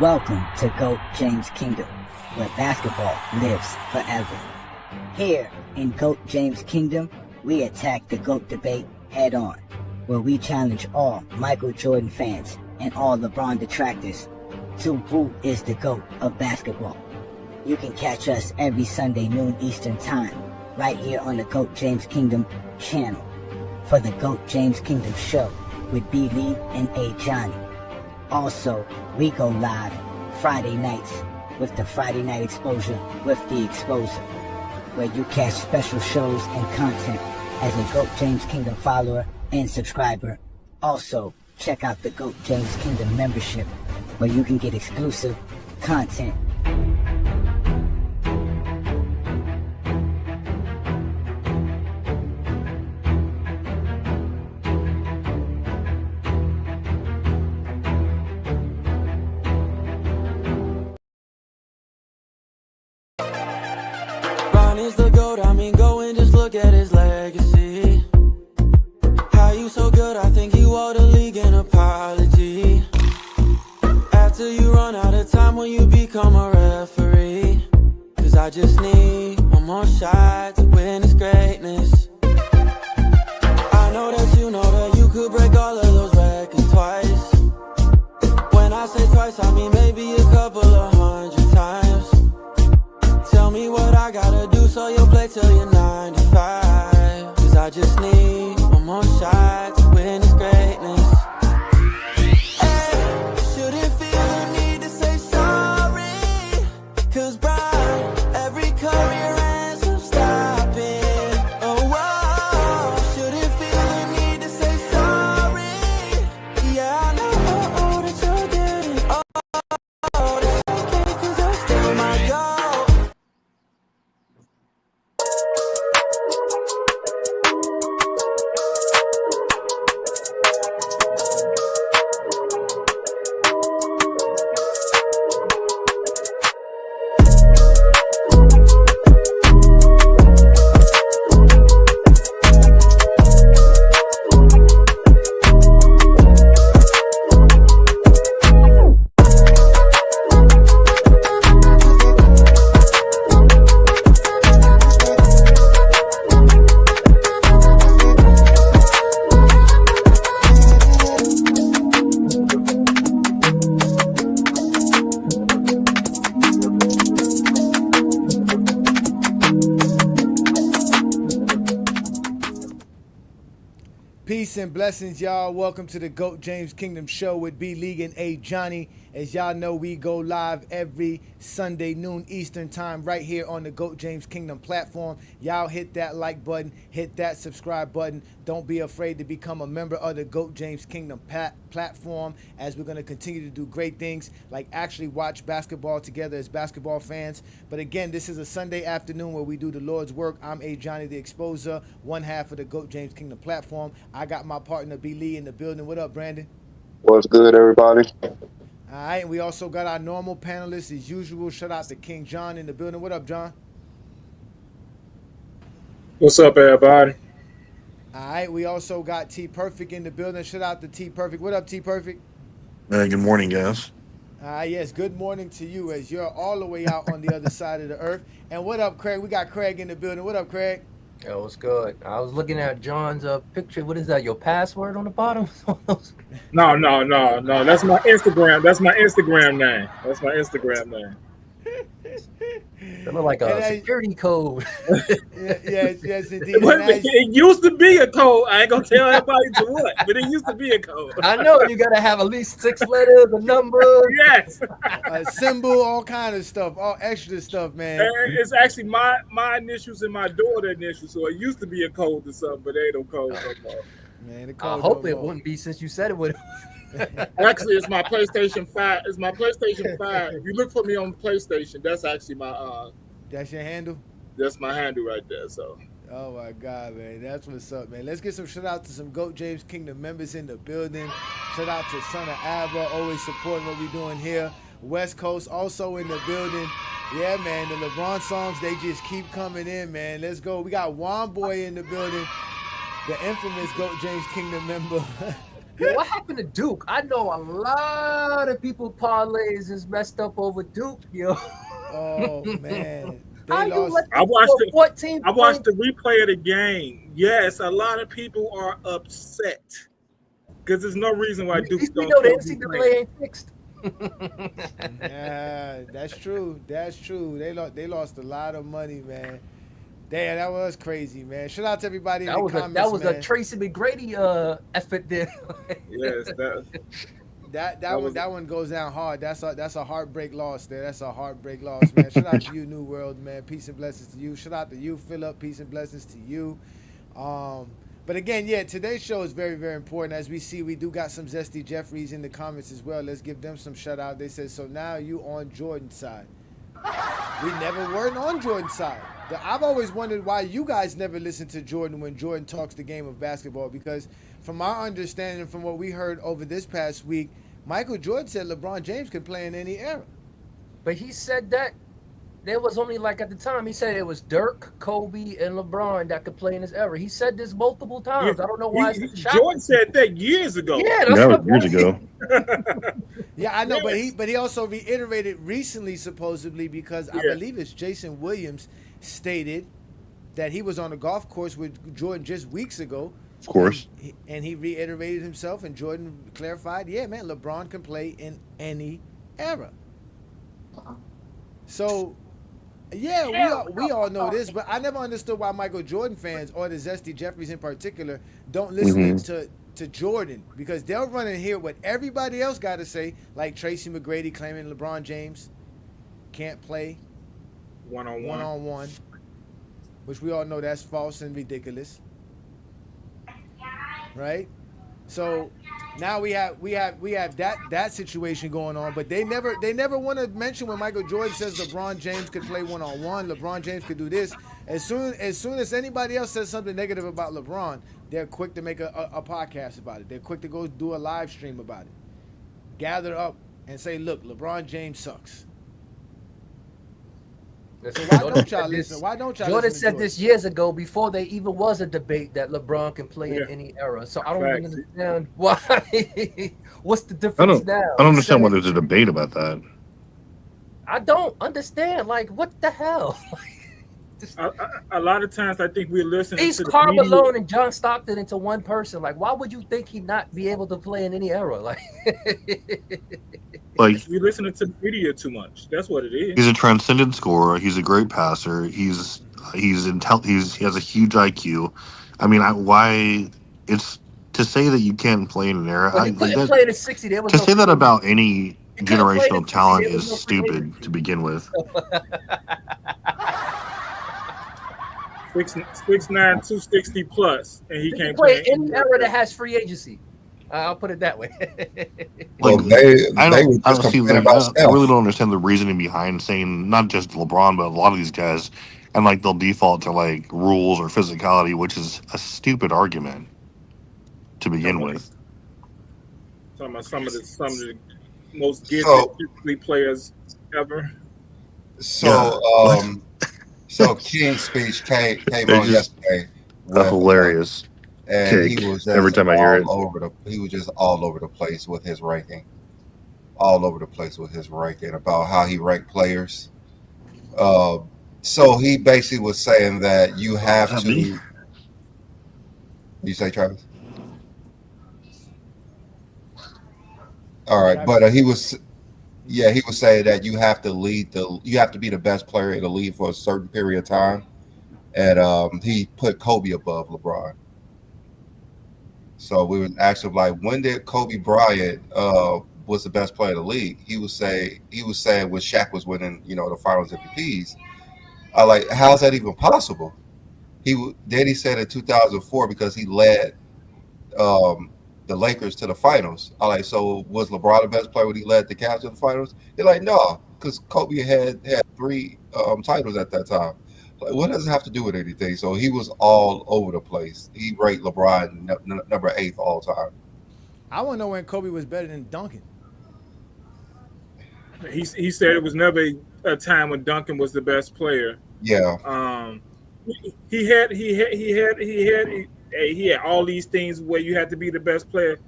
Welcome to GOAT James Kingdom, where basketball lives forever. Here in GOAT James Kingdom, we attack the GOAT debate head on, where we challenge all Michael Jordan fans and all LeBron detractors to who is the GOAT of basketball. You can catch us every Sunday noon Eastern Time, right here on the GOAT James Kingdom channel, for the GOAT James Kingdom show with B. Lee and A. Johnny. Also, we go live Friday nights with the Friday Night Exposure with the Exposer, where you catch special shows and content as a GOAT James Kingdom follower and subscriber. Also, check out the GOAT James Kingdom membership, where you can get exclusive content. Is the GOAT, I mean go and just look at his legacy. How you so good, I think you owe the league an apology. After you run out of time when you become a referee. Cause I just need one more shot to win this greatness. I know that you could break all of those records twice. When I say twice, I mean maybe a couple of 100 times. Tell me what I gotta do so you'll play till you're 95. Cause I just need one more shot to win this greatness. Hey, shouldn't feel the need to say sorry. Cause Brian, every career ends up stopping. Oh, whoa, shouldn't feel the need to say sorry. Yeah, I know that you're getting old. It's okay cause you're still my goal. Peace and blessings, y'all. Welcome to the GOAT James Kingdom show with B. League and A. Johnny. As y'all know, we go live every Sunday noon Eastern Time right here on the GOAT James Kingdom platform. Y'all hit that like button, hit that subscribe button. Don't be afraid to become a member of the GOAT James Kingdom platform, as we're going to continue to do great things like actually watch basketball together as basketball fans. But again, this is a Sunday afternoon where we do the Lord's work. I'm A. Johnny the Exposer, one half of the GOAT James Kingdom platform. I got my partner B. Lee in the building. What up, Brandon? What's good, everybody? All right, we also got our normal panelists as usual. Shout out to King John in the building. What up, John? What's up, everybody? All right, we also got T Perfect in the building. Shout out to T Perfect. What up, T Perfect? Good morning, guys. Yes, good morning to you as you're all the way out on the other side of the earth. And what up, Craig? We got Craig in the building. What up, Craig? Yo, what's good? I was looking at John's picture. What is that? Your password on the bottom? No. That's my Instagram. That's my Instagram name. It look like a security code. Yes, indeed. It used to be a code. I ain't gonna tell everybody to what, but it used to be a code. I know you gotta have at least 6 letters, a number. Yes. A symbol, all kind of stuff, all extra stuff, man. It's actually my initials and my daughter initials, so it used to be a code or something, but they don't code no more. Man, I hope it wouldn't be since you said it would. Actually, it's my PlayStation 5. It's my PlayStation 5. If you look for me on PlayStation, that's actually my That's your handle? That's my handle right there. So. Oh my God, man, that's what's up, man. Let's get some shout out to some GOAT James Kingdom members in the building. Shout out to Son of Abba, always supporting what we're doing here. West Coast also in the building. Yeah, man, the LeBron songs, they just keep coming in, man. Let's go. We got Juan Boy in the building, the infamous GOAT James Kingdom member. Yo, what happened to Duke? I know a lot of people parlays is messed up over Duke, yo. Oh man, How they you lost. let I them watched score it. 14 I watched points? the replay of the game. Yes, a lot of people are upset because there's no reason why At Duke's least we gonna know the still be playing. NCAA ain't fixed. Yeah, that's true. That's true. They lost a lot of money, man. Damn, that was crazy, man. Shout out to everybody in the That comments, was a man. Tracy McGrady effort there. Yes, That that was that one goes down hard. That's a heartbreak loss there. That's a heartbreak loss, man. Shout out to you, New World, man. Peace and blessings to you. Shout out to you, Philip. Peace and blessings to you. But again, yeah, today's show is very, very important. As we see, we do got some Zesty Jeffries in the comments as well. Let's give them some shout out. They said, so now you on Jordan's side. We never weren't on Jordan's side. I've always wondered why you guys never listen to Jordan when Jordan talks the game of basketball, because from our understanding, from what we heard over this past week, Michael Jordan said LeBron James can play in any era. But he said that there was only, like, at the time, he said it was Dirk, Kobe, and LeBron that could play in this era. He said this multiple times. I don't know why it's shocking. Jordan said that years ago. Yeah, that's That what was years ago. Yeah, I know, Yes. but he also reiterated recently, supposedly, because I Yeah. believe it's Jason Williams stated that he was on a golf course with Jordan just weeks ago. Of course. And he reiterated himself, and Jordan clarified, yeah, man, LeBron can play in any era. So, yeah, we all know this, but I never understood why Michael Jordan fans, or the Zesty Jeffries in particular, don't listen to Jordan, because they'll run and hear what everybody else got to say, like Tracy McGrady claiming LeBron James can't play one-on-one, which we all know that's false and ridiculous, right? So now we have that situation going on, but they never want to mention when Michael Jordan says LeBron James could play one-on-one, LeBron James could do this. As soon as anybody else says something negative about LeBron, they're quick to make a podcast about it. They're quick to go do a live stream about it. Gather up and say, look, LeBron James sucks. So why don't y'all listen? Why don't y'all Jordan listen to said Jordan? this years ago, before there even was a debate that LeBron can play in any era. So I don't even understand why. What's the difference now? I don't understand why there's a debate about that. I don't understand. Like, what the hell? A lot of times, I think we're listening He's to the Karl media. Malone and John Stockton into one person. Like, why would you think he'd not be able to play in any era? Like, We're listening to the media too much. That's what it is. He's a transcendent scorer. He's a great passer. He has a huge IQ. I mean, why it's to say that you can't play in an era. But he couldn't play in the 60s. There was To no say that free about any He couldn't play in generational the 60s. talent There was is no free stupid agency. to begin with. 6'9", 260 plus, and he He can't can play play any era that has free agency. I'll put it that way. Well, Like, they I were don't just see. complaining Like, about I Steph. really don't understand the reasoning behind saying not just LeBron, but a lot of these guys, and like they'll default to like rules or physicality, which is a stupid argument to begin with. Talking about some of the most gifted So- players ever. So, Yeah. So King's speech came They're on just yesterday, hilarious. and Take he was just every time I hear it. he was just all over the place with his ranking, about how he ranked players. So he basically was saying that you have Is that to. me? You say, Travis? All right, but he was saying that you have to you have to be the best player in the league for a certain period of time, and he put Kobe above LeBron. So we would ask him, like, when did Kobe Bryant was the best player in the league? He was saying when Shaq was winning, the Finals MVPs. I like, how's that even possible? Then he said in 2004 because he led the Lakers to the finals. I like, so was LeBron the best player when he led the Cavs to the finals? They're like, no, because Kobe had 3 titles at that time. Like, what does it have to do with anything? So he was all over the place. He ranked LeBron number 8 all time. I want to know when Kobe was better than Duncan. He said it was never a time when Duncan was the best player. Yeah. He had all these things where you had to be the best player.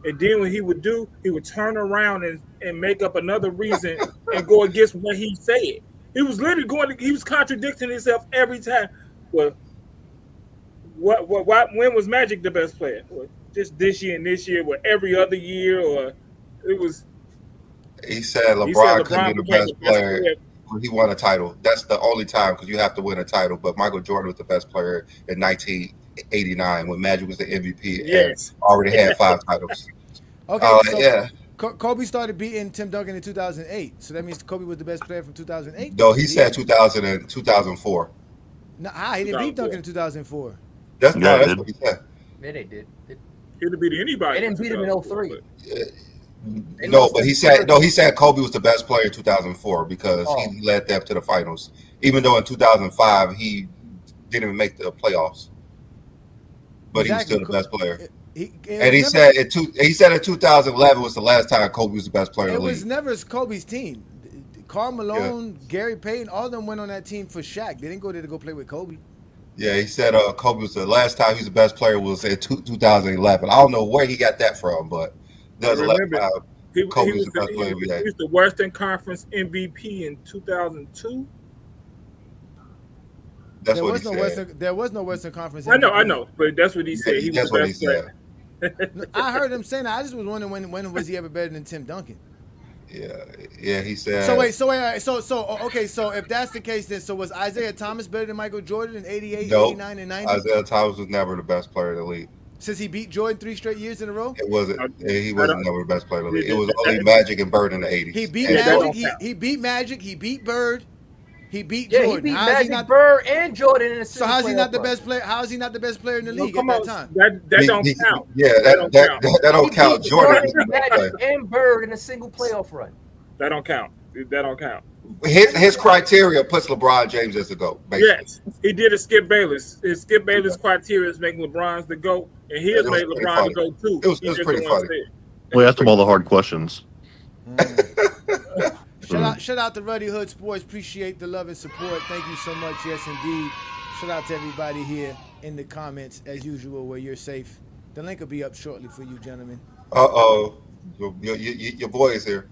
And then what he would do, he would turn around and make up another reason and go against what he said. He was literally he was contradicting himself every time. Well, when was Magic the best player? Well, just this year and this year, or every other year, or it was. He said LeBron couldn't be the became best player when he won a title. That's the only time, because you have to win a title. But Michael Jordan was the best player in 1989 when Magic was the MVP and already had 5 titles. Okay, so yeah. Kobe started beating Tim Duncan in 2008. So that means Kobe was the best player from 2008? No, he said 2000 and 2004. No, he didn't beat Duncan in 2004. That's what he said. Yeah, they did. He didn't beat anybody. They didn't beat him in 03. No, but he said Kobe was the best player in 2004 because he led them to the finals. Even though in 2005 he didn't even make the playoffs, but he was still the best player. He said in 2011 was the last time Kobe was the best player in the league. It was never Kobe's team. Karl Malone, Gary Payton, all of them went on that team for Shaq. They didn't go there to go play with Kobe. Yeah, he said Kobe was the last time he was the best player was in 2011. I don't know where he got that from, but that was the last time Kobe was the best player we had. He was the Western Conference MVP in 2002. That's what he said. There was no Western Conference MVP. I know, but that's what he said. He was the best player. I heard him saying that. I just was wondering when was he ever better than Tim Duncan? Yeah, he said. So if that's the case, then so was Isaiah Thomas better than Michael Jordan in 88, 89, and 90? Isaiah Thomas was never the best player in the league. Since he beat Jordan 3 straight years in a row? It wasn't. He wasn't never the best player in the league. It was only Magic and Bird in the 80s. He beat Magic. He beat Magic. He beat Bird. He beat Jordan. He beat Magic, Bird, and Jordan in the So how's he not the best player? How is he not the best player in the league at that time? That don't count. Yeah, that don't count. Jordan Magic and Bird in a single playoff run. That don't count. That don't count. His criteria puts LeBron James as the GOAT. Basically. Yes, he did a Skip Bayless. His Skip Bayless criteria is making LeBron's the GOAT, and his made LeBron the GOAT too. It was pretty funny. We asked him all the hard questions. Shout out to Ruddy Hood Sports. Appreciate the love and support. Thank you so much. Yes, indeed. Shout out to everybody here in the comments, as usual, where you're safe. The link will be up shortly for you, gentlemen. Your boy is here.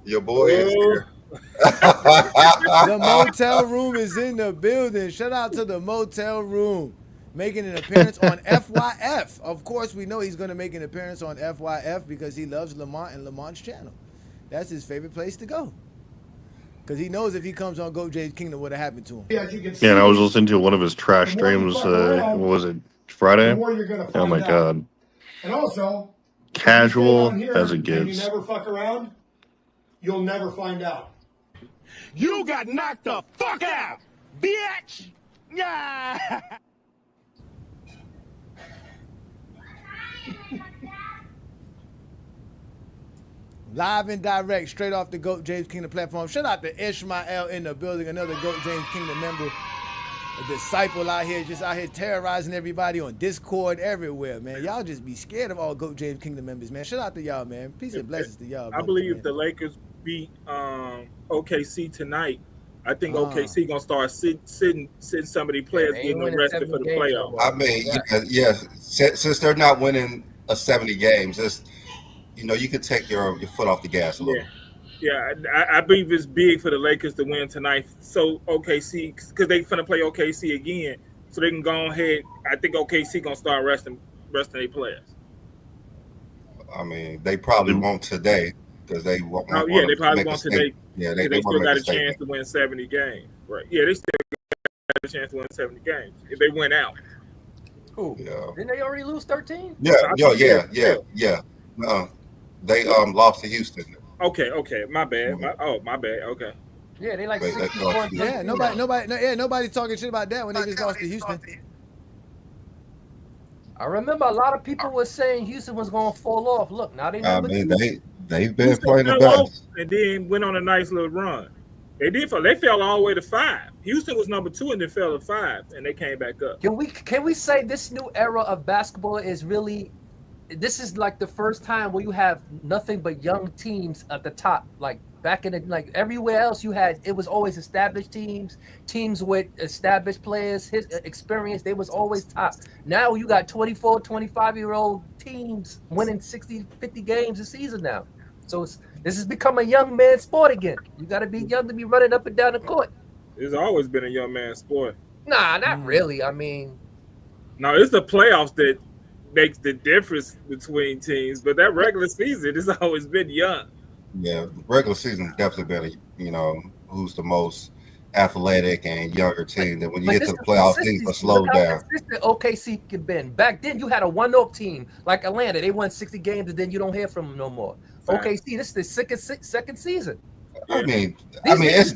Your boy is here. The motel room is in the building. Shout out to the motel room. Making an appearance on FYF. Of course, we know he's going to make an appearance on FYF because he loves Lamont and Lamont's channel. That's his favorite place to go. Because he knows if he comes on Go James Kingdom, what happened to him. Yeah, and I was listening to one of his trash streams. What was it, Friday? Oh my God. And also, casual as it gets. You never fuck around, you'll never find out. You got knocked the fuck out, bitch! Yeah! Live and direct, straight off the GOAT James Kingdom platform. Shout out to Ishmael in the building, another GOAT James Kingdom member, a disciple out here, just out here terrorizing everybody on Discord, everywhere, man. Y'all just be scared of all GOAT James Kingdom members, man. Shout out to y'all, man. Peace and blessings to y'all. I believe if the Lakers beat OKC tonight, I think OKC gonna start sitting some of the players getting arrested for the playoffs. I mean, since they're not winning a 70 games, it's, you could take your foot off the gas a little. Yeah, I believe it's big for the Lakers to win tonight. So OKC, because they finna play OKC again, so they can go ahead. I think OKC gonna start resting their players. I mean, they probably won't today because they won't. They probably won't today. Yeah, they still got a chance to win 70 games. Right? Yeah, they still got a chance to win 70 games if they win out. Ooh, yeah. Didn't they already lose 13? Yeah. No, they lost to Houston. Okay, my bad. My bad. Okay. Yeah, they like 60 points. Yeah, nobody's talking shit about that when they just lost to Houston. I remember a lot of people were saying Houston was going to fall off. Look, now they never. They've been playing the best, and then went on a nice little run. They did. They fell all the way to 5. Houston was number 2 and then fell to 5, and they came back up. Can we say this new era of basketball is really this is like the first time where you have nothing but young teams at the top. Like back in the, like everywhere else, it was always established teams with established players, his experience. They was always top. Now you got 24, 25-year-old teams winning 60, 50 games a season now. So this has become a young man sport again. You got to be young to be running up and down the court. It's always been a young man's sport. Nah, not really. I mean, no, it's the playoffs that makes the difference between teams, but that regular season has always been young. Yeah, regular season definitely been who's the most athletic and younger team. That when you get to the playoffs, things are slowed down. Consistent OKC can been. Back then, you had a one-off team like Atlanta. They won 60 games, and then you don't hear from them no more. OKC, this is the second season. I mean, it's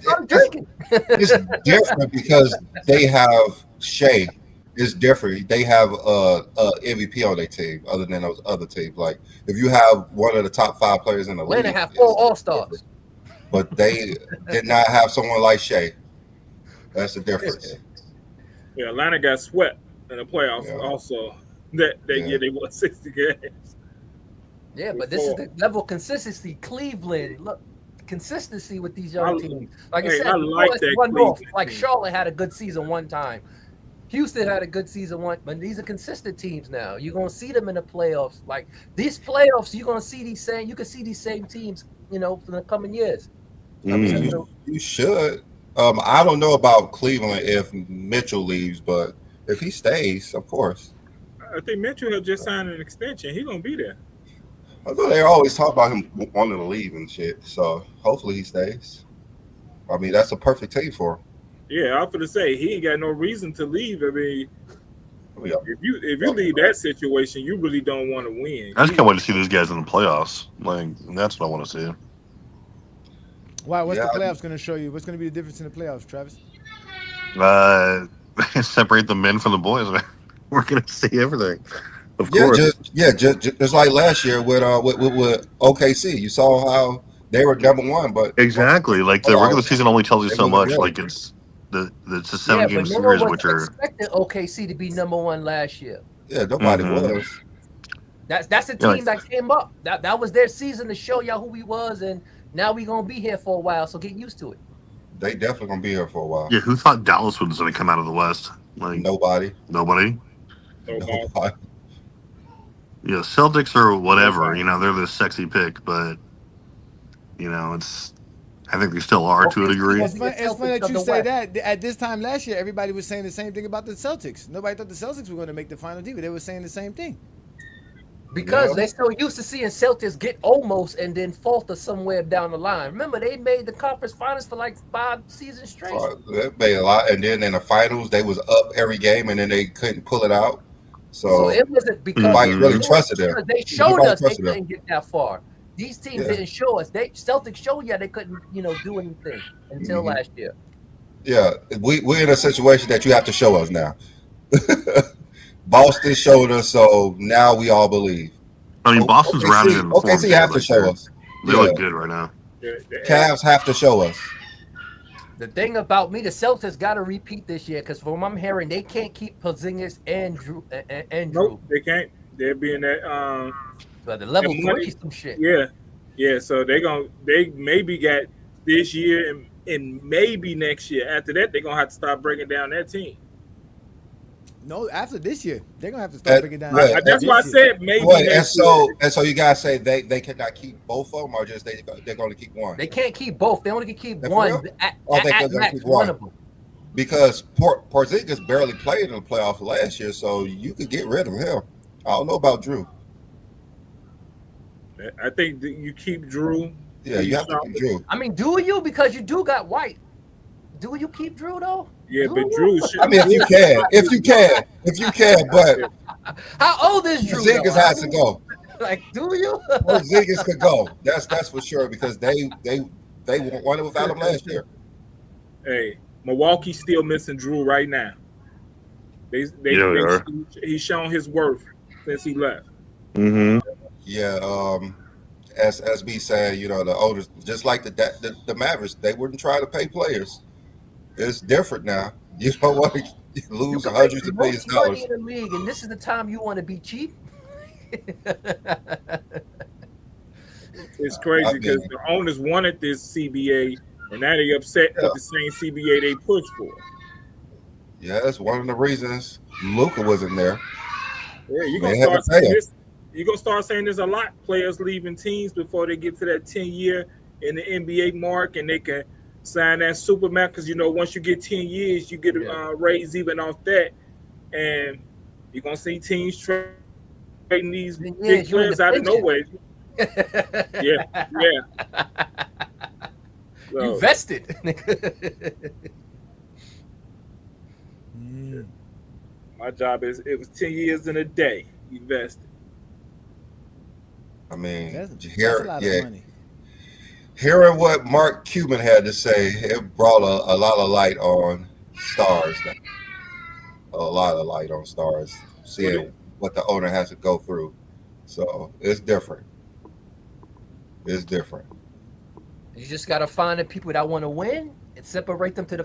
different because they have Shea. It's different. They have a MVP on their team, other than those other teams. Like if you have one of the top 5 players in the league, Atlanta have 4 All-Stars, but they did not have someone like Shea. That's the difference. Yeah, Atlanta got swept in the playoffs. Also, that year they won 60 games. Yeah, but this is the level of consistency. Cleveland, look, consistency with these young teams. Like I said, I like that. One-off. Like Charlotte had a good season one time. Houston had a good season one, but these are consistent teams now. You're gonna see them in the playoffs. Like these playoffs, you're gonna see you can see these same teams, for the coming years. You should. I don't know about Cleveland if Mitchell leaves, but if he stays, of course. I think Mitchell had just signed an extension. He's gonna be there. I know they always talk about him wanting to leave and shit. So hopefully he stays. I mean, that's a perfect team for him. Yeah, I was gonna say he ain't got no reason to leave. I mean, if you leave that situation, you really don't want to win. I just can't wait to see these guys in the playoffs. Like that's what I want to see. Why? What's the playoffs going to show you? What's going to be the difference in the playoffs, Travis? Separate the men from the boys. We're going to see everything. Of course. Just like last year with OKC. You saw how they were number one, but exactly. Like the regular season only tells you so much. Like it's a 7-game series, which are expected OKC to be number one last year. Yeah, nobody was. That's a team that came up. That was their season to show y'all who he was, and now we gonna be here for a while. So get used to it. They definitely gonna be here for a while. Yeah, who thought Dallas was gonna come out of the West? Like nobody. Yeah, Celtics or whatever. They're the sexy pick, but it's. I think they still are to a degree. It's funny that you say that. At this time last year, everybody was saying the same thing about the Celtics. Nobody thought the Celtics were going to make the final team. They were saying the same thing. Because they're so used to seeing Celtics get almost and then falter somewhere down the line. Remember, they made the conference finals for like 5 seasons straight. They made a lot, and then in the finals, they was up every game, and then they couldn't pull it out. So it wasn't because nobody really trusted them. They showed us they couldn't get that far. These teams didn't show us. Celtics showed they couldn't, do anything until last year. Yeah, we're in a situation that you have to show us now. Boston showed us, so now we all believe. I mean, Boston's rounded in the form. OKC have to show us. They look good right now. Cavs have to show us. The thing about me, the Celtics got to repeat this year because from what I'm hearing, they can't keep Porzingis and Drew. Nope, they can't. They're being that. The level 3 some shit. Yeah. So they maybe got this year and maybe next year. After that, they're gonna have to start breaking down that team. No, after this year, they're gonna have to start breaking down. That's why I said maybe. And so you guys say they cannot keep both of them, or just they're going to keep one. They can't keep both. They only can keep one. At max, one of them. Because Porzingis barely played in the playoffs last year, so you could get rid of him. I don't know about Drew. I think that you keep Drew. Yeah, you have to keep Drew. I mean, do you? Because you do got White. Do you keep Drew though? Yeah, but Drew. I mean, if you can, but how old is Drew? Porzingis has to go. Like, do you? Porzingis could go. That's for sure because they won it without him last year. Hey, Milwaukee's still missing Drew right now. He's shown his worth since he left. Mm-hmm. Yeah. As SB said, the owners, just like the Mavericks, they wouldn't try to pay players. It's different now. You don't want to lose hundreds of millions of dollars in the league, and this is the time you want to be cheap. It's I crazy mean, because the owners wanted this CBA, and now they upset yeah, with the same CBA they pushed for. yeah, that's one of the reasons Luca wasn't there. Yeah, you're gonna They had to start pay saying him. this. You're gonna start saying there's a lot players leaving teams before they get to that 10 year in the NBA mark, and they can sign that supermax. Because once you get 10 years, you get a Yeah. raise even off that, and you're gonna see teams trading these big players out of Years, you in nowhere. the pension. Yeah, yeah. You So vested. Mm. my job is it was 10 years in a day invested. I mean, That's a lot of money. hearing what Mark Cuban had to say, it brought a lot of light on stars. Now. A lot of light on stars, What it, seeing what the owner has to go through. So it's different. It's different. You just gotta find the people that want to win and separate them to the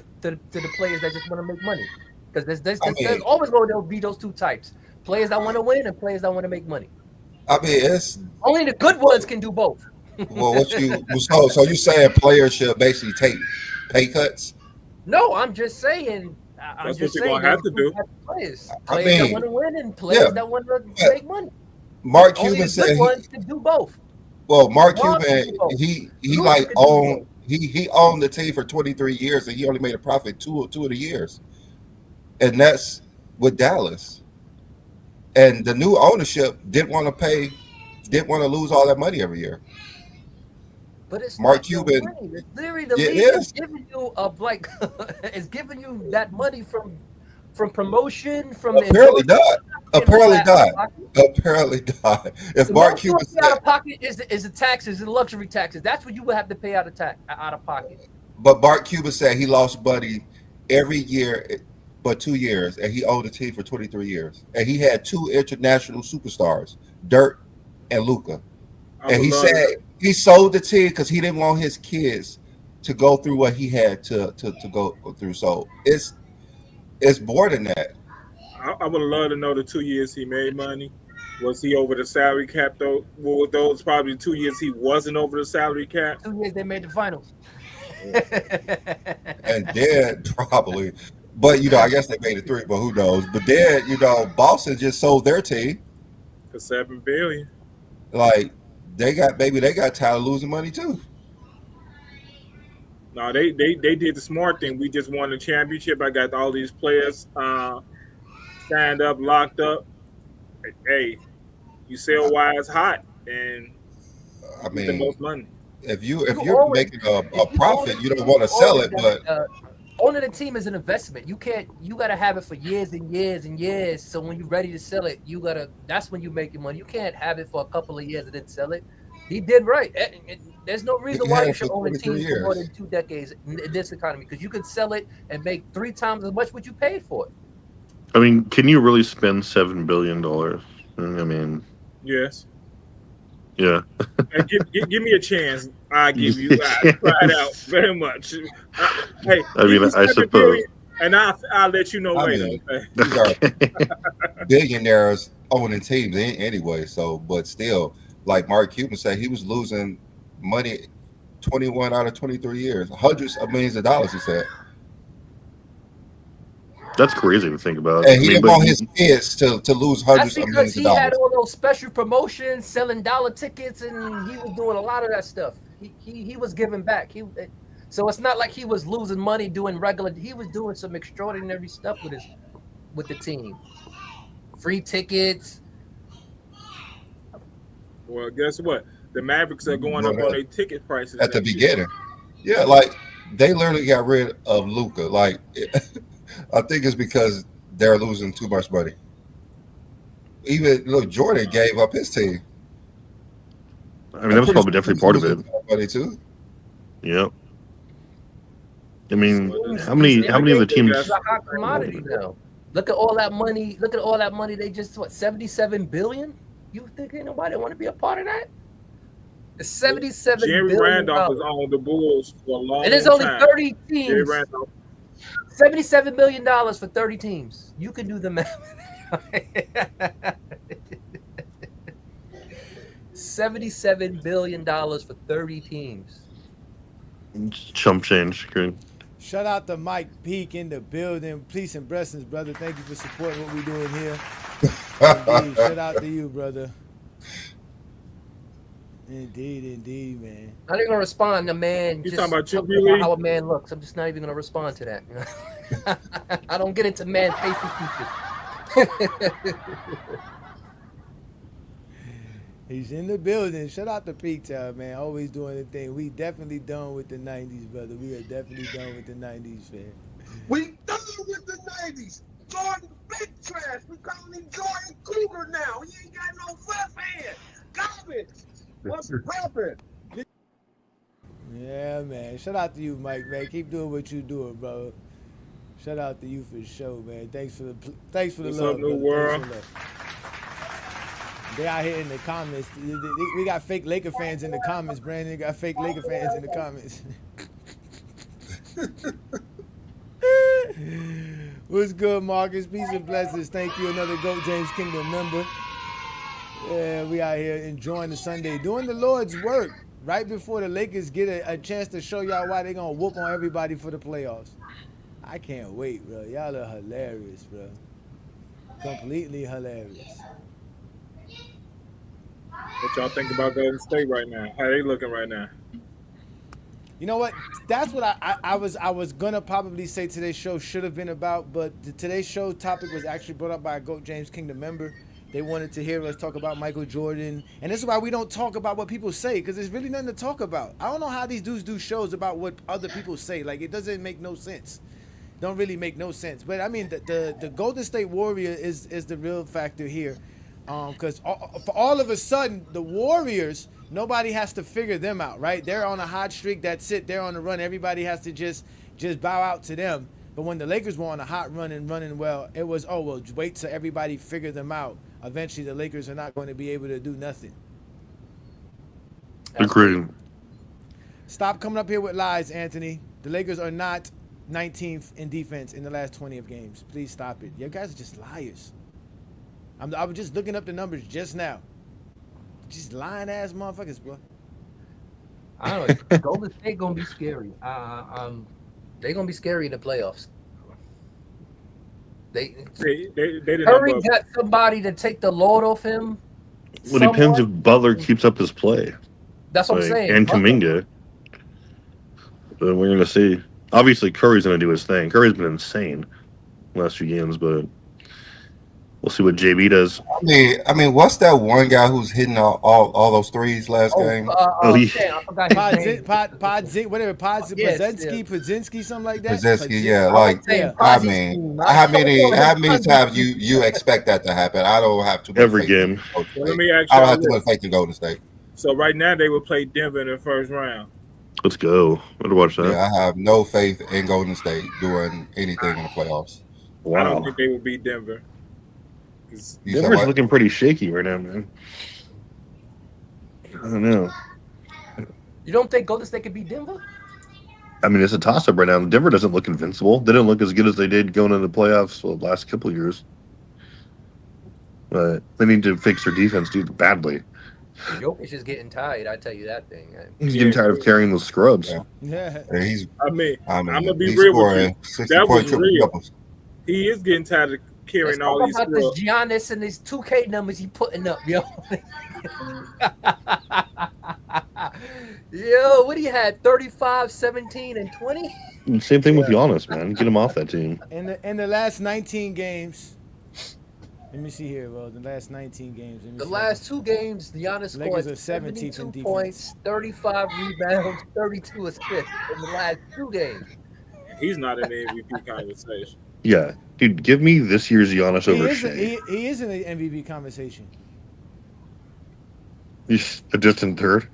players that just want to make money. Because there's I there's mean, always going to be those two types: players that want to win and players that want to make money. it's Only the good ones can do both. well, so you saying players should basically take pay cuts? No, I'm just saying. I'm that's what just you're saying. gonna have There's to two do. types of players: I players that mean, want to win and yeah, players that want to but make money. Mark Only Cuban the good said ones can do both. Mark LeBron can Cuban do both. he Luka like can do both. owned he owned the team for 23 years and he only made a profit two of the years, and that's with Dallas. And the new ownership didn't want to lose all that money every year. But it's Mark not your Cuban, money. It's literally the yeah, it league is is. giving you it's giving you that money from promotion, from Apparently endorsement. not. And all Apparently that out of not. pocket. Apparently not. If The Mark most you'll Cuban pay out said, of pocket is the taxes, the luxury taxes. That's what you would have to pay out of pocket. but Mark Cuban said he lost money every year, but 2 years, and he owned the team for 23 years, and he had two international superstars, Dirk and Luca, I and would he love said to. he sold the team because he didn't want his kids to go through what he had to go through. So it's more than that. I would love to know the 2 years he made money. Was he over the salary cap though? Well, those probably 2 years he wasn't over the salary cap. 2 years they made the finals. And then probably, but I guess they made it three, but who knows? But then Boston just sold their team. For 7 billion. Like they got tired of losing money too. No, they did the smart thing. We just won the championship. I got all these players signed up, locked up. Hey, you sell why it's hot and I get the mean, most money. if You you're always making if a you own profit, a you don't team, want you to sell always it. But got owning a team is an investment. You gotta have it for years and years and years. So when you're ready to sell it, that's when you make your money. You can't have it for a couple of years and then sell it. He did right. There's no reason he why had you it for should own a 23 team for more years. than 2 decades in this economy, because you can sell it and make 3 times as much what you paid for it. I mean, can you really spend $7 billion? I mean, Yes. yeah. And give me a chance. I give you. I try it out very much. Hey, I give mean, me I 7 billion, suppose. and I'll let you know I later. mean, Okay. these are billionaires owning teams anyway. So, but still, like Mark Cuban said, he was losing money 21 out of 23 years, hundreds of millions of dollars. He said, That's crazy to think about. and I he mean, didn't but want his kids to lose That's hundreds of because millions of he had dollars. all those special promotions, selling dollar tickets, and he was doing a lot of that stuff. He was giving back. So it's not like he was losing money doing regular. He was doing some extraordinary stuff with the team. Free tickets. Well, guess what? The Mavericks are going up But on their ticket prices at the next year. beginning, yeah, like they literally got rid of Luca. Like I think it's because they're losing too much money. Even look, Jordan gave up his team. I mean, I'm that was pretty probably sure he definitely was part of losing it. too much money too. Yep. I So mean, this, how many I of the think they It's got teams? a hot commodity now. Look at all that money. Look at all that money. They just 77 billion. You think ain't nobody want to be a part of that? It's 77 Jerry billion Randolph has dollars, owned the Bulls for a and there's long only time. 30 Jerry teams. Randolph. $77 million for 30 teams. You can do the math. $77 billion for 30 teams. Chump change. Great. Shout out to Mike Peak in the building. Peace and blessings, brother. Thank you for supporting what we're doing here. Indeed. Shout out to you, brother. Indeed, man. Not even gonna respond to man. You Just talking about tell you, me really? how a man looks. I'm just not even gonna respond to that. I don't get into man facing people. He's in the building. Shout out to Peak Town, man. Always doing the thing. We definitely done with the 90s, brother. We are definitely done with the 90s, man. We done with the 90s. Jordan big trash. We calling him Jordan Cougar now. He ain't got no left hand. Garbage. What's poppin'? Yeah, man. Shout out to you, Mike, man. Keep doing what you doing, bro. Shout out to you for the show, man. Thanks for the What's love, up, New brother. World? Thanks for the love. They out here in the comments. We got fake Laker fans in the comments, Brandon. Got fake Laker fans in the comments. What's good, Marcus? Peace and blessings. Thank you, another GOAT James Kingdom member. Yeah, we out here enjoying the Sunday, doing the Lord's work right before the Lakers get a chance to show y'all why they gonna whoop on everybody for the playoffs. I can't wait, bro. Y'all are hilarious, bro. Completely hilarious. What y'all think about Golden State right now? How they looking right now? You know what? That's what I was gonna probably say today's show should have been about, but today's show topic was actually brought up by a GOAT James Kingdom member. They wanted to hear us talk about Michael Jordan, and this is why we don't talk about what people say, because there's really nothing to talk about. I don't know how these dudes do shows about what other people say. Like, it doesn't make no sense. Don't really make no sense. But I mean, the Golden State Warrior is the real factor here, because for all of a sudden the Warriors, nobody has to figure them out, right? They're on a hot streak. That's it. They're on the run. Everybody has to just bow out to them. But when the Lakers were on a hot run and running well, it was, oh, well, wait till everybody figure them out. Eventually, the Lakers are not going to be able to do nothing. Agreed. Stop coming up here with lies, Anthony. The Lakers are not 19th in defense in the last 20 of games. Please stop it. You guys are just liars. I was just looking up the numbers just now. Just lying ass motherfuckers, bro. I don't know. Golden State gonna be scary. They're gonna be scary in the playoffs. They didn't Curry got somebody to take the load off him. Well, it depends if Butler keeps up his play. That's what I'm saying. And Kuminga. But we're gonna see. Obviously, Curry's gonna do his thing. Curry's been insane last few games, but we'll see what JB does. I mean, what's that one guy who's hitting all those threes last game? I forgot his name. Podzinski, something like that. Podzinski, yeah. Like, I mean, how many times you expect that to happen? I don't have to. Every game. Let me ask I you. don't have too much faith in Golden State. So right now they will play Denver in the first round. Let's go. I'd watch that. Yeah, I have no faith in Golden State doing anything in the playoffs. Wow. I don't think they will beat Denver. Denver's looking pretty shaky right now, man. I don't know. You don't think Golden State could beat Denver? I mean, it's a toss-up right now. Denver doesn't look invincible. They didn't look as good as they did going into the playoffs the last couple of years. But they need to fix their defense, dude, badly. Jokic is getting tired. I tell you that thing. He's getting tired of carrying those scrubs. Yeah. I'm gonna be he's real with scoring you. That was real. doubles. He is getting tired of carrying all these about this scrubs. Giannis and these 2K numbers he putting up, yo. Yo, what he had? 35, 17, and 20? Same thing with Giannis, man. Get him off that team. In the last 19 games, let me see here, the last 19 games. The last two games, Giannis scored 72 points, 35 rebounds, 32 assists in the last two games. He's not in the MVP conversation. Yeah. Dude, give me this year's Giannis over Shea. He is in the MVP conversation. He's a distant third.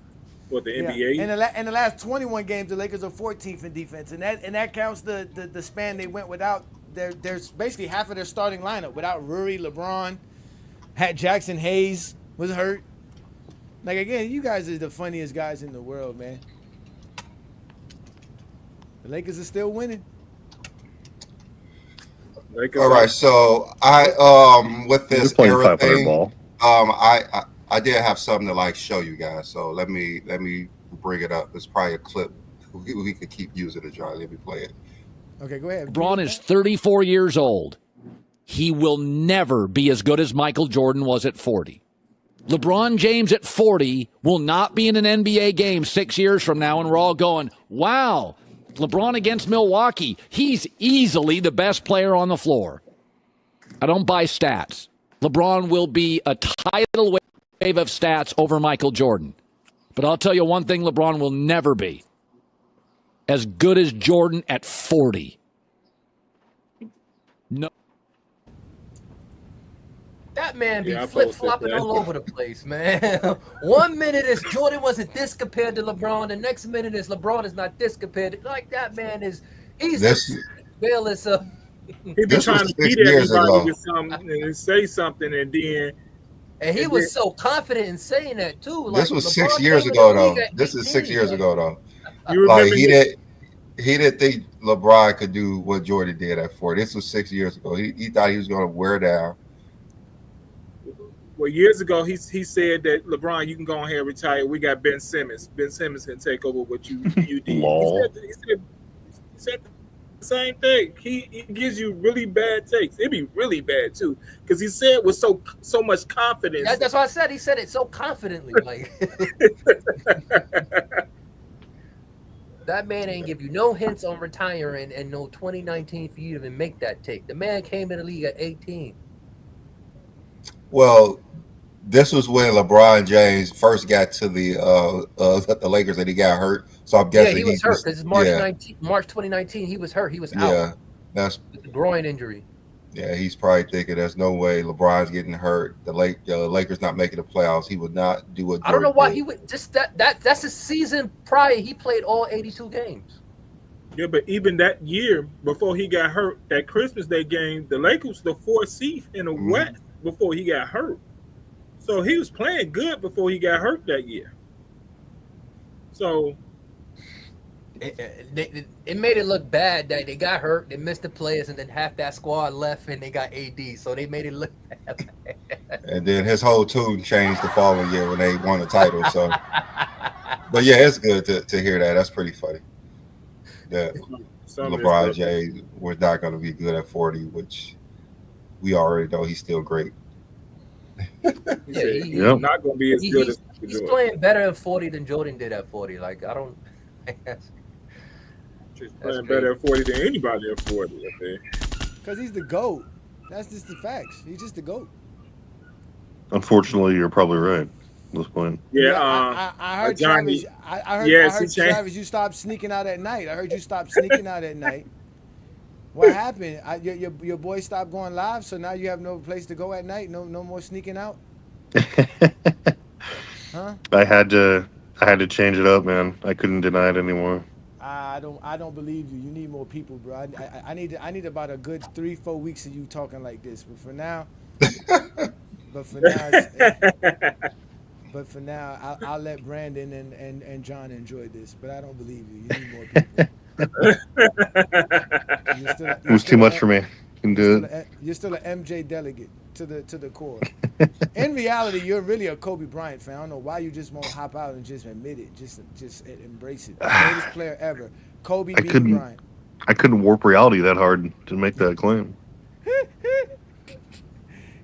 What, the NBA? In the last 21 games, the Lakers are 14th in defense, and that counts the span they went without. There's basically half of their starting lineup without Rui, LeBron, Jackson Hayes was hurt. Like, again, you guys are the funniest guys in the world, man. The Lakers are still winning. All right, so I with this era thing, ball. I I did have something to like show you guys. So let me bring it up. It's probably a clip we could keep using it, John. Let me play it. Okay, go ahead. LeBron is 34 years old. He will never be as good as Michael Jordan was at 40. LeBron James at 40 will not be in an NBA game 6 years from now, and we're all going, wow, LeBron against Milwaukee. He's easily the best player on the floor. I don't buy stats. LeBron will be a tidal wave of stats over Michael Jordan. But I'll tell you one thing LeBron will never be: as good as Jordan at 40. No. That man be Yeah, I flip-flopping posted that. all over the place, man. 1 minute is Jordan wasn't this compared to LeBron. The next minute is LeBron is not this compared to, like, that man is, he's This fearless. He be This was trying to 6 beat years everybody ago. with something and say something, and then And he was so confident in saying that, too. Like, this was LeBron 6 years came in ago the league though. at This is 6 18, years like, ago though. you Like remember he didn't think LeBron could do what Jordan did at 40. This was 6 years ago. He thought he was going to wear down. Well, years ago, he said that LeBron, you can go ahead and retire. We got Ben Simmons. Ben Simmons can take over what you did. Lol. He said the same thing. He gives you really bad takes. It'd be really bad too, because he said it with so much confidence. That's what I said. He said it so confidently. Like, that man ain't give you no hints on retiring and no 2019 for you to even make that take. The man came in the league at 18. Well, this was when LeBron James first got to the Lakers and he got hurt. So I'm guessing he was hurt because it's March 2019. He was hurt. He was out. Yeah, that's with the groin injury. Yeah, he's probably thinking there's no way LeBron's getting hurt. The Lakers not making the playoffs. He would not do what Jordan I don't know why did. he would just that's a season prior. He played all 82 games. Yeah, but even that year before he got hurt, that Christmas Day game, the Lakers the 4th seed in the West before he got hurt. So he was playing good before he got hurt that year. So it made it look bad that they got hurt, they missed the players, and then half that squad left and they got AD. So they made it look bad. And then his whole tune changed the following year when they won the title. So, but yeah, it's good to hear that. That's pretty funny. That LeBron James was not going to be good at 40, which we already know he's still great. He's not going to be as good as he's playing better at 40 than Jordan did at 40. Like, I don't. He's playing better at 40 than anybody at 40. I think. Because he's the GOAT. That's just the facts. He's just the GOAT. Unfortunately, you're probably right at this point. Yeah, I heard Johnny, Travis. I heard Travis, you stopped sneaking out at night. I heard you stopped sneaking out at night. What happened? Your boy stopped going live, so now you have no place to go at night. No more sneaking out. Huh? I had to change it up, man. I couldn't deny it anymore. I don't believe you. You need more people, bro. I need about a good 3-4 weeks of you talking like this. But for now, I'll let Brandon and John enjoy this. But I don't believe you. You need more people. It was too much for me. Couldn't do it. You're still an MJ delegate to the core. In reality, you're really a Kobe Bryant fan. I don't know why you just won't hop out and just admit it. Just embrace it. The greatest player ever, Kobe beating Bryant. I couldn't warp reality that hard to make that claim.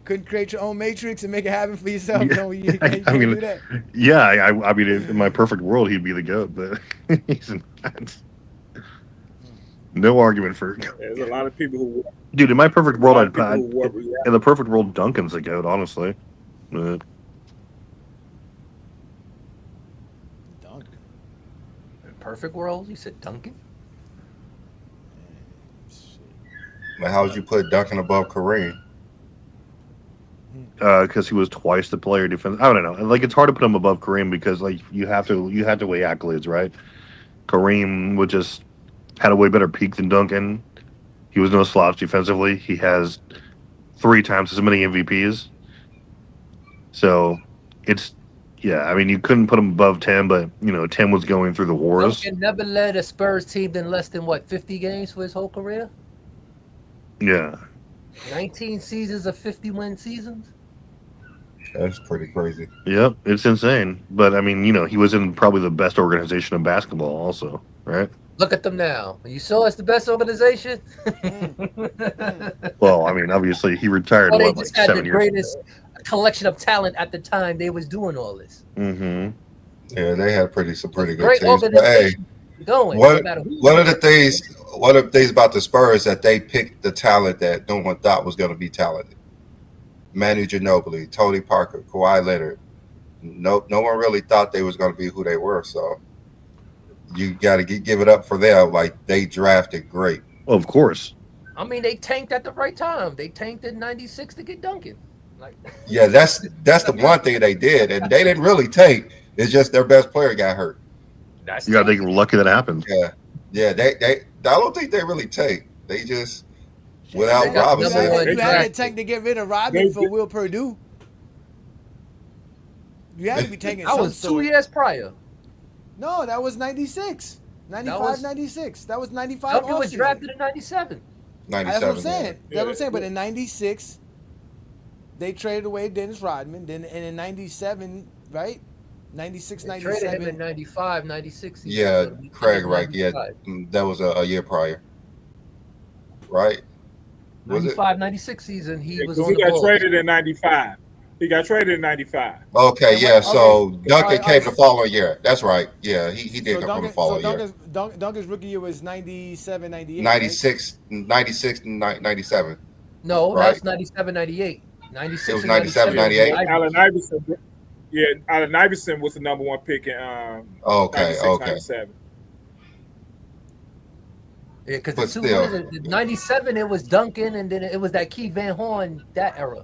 Couldn't create your own matrix and make it happen for yourself. Yeah. No, you can't do that. Yeah, I mean, in my perfect world, he'd be the GOAT, but he's not. No argument for. There's a lot of people who. Dude, in my perfect world, in the perfect world, Duncan's the GOAT, honestly. Duncan. In perfect world, you said Duncan. Like, how would you put Duncan above Kareem? Because he was twice the player defense. I don't know. Like, it's hard to put him above Kareem because like you have to weigh accolades, right? Kareem would just had a way better peak than Duncan. He was no slouch defensively. He has 3 times as many MVPs. So it's I mean, you couldn't put him above 10, but you know, 10 was going through the wars. Duncan never led a Spurs team in less than 50 games for his whole career. Yeah. 19 seasons of 50-win seasons. That's pretty crazy. Yep, it's insane. But I mean, he was in probably the best organization in basketball, also, right? Look at them now. You saw us the best organization. Well, I mean, obviously he retired Well, they like just had the 7 years greatest collection of talent at the time they was doing all this. Mm-hmm. Yeah, they had some pretty good Great teams. But hey, organization going. No matter who. one of the things about the Spurs that they picked the talent that no one thought was going to be talented. Manu Ginobili, Tony Parker, Kawhi Leonard. No one really thought they was going to be who they were. So you got to give it up for them. Like, they drafted great. Well, of course. I mean, they tanked at the right time. They tanked in '96 to get Duncan. Yeah, that's the one thing they did, and they didn't really tank. It's just their best player got hurt. You got to think we're lucky that happened. Yeah. They I don't think they really tanked. They just without Robinson. You had to tank to get rid of Rodman for Will Purdue. You had to be taking. That was 2 years prior. No, that was 96. 95, 96. That was 95. Duncan was drafted in 97. 97. That's what I'm saying. Yeah. That's what I'm saying. But in 96, they traded away Dennis Rodman. Then, and in 97, right? 96, They 97. traded him in 95, 96. Yeah, Craig, right? Yeah, that was a year prior, right? Was 95, 96 season. He was on he the got Bulls. traded in 95. He got traded in 95. Okay, yeah. So Duncan came the right. following year. That's right. Yeah, he did come the following year. Duncan's rookie year was 97, 98. 96, 96, 97. No, right? that's 97, 98. 96 It was and 97, 98. Allen Iverson. Yeah, Allen Iverson was the number one pick in Okay, 96, okay. 97. Yeah, because But the still. 97 it was Duncan, and then it was that Keith Van Horn that era.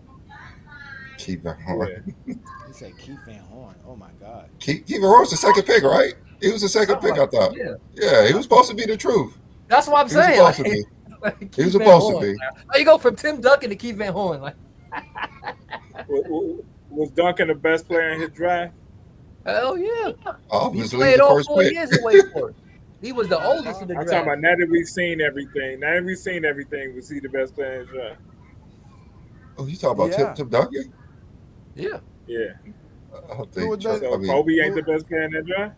Keith Van Horn. He said Keith Van Horn. Oh my God. Keith Van Horn's the second pick, right? He was the second pick, I thought. Yeah, he was supposed to be the truth. That's what I'm He was saying. supposed to be. He was supposed to be. How you go from Tim Duncan to Keith Van Horn? Like, Was Duncan the best player in his draft? hell yeah. Obviously, He played the all first 4 pick. years in Wake Forest. He was the oldest in the I'm draft. talking about now that we've seen everything. Now that we've seen everything, was he the best player in his draft? Oh, you talking about Tim Duncan? Yeah. Yeah. I don't think So Kobe ain't the best player in that draft?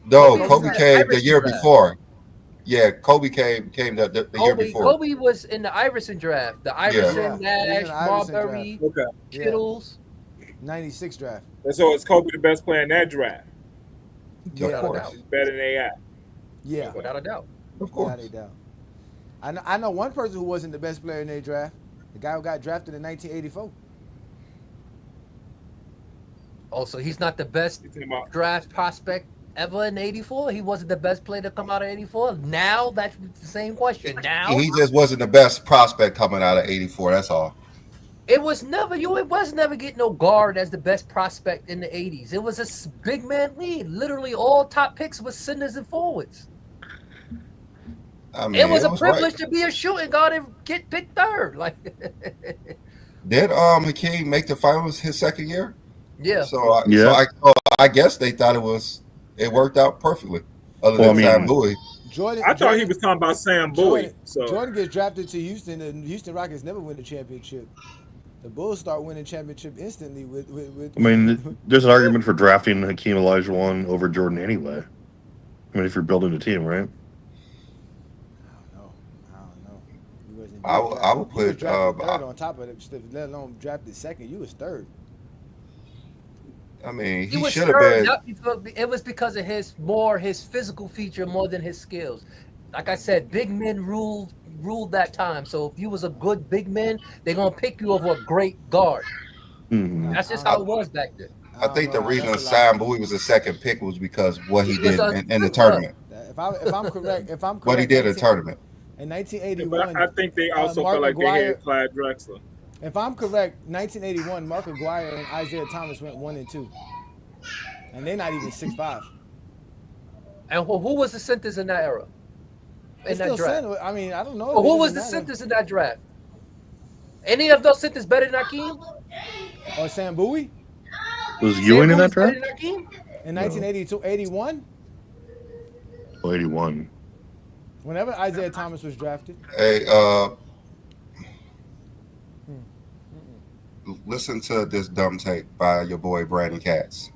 No, Kobe Kobe was came Iverson the year draft. before. Yeah, Kobe came the year before. Kobe was in the Iverson draft. The Iverson, Yeah, he was in Nash, the Iverson Marbury, Okay. Kittles. 96 draft. And so is Kobe the best player in that draft? Of course. He's better than AI. Yeah. Without a doubt. Of course. Without a doubt. I know one person who wasn't the best player in their draft. The guy who got drafted in 1984. Oh, so he's not the best draft prospect ever in '84. He wasn't the best player to come out of '84. Now that's the same question. Now He just wasn't the best prospect coming out of '84. That's all. it was never getting no guard as the best prospect in the '80s. It was a big man league. Literally all top picks was centers and forwards. I mean, It was a right. privilege to be a shooting guard and get picked third. Like, Did Hakeem make the finals his second year? yeah. So I guess they thought it worked out perfectly. Other than Sam Bowie. I thought he was talking about Sam Bowie. Jordan gets drafted to Houston, and Houston Rockets never win the championship. The Bulls start winning championship instantly with I mean, there's an argument for drafting Hakeem Olajuwon over Jordan anyway. I mean, if you're building a team, right? I don't know. I would put third on top of it, let alone drafted second. You was third. I mean, He was should have third, been. not because, it was because of his physical feature more than his skills. Like I said, big men ruled that time. So if you was a good big man, they're gonna pick you over a great guard. Mm-hmm. That's just how it was back then. I think the reason Sam Bowie was the second pick was because what he did in the tournament. If I'm correct, What he did in the tournament. In 1981, But I think they also Mark felt like Aguirre, they had Clyde Drexler. If I'm correct, 1981, Mark Aguirre and Isaiah Thomas went 1 and 2, and they're not even 6'5". And who was the centers in that era? In that draft? I mean, I don't know. Well, who was the centers in that draft? Any of those centers better than Hakeem? Or Sam Bowie? Was Ewing in that draft? In 1982, 81? Oh, 81. Whenever Isaiah Thomas was drafted. Hey, listen to this dumb take by your boy Brandon Katz.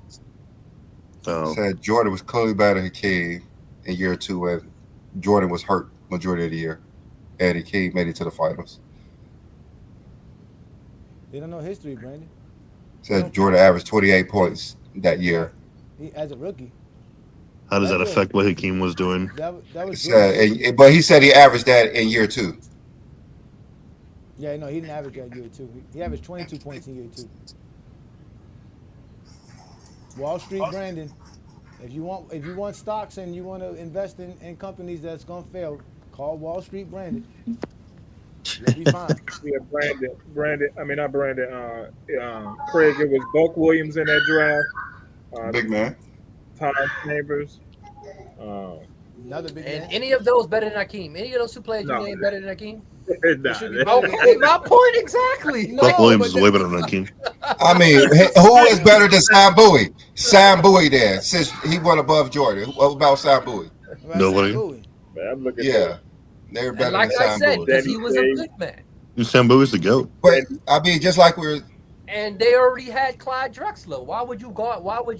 Oh. Said Jordan was clearly better than Hakeem in year 2, and Jordan was hurt majority of the year, and Hakeem made it to the finals. They don't know history, Brandon. Said Jordan averaged 28 points that year. He as a rookie. How does that That's affect what Hakeem was doing? That was Said, but he said he averaged that in year 2. Yeah, no, he didn't average that year 2. He averaged 22 points in year 2. Wall Street Brandon. If you want stocks and you want to invest in companies that's gonna fail, call Wall Street Brandon. You'll be fine. Yeah, Brandon. I mean, not Brandon. Craig. It was Buck Williams in that draft. Big man. Todd Chambers. Another big And man. any of those better than Hakeem? Any of those two players No. you named better than Hakeem? Nah, Okay, my point exactly. Buck Williams is way better than Hakeem. I mean, who is better than Sam Bowie? Sam Bowie there, since he went above Jordan. What about Sam Bowie? Nobody. Man, I'm looking Yeah, they're better And like than I Sam said, Bowie. because he was a big man. Sam Bowie's the GOAT. But I mean, just like we're And they already had Clyde Drexler. Why would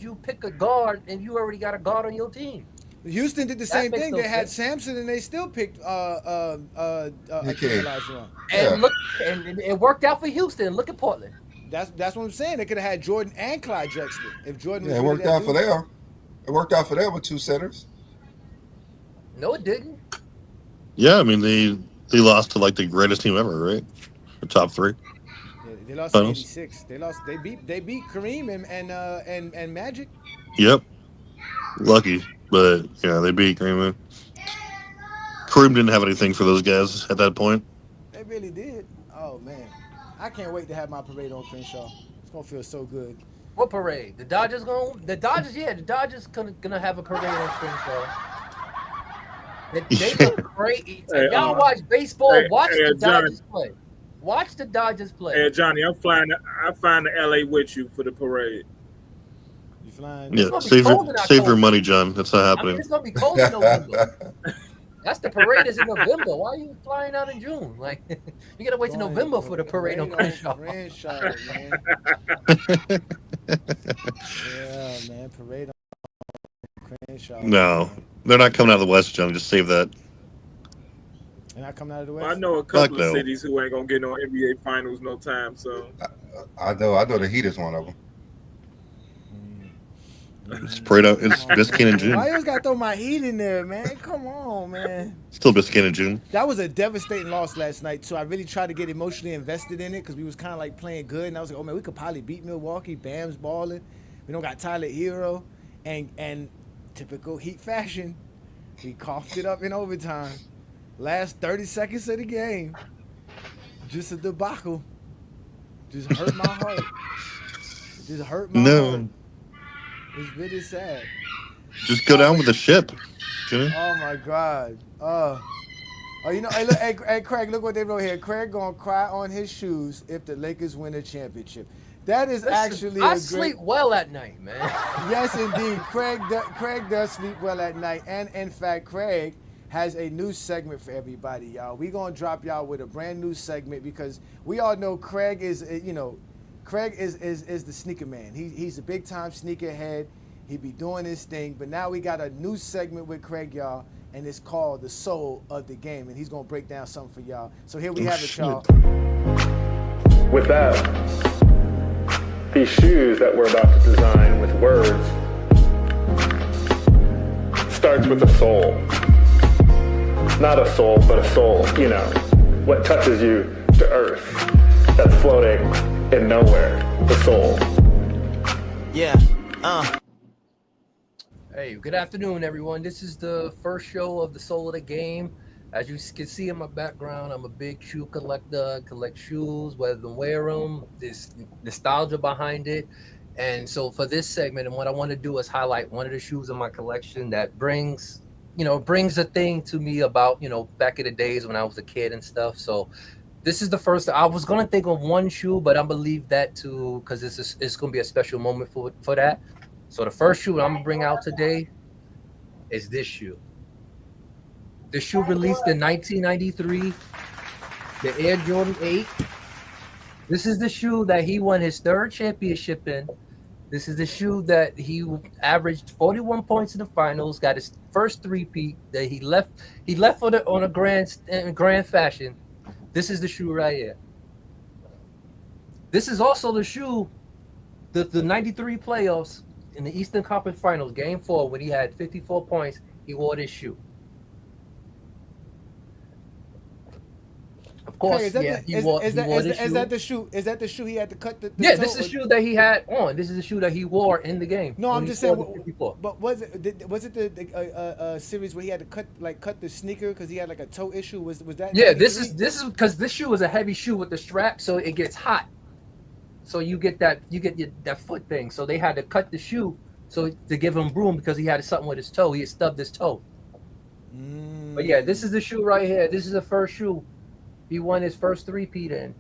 you pick a guard and you already got a guard on your team? Houston did the That same makes thing. no They had sense. Samson and they still picked Hakeem Olajuwon. And look, and it worked out for Houston. Look at Portland. That's what I'm saying. They could have had Jordan and Clyde Drexler if Jordan was it really worked that out for dude. them. It worked out for them with 2 centers. No, it didn't. Yeah, I mean they lost to like the greatest team ever, right? The top 3. Yeah, they lost Finals. in '86. They beat Kareem and Magic. Yep. Lucky, but yeah, they beat Kareem. Kareem didn't have anything for those guys at that point. They really did. Oh man, I can't wait to have my parade on Crenshaw. It's gonna feel so good. What parade? The Dodgers gonna have a parade on Crenshaw. They look great. If y'all watch baseball, watch the Dodgers play. Watch the Dodgers play. Hey Johnny, I'm flying to LA with you for the parade. You flying? Yeah, save your money, John. That's not I mean, happening. it's gonna be cold in November. That's the parade is in November. Why are you flying out in June? Like you gotta wait till November for the parade on Crenshaw. Crenshaw, man. Yeah, man, parade on Crenshaw. No, they're not coming out of the West, John. Just save that. They're not coming out of the West. I know a couple Fuck of no. cities who ain't gonna get no NBA finals no time. So I know the Heat is one of them. It's Biscayne in June. Why you always gotta throw my Heat in there, man? Come on, man. Still Biscayne in June. That was a devastating loss last night, so I really tried to get emotionally invested in it because we was kind of like playing good, and I was like, oh man, we could probably beat Milwaukee. Bam's balling. We don't got Tyler Hero, and typical Heat fashion, we coughed it up in overtime. Last 30 seconds of the game, just a debacle. Just hurt my heart. It just hurt my heart. It's really sad. Just go down with the ship. Jimmy. Oh my God. Oh, you know, hey, look, hey, Craig, look what they wrote here. Craig gonna cry on his shoes if the Lakers win a championship. That is actually I a sleep great. well at night, man. Yes, indeed. Craig does sleep well at night, and in fact, Craig has a new segment for everybody, y'all. We gonna drop y'all with a brand new segment because we all know Craig is, Craig is the sneaker man. He's a big time sneakerhead. He be doing his thing, but now we got a new segment with Craig, y'all, and it's called the Soul of the Game, and he's gonna break down something for y'all. So here we have it, y'all. With that, these shoes that we're about to design with words starts with the soul. Not a soul, but a soul, what touches you to earth, that's floating in nowhere, the soul. Yeah, Hey, good afternoon, everyone. This is the first show of the Soul of the Game. As you can see in my background, I'm a big shoe collector. I collect shoes, whether to wear them, there's nostalgia behind it. And so for this segment, and what I want to do is highlight one of the shoes in my collection that brings a thing to me about, back in the days when I was a kid and stuff. So this is the first. I was going to think of one shoe, but I'm going to leave that to, because it's going to be a special moment for that. So the first shoe I'm going to bring out today is this shoe. This shoe released in 1993, the Air Jordan 8. This is the shoe that he won his third championship in. This is the shoe that he averaged 41 points in the finals, got his first three-peat that he left on a grand fashion. This is the shoe right here. This is also the shoe, the 93 playoffs in the Eastern Conference Finals, Game 4, when he had 54 points, he wore this shoe. Of course, Craig, he wore this shoe. Is that the shoe? Is that the shoe he had to cut the Yeah, toe, this is the shoe that he had on. This is the shoe that he wore in the game. No, I'm just saying. But was it the series where he had to cut the sneaker because he had like a toe issue? Was that? Yeah, this is because this shoe is a heavy shoe with the strap, so it gets hot. So you get that foot thing. So they had to cut the shoe to give him room because he had something with his toe. He had stubbed his toe. But yeah, this is the shoe right here. This is the first shoe he won his first three-peat in.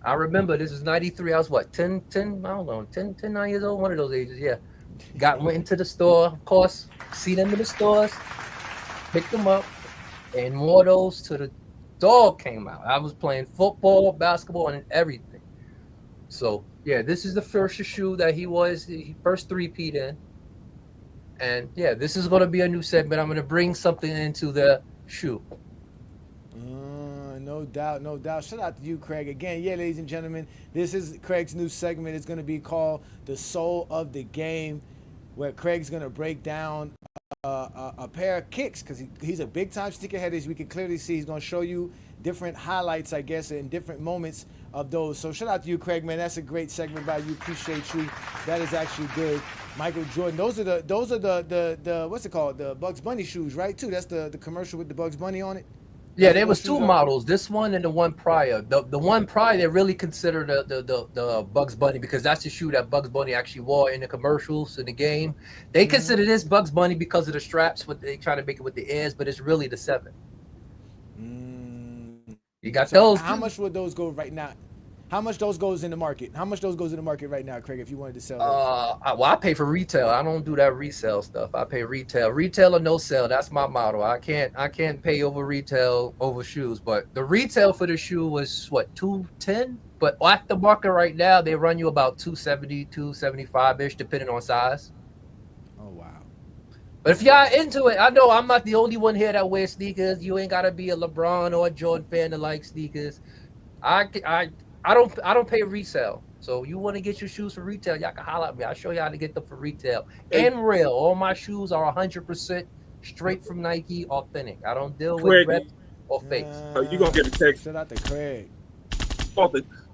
I remember this is 93. I was what, 10, I don't know, 10, 9 years old, one of those ages, yeah. Went into the store, of course, see them in the stores, picked them up, and wore those till the dog came out. I was playing football, basketball, and everything. So, yeah, this is the first shoe that he was the first three-peat in. And, yeah, this is going to be a new segment. I'm going to bring something into the shoe. No doubt. Shout out to you, Craig. Again, yeah, ladies and gentlemen, this is Craig's new segment. It's going to be called The Soul of the Game, where Craig's going to break down a pair of kicks because he's a big-time sneakerhead. As we can clearly see, he's going to show you different highlights, I guess, in different moments of those. So shout out to you, Craig, man. That's a great segment by you. Appreciate you. That is actually good. Michael Jordan. Those are the what's it called? The Bugs Bunny shoes, right? Too. That's the commercial with the Bugs Bunny on it. Yeah, there was two models. This one and the one prior. The one prior they really consider the Bugs Bunny because that's the shoe that Bugs Bunny actually wore in the commercials in the game. They consider this Bugs Bunny because of the straps. What they try to make it with the ears, but it's really the 7. You got those. How much would those go right now? How much those goes in the market? How much those goes in the market right now, Craig? If you wanted to sell those? Well, I pay for retail. I don't do that resale stuff. I pay retail or no sale. That's my motto. I can't pay over retail over shoes. But the retail for the shoe was what, $210? But off the market right now, they run you about $270, $275-ish, depending on size. Oh wow! But if y'all into it, I know I'm not the only one here that wears sneakers. You ain't gotta be a LeBron or a Jordan fan to like sneakers. I don't pay resale. So you want to get your shoes for retail, y'all can holler at me. I'll show you how to get them for retail. And real. All my shoes are 100% straight from Nike, authentic. I don't deal with reps or fakes. You're going to get a text. Shout out to Craig.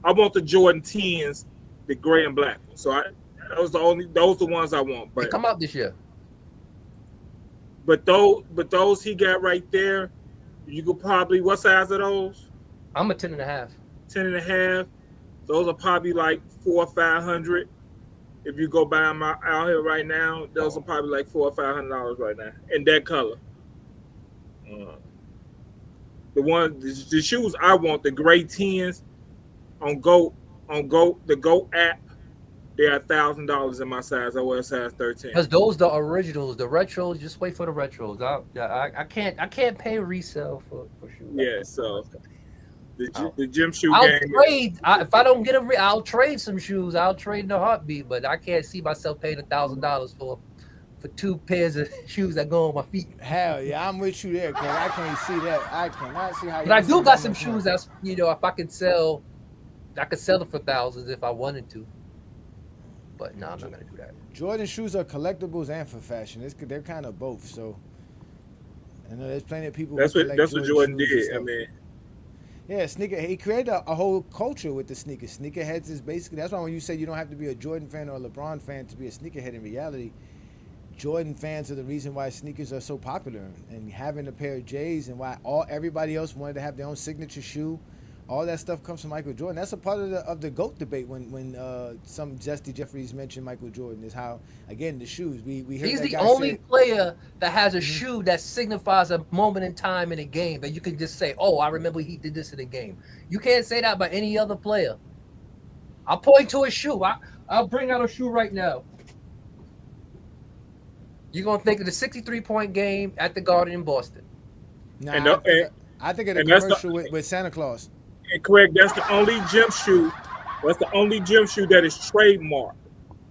I want the Jordan 10s, the gray and black. So those the ones I want. But they come out this year. But those he got right there, you could probably, what size are those? I'm a 10.5. 10.5. Those are probably like $400 or $500. If you go buy them out here right now, those are probably like $400 or $500 right now in that color. The shoes I want, the gray 10s on the GOAT app, they are $1,000 in my size. I wear a size 13. Because those the originals, the retros. Just wait for the retros. I can't pay resale for shoes. Yeah, so. The gym shoe I'll game. Trade. If I don't get I'll trade some shoes. I'll trade in a heartbeat. But I can't see myself paying $1,000 for 2 pairs of shoes that go on my feet. Hell yeah, I'm with you there, Craig. I can't see that. I cannot see how. But I do got some shoes that's if I could sell, I could sell them for thousands if I wanted to. But no, I'm not gonna do that. Jordan shoes are collectibles and for fashion. They're kind of both. So I know there's plenty of people. That's what Jordan did. I mean. Yeah, he created a whole culture with the sneakers. Sneakerheads is basically, that's why when you say you don't have to be a Jordan fan or a LeBron fan to be a sneakerhead, in reality, Jordan fans are the reason why sneakers are so popular. And having a pair of J's and why everybody else wanted to have their own signature shoe, all that stuff comes from Michael Jordan. That's a part of the GOAT debate when some Justy Jeffries mentioned Michael Jordan is how, again, the shoes. We heard He's that the guy only say, player that has a shoe that signifies a moment in time in a game that you can just say, oh, I remember he did this in a game. You can't say that about any other player. I'll point to a shoe. I'll bring out a shoe right now. You're going to think of the 63-point game at the Garden in Boston. I think of the commercial with Santa Claus. And correct, that's the only gym shoe. That's the only gym shoe that is trademarked.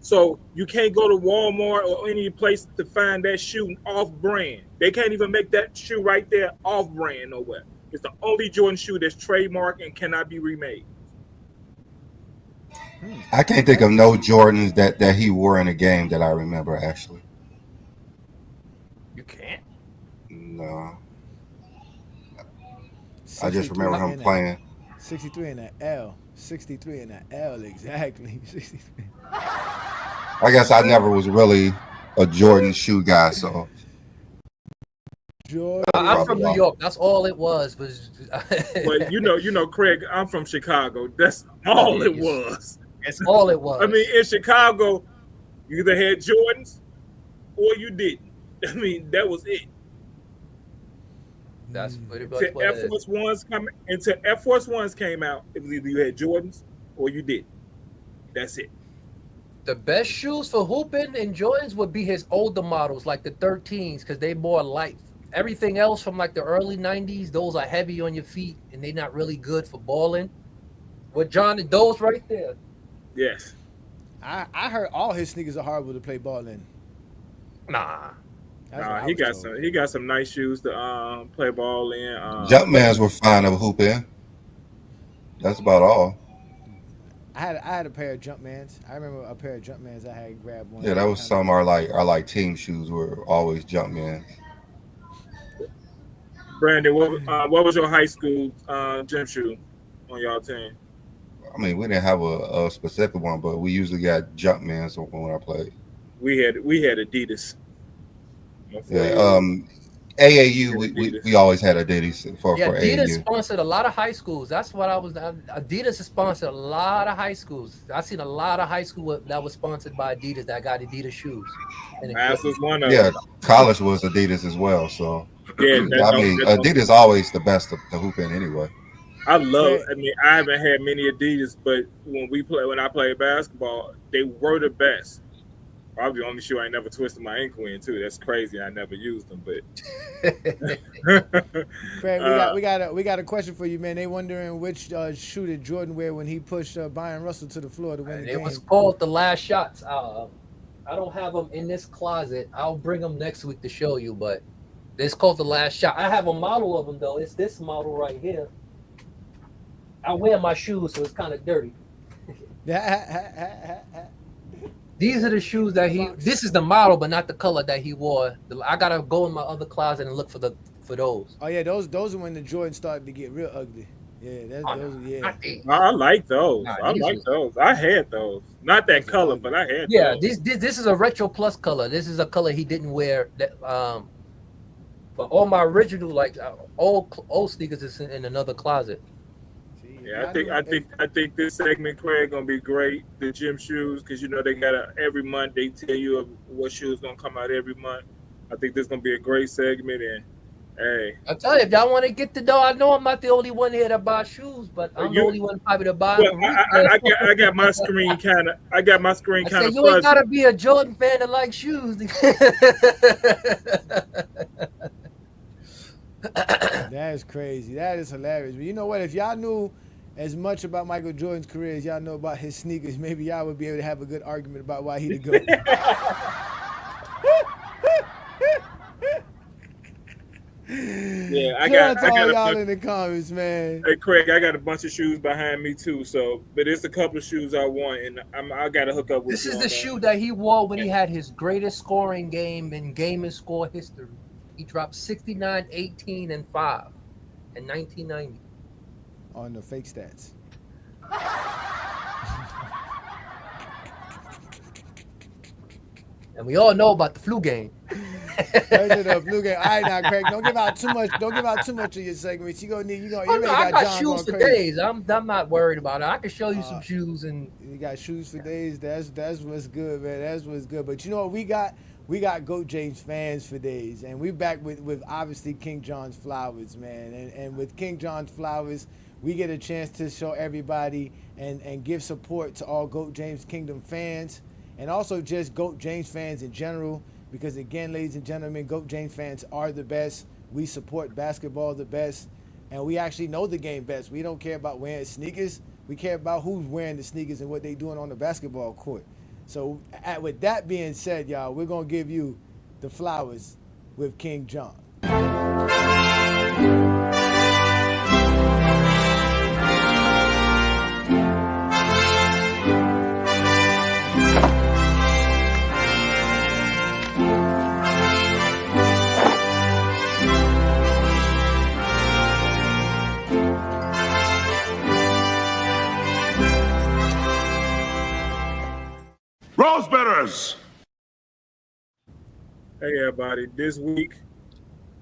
So you can't go to Walmart or any place to find that shoe off brand. They can't even make that shoe right there off brand nowhere. It's the only Jordan shoe that's trademarked and cannot be remade. I can't think of no Jordans that he wore in a game that I remember actually. You can't. No, I just remember him playing. 63 in the L. 63 in the L, exactly. 63. I guess I never was really a Jordan shoe guy, so. I'm from New York. That's all it was. Well, you know, Craig. I'm from Chicago. That's all it was. That's all it was. I mean, in Chicago, you either had Jordans or you didn't. I mean, that was it. That's pretty much Until what Air Force Ones until Air Force Ones came out, it was either you had Jordans or you didn't. That's it. The best shoes for hooping and Jordans would be his older models, like the 13s, because they more light. Everything else from like the early 90s, those are heavy on your feet and they're not really good for balling. With John, those right there. Yes. I heard all his sneakers are horrible to play ball in. Nah. He got some nice shoes to play ball in. Jumpmans were fine to hoop in. That's about all. I had a pair of Jumpmans. I remember a pair of Jumpmans. I had grabbed one. Yeah, that was some our like team shoes were always Jumpmans. Brandon, what was your high school gym shoe on y'all team? I mean, we didn't have a specific one, but we usually got Jumpmans when I played. We had Adidas. Yeah, AAU, we always had Adidas for Adidas AAU. sponsored a lot of high schools. That's what I was. Adidas has sponsored a lot of high schools. I've seen a lot of high school that was sponsored by Adidas that got Adidas shoes. Mass was one of Yeah, them. college was Adidas as well. So Yeah, I mean, Adidas always the best to hoop in anyway. I mean, I haven't had many Adidas, but when I played basketball, they were the best. Probably the only shoe I never twisted my ankle in too. That's crazy. I never used them, but Craig, we got a question for you, man. They wondering which shoe did Jordan wear when he pushed Byron Russell to the floor to win the game. It was called The Last Shots. I don't have them in this closet. I'll bring them next week to show you, but it's called The Last Shot. I have a model of them though. It's this model right here. I wear my shoes, so it's kind of dirty. These are the shoes that this is the model, but not the color that he wore. I gotta go in my other closet and look for those. Oh yeah, those are when the Jordans started to get real ugly. Yeah, I like those. I like those. I had those. Not that color, but I had those. This is a retro plus color. This is a color he didn't wear. That but all my original like old sneakers is in another closet. Yeah, I think this segment, Craig, gonna be great. The gym shoes, because they got every month they tell you what shoes gonna come out every month. I think this gonna be a great segment, and hey, I tell you, if y'all want to get to know, I know I'm not the only one here to buy shoes, but I'm the only one probably to buy. Well, I got my screen kind of. I got my screen kind of. You ain't gotta be a Jordan fan to like shoes. That is crazy. That is hilarious. But you know what? If y'all knew as much about Michael Jordan's career as y'all know about his sneakers, maybe y'all would be able to have a good argument about why he the GOAT. Yeah, I got all y'all in the comments, man. Hey, Craig, I got a bunch of shoes behind me too. So, but it's a couple of shoes I want, and I got to hook up with. This is the shoe that he wore when he had his greatest scoring game in game and score history. He dropped 69, 18, and 5 in 1990. On the fake stats. And we all know about the flu game. The flu game. All right, now, Craig, don't give out too much. Don't give out too much of your segments. You really I got got shoes for days. I'm not worried about it. I can show you some shoes, and you got shoes for days. That's what's good, man. That's what's good. But you know what we got? We got GOAT James fans for days, and we back with obviously King John's Flowers, man. And with King John's Flowers, we get a chance to show everybody and give support to all GOAT James Kingdom fans, and also just GOAT James fans in general. Because again, ladies and gentlemen, GOAT James fans are the best. We support basketball the best. and we actually know the game best. We don't care about wearing sneakers. We care about who's wearing the sneakers and what they doing on the basketball court. So with that being said, y'all, we're going to give you the flowers with King John. Rosebetters! Hey everybody, this week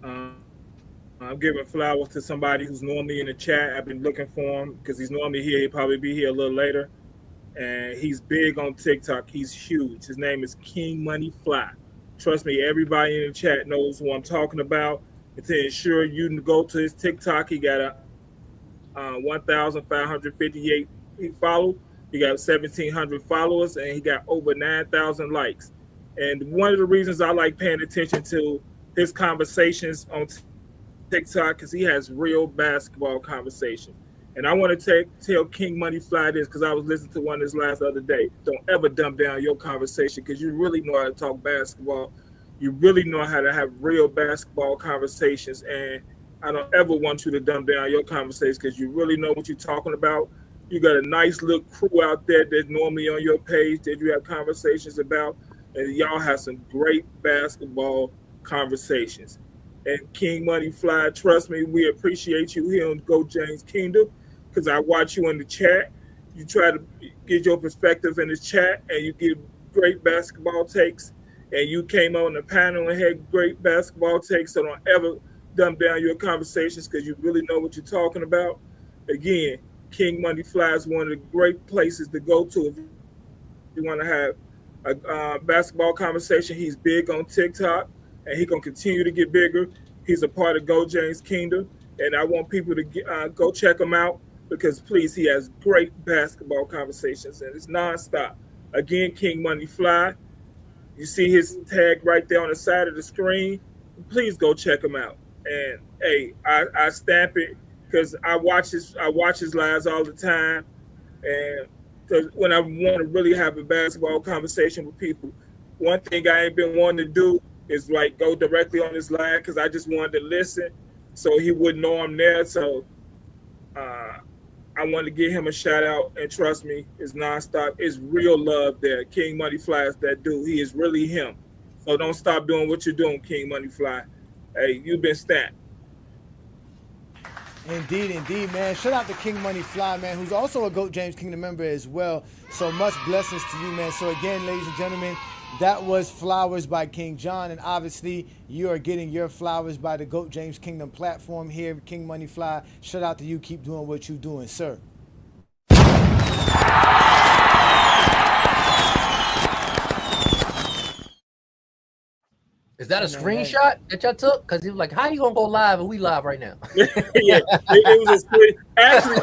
I'm giving flowers to somebody who's normally in the chat. I've been looking for him because he's normally here. He'll probably be here a little later. And he's big on TikTok. He's huge. His name is King Money Fly. Trust me, everybody in the chat knows who I'm talking about. And to ensure you can go to his TikTok, he got a 1,558 followed. He got 1,700 followers, and he got over 9,000 likes. And one of the reasons I like paying attention to his conversations on TikTok because he has real basketball conversation. And I want to tell King Money Fly this because I was listening to one of his last other day. Don't ever dumb down your conversation because you really know how to talk basketball. You really know how to have real basketball conversations. And I don't ever want you to dumb down your conversations because you really know what you're talking about. You got a nice little crew out there that's normally on your page that you have conversations about. And y'all have some great basketball conversations. And King Money Fly, trust me, we appreciate you here on Go James Kingdom because I watch you in the chat. You try to get your perspective in the chat and you give great basketball takes. And you came on the panel and had great basketball takes. So don't ever dumb down your conversations because you really know what you're talking about. Again, King Money Fly is one of the great places to go to if you want to have a basketball conversation. He's big on TikTok, and he's going to continue to get bigger. He's a part of Go James Kingdom, and I want people to go check him out because, please, he has great basketball conversations, and it's nonstop. Again, King Money Fly. You see his tag right there on the side of the screen. Please go check him out. And, hey, I stamp it because I watch his lives all the time, and because when I want to really have a basketball conversation with people, one thing I ain't been wanting to do is like go directly on his live because I just wanted to listen so he wouldn't know I'm there. So I wanted to give him a shout out, and trust me, it's nonstop. It's real love there. King Money Fly is that dude. He is really him. So don't stop doing what you're doing, King Money Fly. Hey, you've been stamped. Indeed, man. Shout out to King Money Fly, man, who's also a GOAT James Kingdom member as well. So much blessings to you, man. So again, ladies and gentlemen, that was Flowers by King John, and obviously you are getting your flowers by the GOAT James Kingdom platform here. King Money Fly, shout out to you. Keep doing what you're doing, sir. Is that a screenshot that y'all took? Because he was like, how you going to go live and we live right now? Yeah, it was a screen. Actually,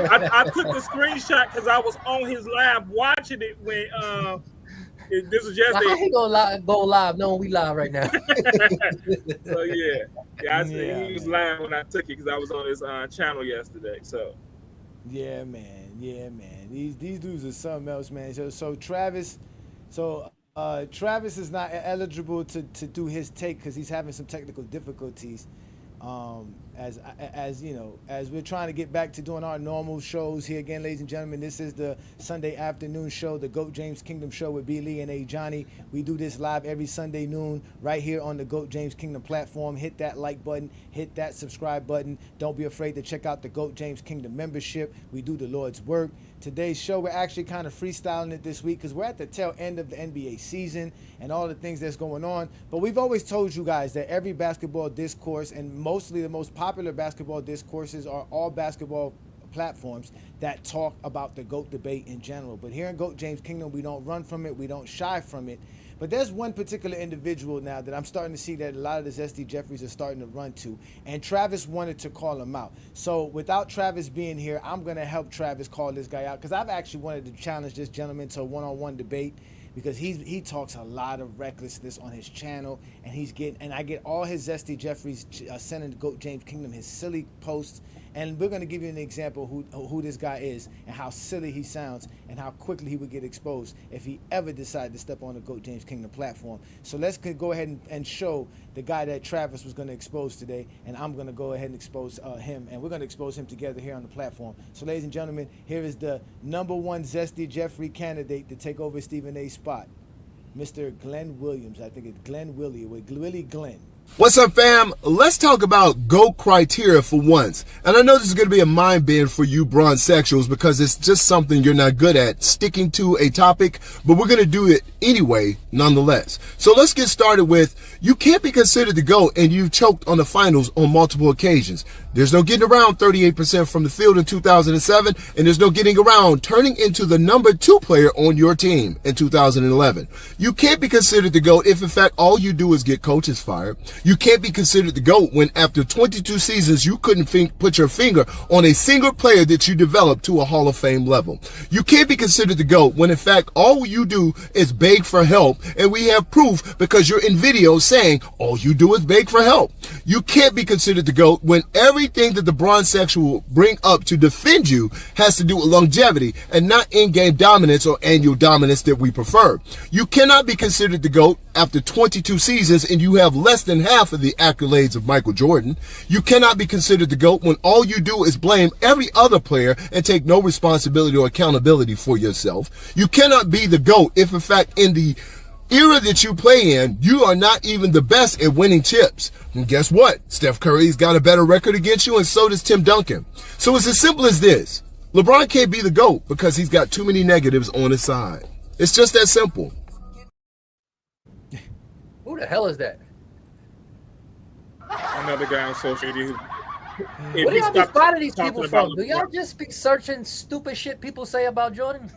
I took the screenshot because I was on his live watching it when this was yesterday. How he going to go live knowing we live right now? So, I said he was live when I took it because I was on his channel yesterday. So, yeah, man. These dudes are something else, man. So Travis, Travis is not eligible to do his take because he's having some technical difficulties. As you know, as we're trying to get back to doing our normal shows here again, ladies and gentlemen, this is the Sunday afternoon show, the GOAT James Kingdom show with B. Lee and A. Johnny. We do this live every Sunday noon right here on the GOAT James Kingdom platform. Hit that like button, hit that subscribe button. Don't be afraid to check out the GOAT James Kingdom membership. We do the Lord's work. Today's show, we're actually kind of freestyling it this week because we're at the tail end of the NBA season and all the things that's going on. But we've always told you guys that every basketball discourse, and mostly the most popular basketball discourses, are all basketball platforms that talk about the GOAT debate in general. But here in GOAT James Kingdom, we don't run from it. We don't shy from it. But there's one particular individual now that I'm starting to see that a lot of the Zesty Jeffries are starting to run to. And Travis wanted to call him out. So without Travis being here, I'm going to help Travis call this guy out because I've actually wanted to challenge this gentleman to a one-on-one debate because he talks a lot of recklessness on his channel, and I get all his Zesty Jeffries sending GOAT James Kingdom his silly posts, and we're gonna give you an example who this guy is and how silly he sounds and how quickly he would get exposed if he ever decided to step on the GOAT James Kingdom platform. So let's go ahead and show the guy that Travis was gonna expose today, and I'm gonna go ahead and expose him, and we're gonna expose him together here on the platform. So ladies and gentlemen, here is the #1 Zesty Jeffrey candidate to take over Stephen A's spot, Mr. Glenn Williams. I think it's Glenn Willie, with Willie Glenn. What's up, fam? Let's talk about GOAT criteria for once. And I know this is going to be a mind bend for you bronzexuals because it's just something you're not good at, sticking to a topic, but we're going to do it anyway, nonetheless. So let's get started with, you can't be considered the GOAT and you've choked on the finals on multiple occasions. There's no getting around 38% from the field in 2007, and there's no getting around turning into the #2 player on your team in 2011. You can't be considered the GOAT if, in fact, all you do is get coaches fired. You can't be considered the GOAT when, after 22 seasons, you couldn't put your finger on a single player that you developed to a Hall of Fame level. You can't be considered the GOAT when, in fact, all you do is beg for help, and we have proof because you're in videos saying all you do is beg for help. You can't be considered the GOAT when everything that the bronzexual bring up to defend you has to do with longevity and not in-game dominance or annual dominance that we prefer. You cannot be considered the GOAT after 22 seasons and you have less than half of the accolades of Michael Jordan. You cannot be considered the GOAT when all you do is blame every other player and take no responsibility or accountability for yourself. You cannot be the GOAT if, in fact, in the era that you play in, you are not even the best at winning chips. And guess what? Steph Curry's got a better record against you, and so does Tim Duncan. So it's as simple as this. LeBron can't be the GOAT because he's got too many negatives on his side. It's just that simple. Who the hell is that? Another guy on social media. Where do y'all be finding these people from? Do y'all just be searching stupid shit people say about Jordan?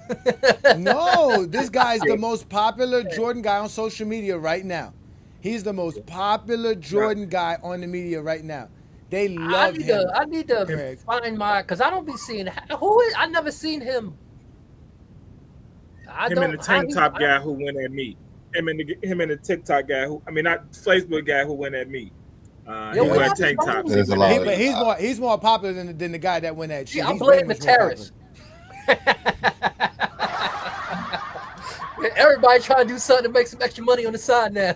No, this guy's the most popular Jordan guy on social media right now. He's the most popular Jordan guy on the media right now. They love him. I need to find my, because I don't be seeing, who is, I never seen him. Him and the tank top guy who went at me. Him and the TikTok guy who, I mean, not Facebook guy who went at me. He wear tank tops. But he's more popular than the guy that went at you. Yeah, I'm blaming the terrorists. Everybody trying to do something to make some extra money on the side now.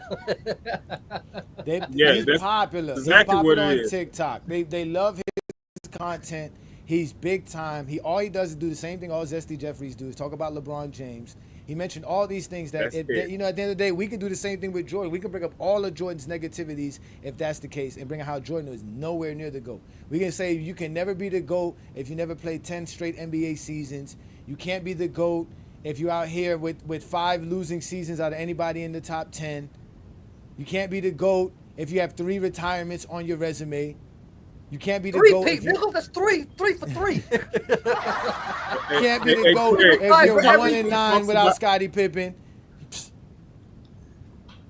He's popular. Exactly, he's popular on TikTok. They love his content. He's big time. All he does is do the same thing all Zesty Jeffries do, is talk about LeBron James. He mentioned all these things that, at the end of the day, we can do the same thing with Jordan. We can bring up all of Jordan's negativities if that's the case, and bring up how Jordan is nowhere near the GOAT. We can say you can never be the GOAT if you never played 10 straight NBA seasons. You can't be the GOAT if you're out here with 5 losing seasons out of anybody in the top 10. You can't be the GOAT if you have 3 retirements on your resume. You can't be the GOAT. That's 3 for 3. Can't be the GOAT if you're 1-9 without Scottie Pippen.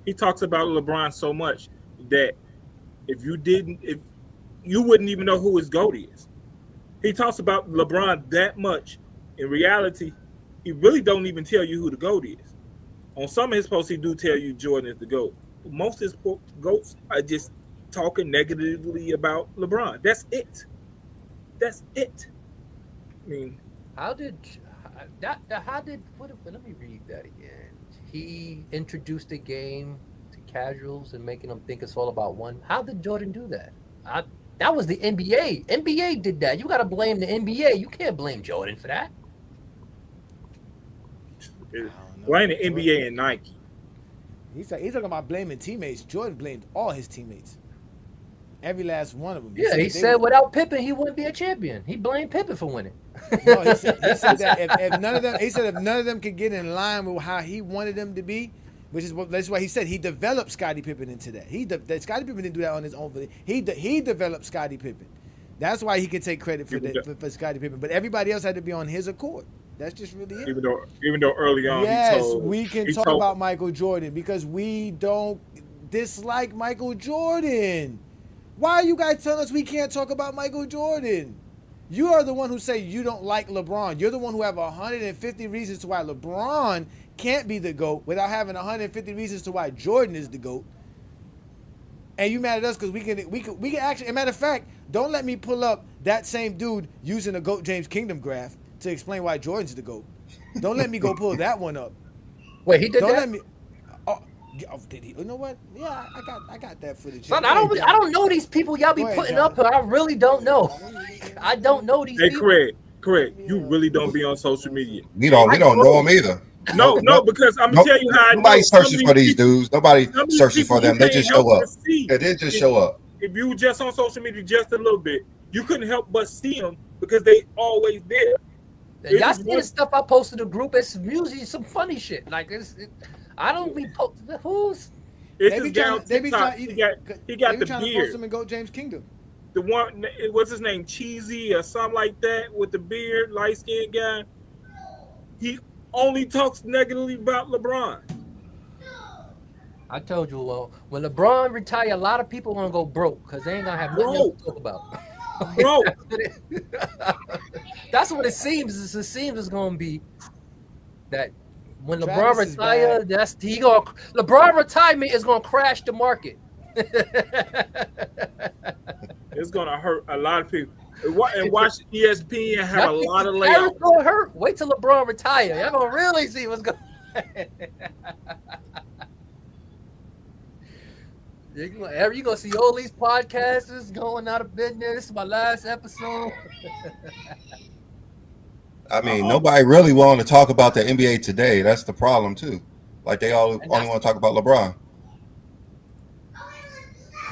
He talks about LeBron so much that if you wouldn't even know who his GOAT is. He talks about LeBron that much. In reality, he really don't even tell you who the GOAT is. On some of his posts, he do tell you Jordan is the GOAT. Most of his GOATs are just talking negatively about LeBron. That's it. I mean, let me read that again. He introduced the game to casuals and making them think it's all about one. How did Jordan do that? That was the NBA. NBA did that. You got to blame the NBA. You can't blame Jordan for that. Blame the NBA and Nike. He's talking about blaming teammates. Jordan blamed all his teammates. Every last one of them. He said without Pippen, he wouldn't be a champion. He blamed Pippen for winning. No, he said that if none of them could get in line with how he wanted them to be, that's why he said he developed Scottie Pippen into that. Scottie Pippen didn't do that on his own, but he developed Scottie Pippen. That's why he can take credit for Scottie Pippen. But everybody else had to be on his accord. That's just really it. Even though early on, we can talk about Michael Jordan because we don't dislike Michael Jordan. Why are you guys telling us we can't talk about Michael Jordan? You are the one who say you don't like LeBron. You're the one who have 150 reasons to why LeBron can't be the GOAT without having 150 reasons to why Jordan is the GOAT. And you mad at us because we can actually. As a matter of fact, don't let me pull up that same dude using the GOAT James Kingdom graph to explain why Jordan's the GOAT. Don't let me go pull that one up. Wait, he did Don't that? let me. Oh, did he? You know what? Yeah, I got that footage. Son, I don't know these people y'all be putting up here. I really don't know. I don't know these people. Correct. You really don't be on social media. We don't know them either. No, because I'm gonna tell you how I know. Nobody searches for these dudes. Nobody searches for them. They just show up. Yeah, they just show up. If you were just on social media just a little bit, you couldn't help but see them because they always there. Y'all see the stuff I posted in the group? It's usually some funny shit. Like I don't be posting. Who's? It's this guy on TikTok. He got the trying beard. to post him and GOAT James Kingdom. The one, what's his name, Cheesy or something like that, with the beard, light skinned guy. He only talks negatively about LeBron. I told you, well, when LeBron retire, a lot of people gonna go broke because they ain't gonna have nothing else to talk about. Bro, that's what it seems. It seems it's gonna be that when LeBron Travis is retire, bad. LeBron retirement is gonna crash the market. It's gonna hurt a lot of people. And watch ESPN have a lot of layoffs. It's gonna hurt. Wait till LeBron retire. Y'all gonna really see what's going. You're gonna see all these podcasters going out of business. This is my last episode. I mean, nobody really wanting to talk about the NBA today. That's the problem too. Like they only want to talk about LeBron.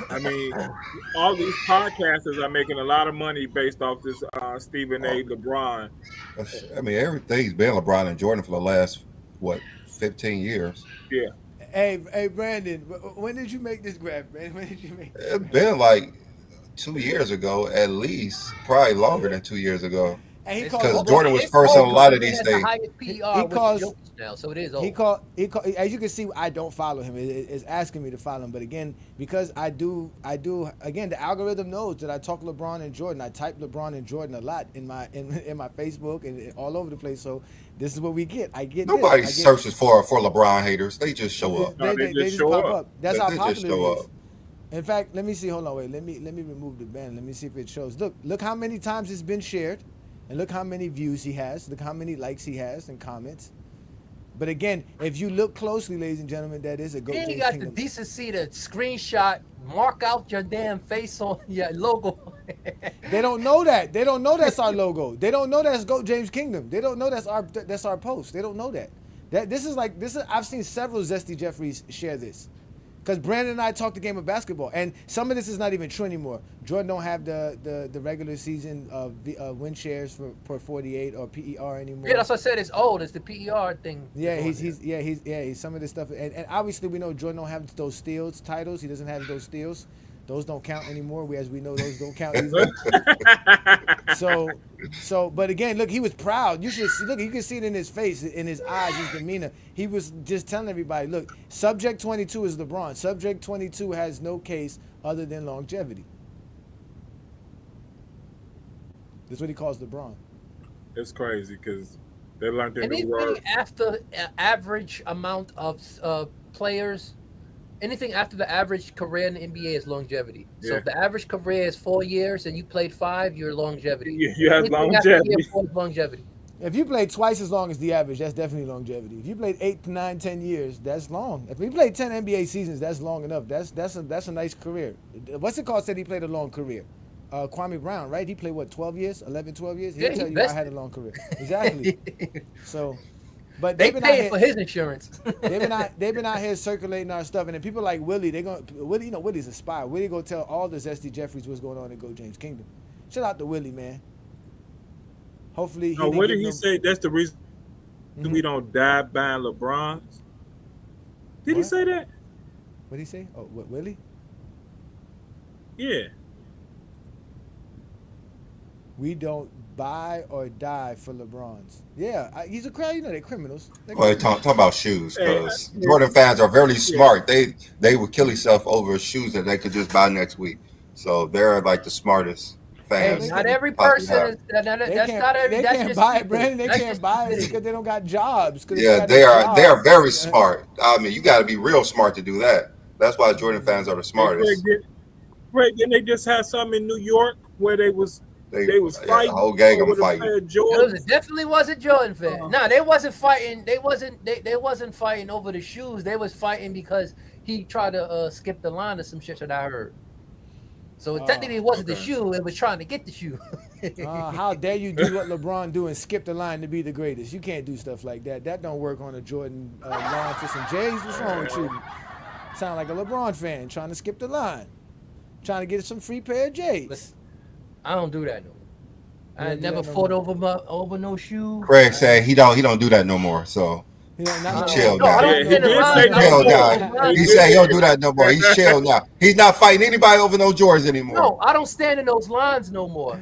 I mean, all these podcasters are making a lot of money based off this Stephen A. LeBron. I mean, everything's been LeBron and Jordan for the last 15 years. Yeah. Hey, Brandon, when did you make this graph, man? When did you make this? It's been like 2 years ago, at least, probably longer than 2 years ago. Because Jordan was first on a lot of these things. He calls now, so it is old. He called. As you can see, I don't follow him. It's asking me to follow him, but again, because I do. Again, the algorithm knows that I talk LeBron and Jordan. I type LeBron and Jordan a lot in my Facebook and all over the place. So this is what we get. Nobody searches for LeBron haters. They just show up. They just pop up. That's how popular just show it is. up. In fact, let me see. Hold on, wait. Let me remove the ban. Let me see if it shows. Look how many times it's been shared. And look how many views he has. Look how many likes he has and comments. But again, if you look closely, ladies and gentlemen, that is a GOAT James You got Kingdom. the decency to screenshot, mark out your damn face on your logo. They don't know that. They don't know that's our logo. They don't know that's GOAT James Kingdom. They don't know that's our post. They don't know that. This is I've seen several Zesty Jeffries share this. Because Brandon and I talked the game of basketball, and some of this is not even true anymore. Jordan don't have the regular season win shares for 48 or PER anymore. Yeah, that's what I said. It's old. It's the PER thing. Yeah, he's some of this stuff, and obviously we know Jordan don't have those steals titles. He doesn't have those steals. Those don't count anymore. As we know, those don't count either. So, but again, look, he was proud. You should see, look. You can see it in his face, in his eyes, his demeanor. He was just telling everybody, look, subject 22 is LeBron. Subject 22 has no case other than longevity. That's what he calls LeBron. It's crazy because they learned in the Anything word. after average amount of players, anything after the average career in the NBA is longevity. So if the average career is 4 years and you played 5, you're longevity. You have longevity. Longevity. If you played twice as long as the average, that's definitely longevity. If you played 8 to 9, 10 years, that's long. If you played 10 NBA seasons, that's long enough. That's a nice career. What's it called? Said he played a long career. Kwame Brown, right? He played what, 12 years, 11, 12 years? He'll tell you I had a long career. Exactly. So, but they pay for his insurance. they've been out here circulating our stuff, and then people like Willie, Willie's a spy. Willie go tell all the Zesty Jeffries what's going on in GOAT James Kingdom. Shout out to Willie, man. Hopefully, what did he say? That's the reason we don't die buying LeBrons. Did he say that? What did he say? Oh, what, Willie? Yeah. We don't buy or die for LeBrons. Yeah, he's a crowd. You know they're criminals. Well, talk about shoes, because Jordan fans are very smart. They would kill themselves over shoes that they could just buy next week. So they're like the smartest fans. Not every possibly person have. is. That's They not every. That's can't just buy it, stupid. Brandon. They That's can't just buy it stupidity. because they don't got jobs. 'Cause if Yeah, got they a are. They job, are very smart. I mean, you got to be real smart to do that. That's why Jordan fans are the And smartest. Craig, didn't they just have some in New York where they was The fighting whole gang of them over the fighting. pair of It Jordans? definitely wasn't Jordan fan. No, they wasn't fighting. They wasn't fighting over the shoes. They was fighting because he tried to skip the line or some shit that I heard. So technically, it wasn't the shoe. It was trying to get the shoe. How dare you do what LeBron do and skip the line to be the greatest? You can't do stuff like that. That don't work on a Jordan line for some J's. What's wrong with you? Sound like a LeBron fan trying to skip the line, trying to get some free pair of J's. Listen, I don't do that no more. I don't do never that no fought more. over no shoe. Craig said he don't do that no more. So he chilled No, I now. don't stand in line. He I don't chilled stand now. in those He lines. said he don't do that no more. He's chilled now. He's not fighting anybody over no Jordans anymore. No, I don't stand in those lines no more.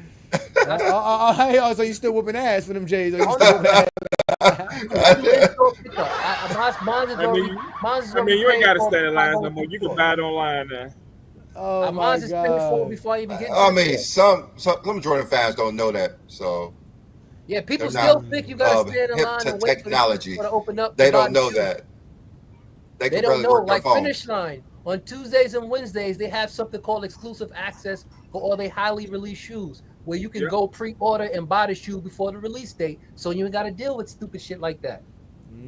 So you still whooping ass for them J's? Or you still whooping ass? I mean, you ain't got to stand in lines no more. You can buy it online now. Oh my God! Before I even get. I mean, some Jordan fans don't know that. So yeah, people they're still not, think you gotta stand in hip line to and wait technology. for to open up. They to buy don't the know shoe. that. They can don't barely know. work their Like phones. Finish Line on Tuesdays and Wednesdays, they have something called exclusive access for all their highly released shoes, where you can go pre-order and buy the shoe before the release date, so you ain't got to deal with stupid shit like that.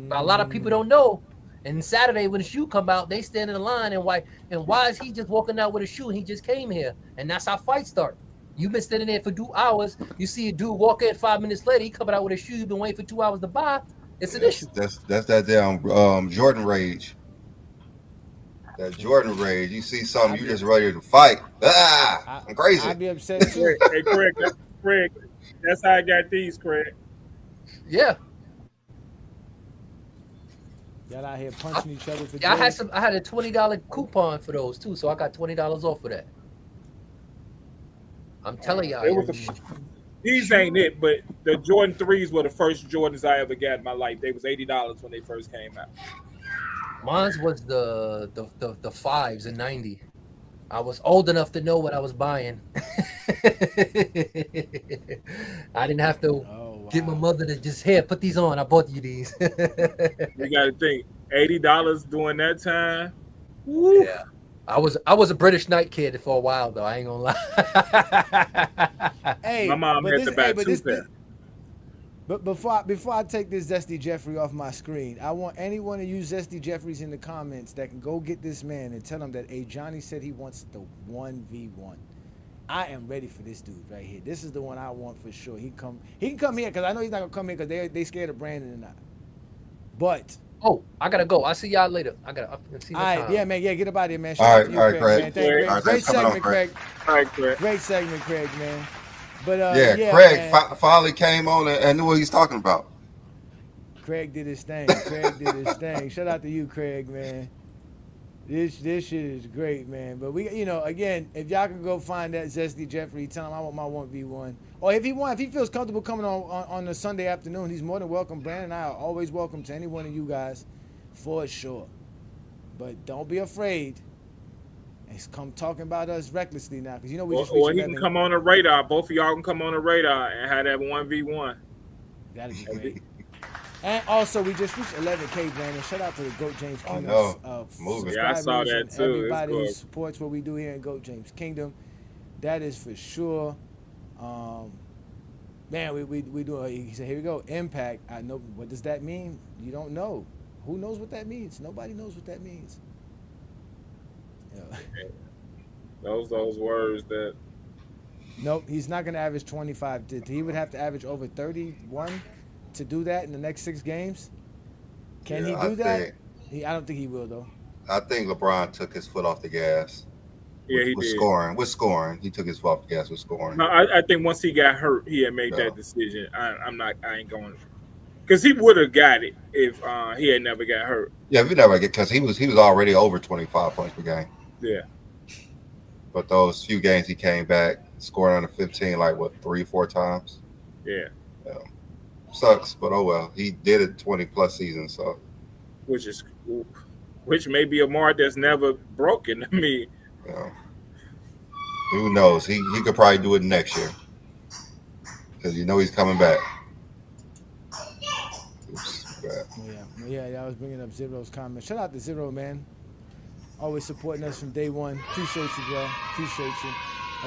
But a lot of people don't know. And Saturday when the shoe come out, they stand in the line and why is he just walking out with a shoe and he just came here? And that's how fights start. You've been standing there for 2 hours. You see a dude walk in 5 minutes later, he coming out with a shoe you've been waiting for 2 hours to buy. It's an issue. That's that damn Jordan rage. That Jordan rage. You see something, you just ready to fight. I'm crazy. I'd be upset too. Hey, Craig, that's how I got these, Craig. Yeah. Y'all out here punching each other for I had a $20 coupon for those too, so I got $20 off for that. I'm telling y'all. These ain't it, but the Jordan 3s were the first Jordans I ever got in my life. They was $80 when they first came out. Mine was the 5s in 90. I was old enough to know what I was buying. I didn't have to get my mother to just put these on. I bought you these. You got to think $80 during that time. Woo. Yeah, I was a British night kid for a while though. I ain't gonna lie. Hey, my mom had to buy two pairs. But before I take this Zesty Jeffrey off my screen, I want anyone to use Zesty Jeffries in the comments that can go get this man and tell him that Johnny said he wants the 1v1. I am ready for this dude right here. This is the one I want for sure. He can come here because I know he's not gonna come here because they scared of Brandon and I. But I gotta go. I'll see y'all later. I see. All right, yeah, man, get up out of here, man. All right, Craig. Man. Thank you. All right, Great segment, Craig. All right, Craig. Great segment, Craig, man. But Craig finally came on and knew what he's talking about. Craig did his thing. Shout out to you, Craig, man. This shit is great, man. But we, again, if y'all can go find that Zesty Jeffrey, tell him I want my 1v1. Or if he feels comfortable coming on a Sunday afternoon, he's more than welcome. Brandon and I are always welcome to any one of you guys, for sure. But don't be afraid. And come talking about us recklessly now, because we just or he can come on the radar. Both of y'all can come on the radar and have that 1v1. That'd be great. And also, we just reached 11K, Brandon. Shout out to the GOAT James Kingdom. Yeah, I saw that too. Everybody who supports what we do here in GOAT James Kingdom. That is for sure. Man, we do. He said, "Here we go. Impact." I know. What does that mean? You don't know. Who knows what that means? Nobody knows what that means. Yeah. Those words that. Nope, he's not going to average 25. He would have to average over 31 to do that in the next 6 games. Can he do that? I don't think he will, though. I think LeBron took his foot off the gas. Yeah, he with did. Scoring. He took his foot off the gas with scoring. No, I think once he got hurt, he had made that decision. I ain't going, because he would have got it if he had never got hurt. Yeah, if he never get, because he was already over 25 points per game. Yeah. But those few games he came back, scoring under 15, 3-4 times. Yeah. Sucks, but oh well. He did it 20+ seasons, so. Which may be a mark that's never broken to me. Yeah. Who knows? He could probably do it next year because you know he's coming back. Oops, bad. Yeah, I was bringing up Zero's comment. Shout out to Zero, man. Always supporting us from day one. Appreciate you, bro. Appreciate you.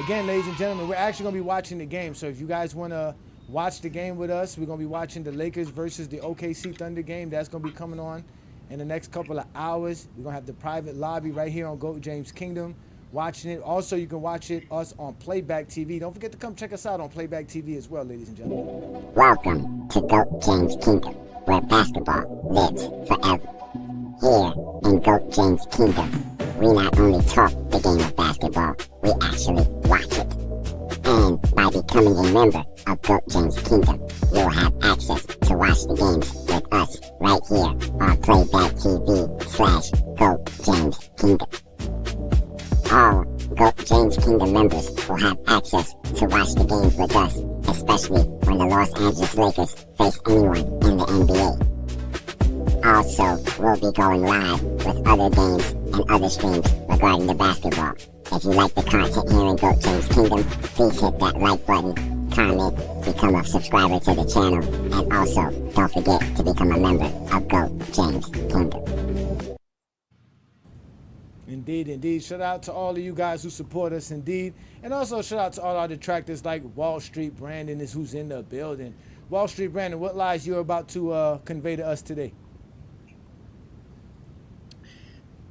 Again, ladies and gentlemen, we're actually going to be watching the game. So if you guys want to watch the game with us, we're going to be watching the Lakers versus the OKC Thunder game. That's going to be coming on in the next couple of hours. We're going to have the private lobby right here on GOAT James Kingdom watching it. Also, you can watch us on Playback TV. Don't forget to come check us out on Playback TV as well, ladies and gentlemen. Welcome to GOAT James Kingdom, where basketball lives forever. Here in GOAT James Kingdom, we not only talk the game of basketball, we actually watch it. And by becoming a member of GOAT James Kingdom, you'll have access to watch the games with us right here on Playback TV /GOAT James Kingdom. All GOAT James Kingdom members will have access to watch the games with us, especially when the Los Angeles Lakers face anyone in the NBA. Also, we'll be going live with other games and other streams regarding the basketball. If you like the content here in GOAT James Kingdom, please hit that like button, comment, become a subscriber to the channel, and also don't forget to become a member of GOAT James Kingdom. Indeed. Shout out to all of you guys who support us, indeed. And also shout out to all our detractors like Wall Street Brandon is who's in the building. Wall Street Brandon, what lies you're about to convey to us today?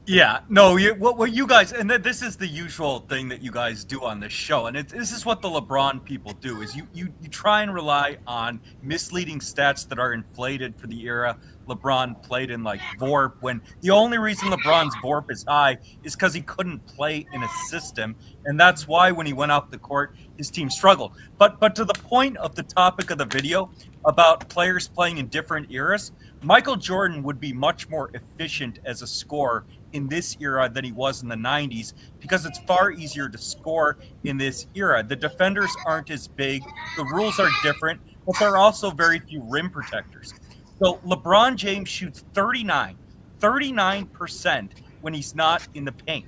Yeah, no, what you guys, and this is the usual thing that you guys do on this show, and this is what the LeBron people do, is you try and rely on misleading stats that are inflated for the era LeBron played in, like VORP, when the only reason LeBron's VORP is high is because he couldn't play in a system, and that's why when he went off the court, his team struggled. But to the point of the topic of the video about players playing in different eras, Michael Jordan would be much more efficient as a scorer in this era than he was in the 90s because it's far easier to score in this era. The defenders aren't as big, the rules are different, but there are also very few rim protectors. So LeBron James shoots 39% when he's not in the paint.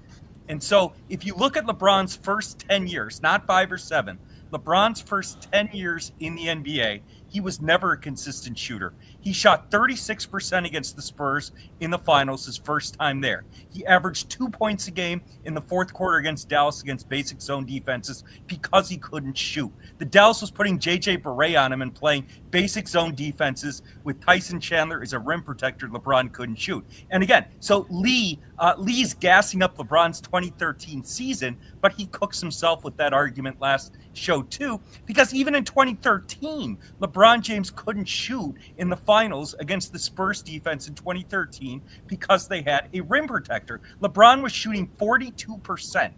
And so if you look at LeBron's first 10 years, not 5 or 7, LeBron's first 10 years in the NBA, he was never a consistent shooter. He shot 36% against the Spurs in the finals his first time there. He averaged 2 points a game in the fourth quarter against Dallas against basic zone defenses because he couldn't shoot. The Dallas was putting J.J. Barea on him and playing basic zone defenses with Tyson Chandler as a rim protector. LeBron couldn't shoot. And again, so Lee's gassing up LeBron's 2013 season, but he cooks himself with that argument last show too, because even in 2013, LeBron James couldn't shoot in the finals against the Spurs defense in 2013 because they had a rim protector. LeBron was shooting 42%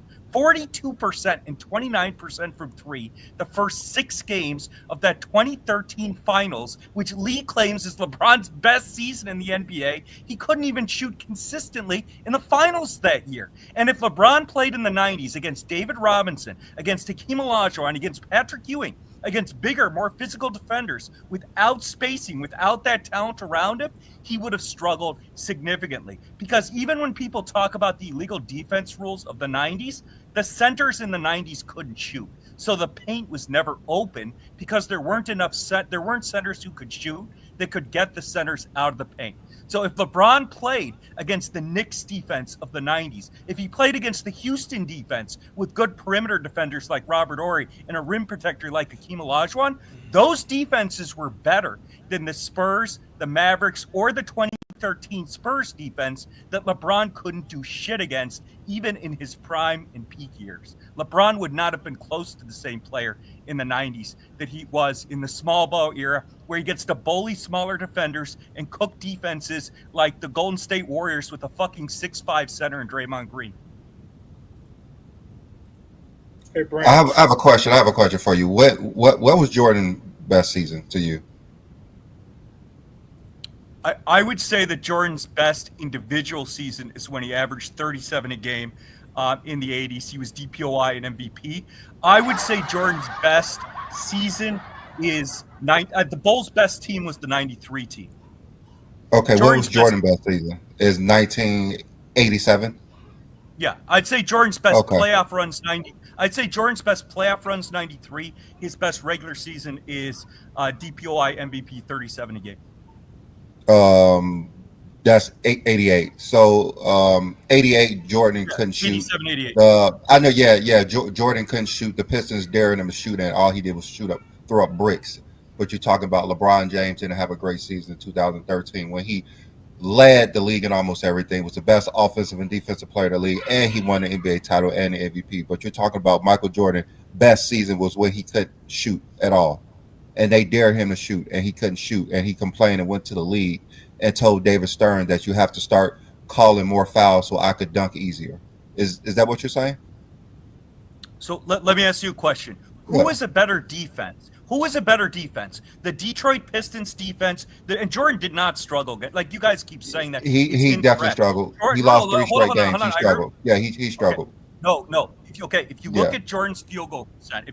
and 29% from three the first 6 games of that 2013 finals, which Lee claims is LeBron's best season in the NBA. He couldn't even shoot consistently in the finals that year. And if LeBron played in the 90s against David Robinson, against Hakeem Olajuwon, against Patrick Ewing, against bigger, more physical defenders, without spacing, without that talent around him, he would have struggled significantly. Because even when people talk about the illegal defense rules of the 90s, the centers in the 90s couldn't shoot. So the paint was never open because there weren't centers who could shoot that could get the centers out of the paint. So if LeBron played against the Knicks defense of the 90s, if he played against the Houston defense with good perimeter defenders like Robert Horry and a rim protector like Hakeem Olajuwon, those defenses were better than the Spurs, the Mavericks, or the 2013 Spurs defense that LeBron couldn't do shit against, even in his prime and peak years. LeBron would not have been close to the same player in the 90s that he was in the small ball era, where he gets to bully smaller defenders and cook defenses like the Golden State Warriors with a fucking 6'5" center in Draymond Green. Hey, Brandon. I have a question. I have a question for you. What was Jordan's best season to you? I would say that Jordan's best individual season is when he averaged 37 a game in the 80s. He was DPOI and MVP. I would say Jordan's best season is the Bulls' best team was the 93 team. Okay, what was Jordan's best season? Is 1987? Yeah, I'd say Jordan's best playoff runs 90. I'd say Jordan's best playoff run's 93. His best regular season is DPOI MVP 37 a game. That's 88. So 88, Jordan couldn't shoot. 87, 88. I know, yeah. Jordan couldn't shoot. The Pistons daring him to shoot, and all he did was throw up bricks. But you're talking about LeBron James didn't have a great season in 2013 when he led the league in almost everything, was the best offensive and defensive player in the league, and he won the NBA title and the MVP. But you're talking about Michael Jordan, best season was when he couldn't shoot at all. And they dared him to shoot, and he couldn't shoot, and he complained and went to the league and told David Stern that you have to start calling more fouls so I could dunk easier. Is that what you're saying? So let me ask you a question. Who is a better defense? Who is a better defense? The Detroit Pistons defense, and Jordan did not struggle. Like you guys keep saying that. He definitely struggled. He lost 3 straight games. He struggled. Yeah, he struggled. Okay. No. If you look at Jordan's field goal percentage,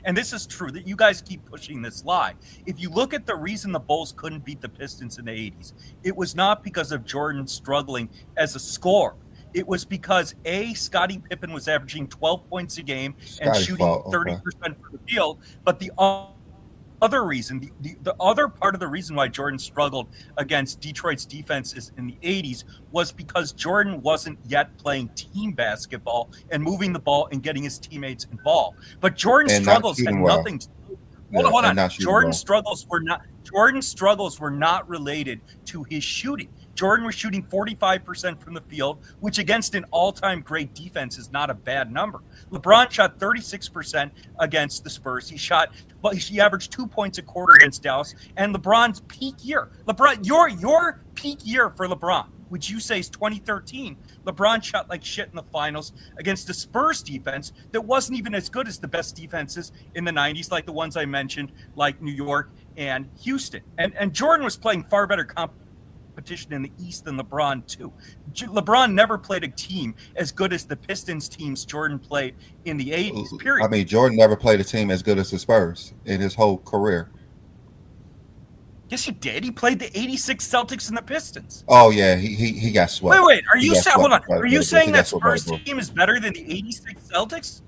and this is true that you guys keep pushing this lie. If you look at the reason the Bulls couldn't beat the Pistons in the 80s, it was not because of Jordan struggling as a scorer. It was because Scottie Pippen was averaging 12 points a game and shooting 30% from the field, but the other reason, the other part of the reason why Jordan struggled against Detroit's defenses in the 80s was because Jordan wasn't yet playing team basketball and moving the ball and getting his teammates involved. But Jordan's struggles had nothing to do. Hold on. Jordan's struggles were not related to his shooting. Jordan was shooting 45% from the field, which against an all-time great defense is not a bad number. LeBron shot 36% against the Spurs. He averaged 2 points a quarter against Dallas. And LeBron's peak year, your peak year for LeBron, which you say is 2013, LeBron shot like shit in the finals against the Spurs defense that wasn't even as good as the best defenses in the 90s, like the ones I mentioned, like New York and Houston. And Jordan was playing far better competition in the East than LeBron too. LeBron never played a team as good as the Pistons teams Jordan played in the 80s, period. I mean, Jordan never played a team as good as the Spurs in his whole career. Yes, he did. He played the 86 Celtics and the Pistons. Oh, yeah, he got swept. Wait, are you saying, hold on, are you saying that Spurs team is better than the 86 Celtics?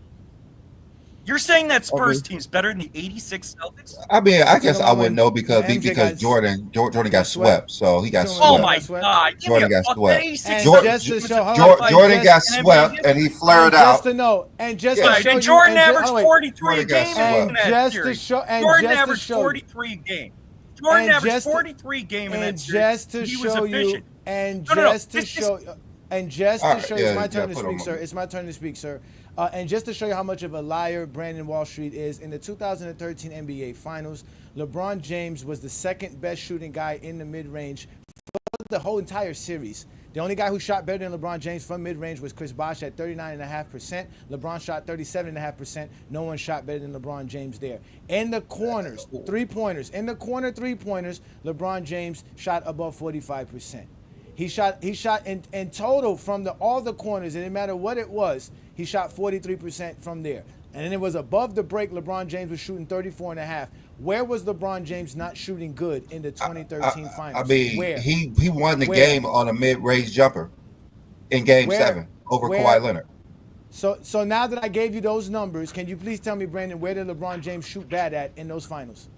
You're saying that Spurs team's better than the 86 Celtics? I mean, I guess I wouldn't know because Jordan got swept, so he got swept. Oh my God! Jordan got swept. Jordan got swept, and he flared out. And Jordan averaged 43 a game. Jordan averaged 43 a game. Jordan averaged 43 a game in that series. It's my turn to speak, sir. It's my turn to speak, sir. And just to show you how much of a liar Brandon Wall Street is, in the 2013 NBA Finals, LeBron James was the second best shooting guy in the mid-range for the whole entire series. The only guy who shot better than LeBron James from mid-range was Chris Bosh at 39.5%. LeBron shot 37.5%. No one shot better than LeBron James there. In the corners, three-pointers. In the corner three-pointers, LeBron James shot above 45%. He shot in total from all the corners, and it didn't matter what it was, he shot 43% from there. And then it was above the break, LeBron James was shooting 34.5. Where was LeBron James not shooting good in the 2013 Finals? I mean, Where? he won the game on a mid-range jumper in Game 7 over Kawhi Leonard. So now that I gave you those numbers, can you please tell me, Brandon, where did LeBron James shoot bad at in those finals?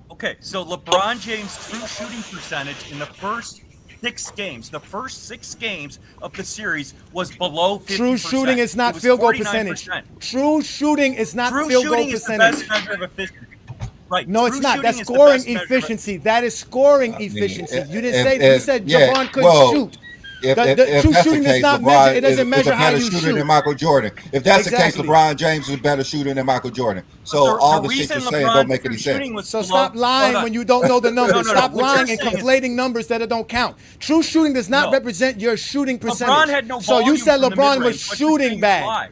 Okay, so LeBron James' true shooting percentage in the first 6 games, the first 6 games of the series was below 50%. True shooting is not field goal percentage. True shooting is not field goal percentage. Is the best measure of efficiency. Right. No, it's not. That's scoring efficiency. That is scoring efficiency. You didn't say. You said Javon couldn't shoot. If true that's shooting the case, does not LeBron measure. It doesn't is measure a how better you shooter shoot. than Michael Jordan. If that's the case, LeBron James is a better shooter than Michael Jordan. So all the shit you're saying don't make any sense. So stop lying when you don't know the numbers. Stop lying and conflating numbers that don't count. True shooting does not represent your shooting percentage. LeBron had no so you said LeBron was shooting bad.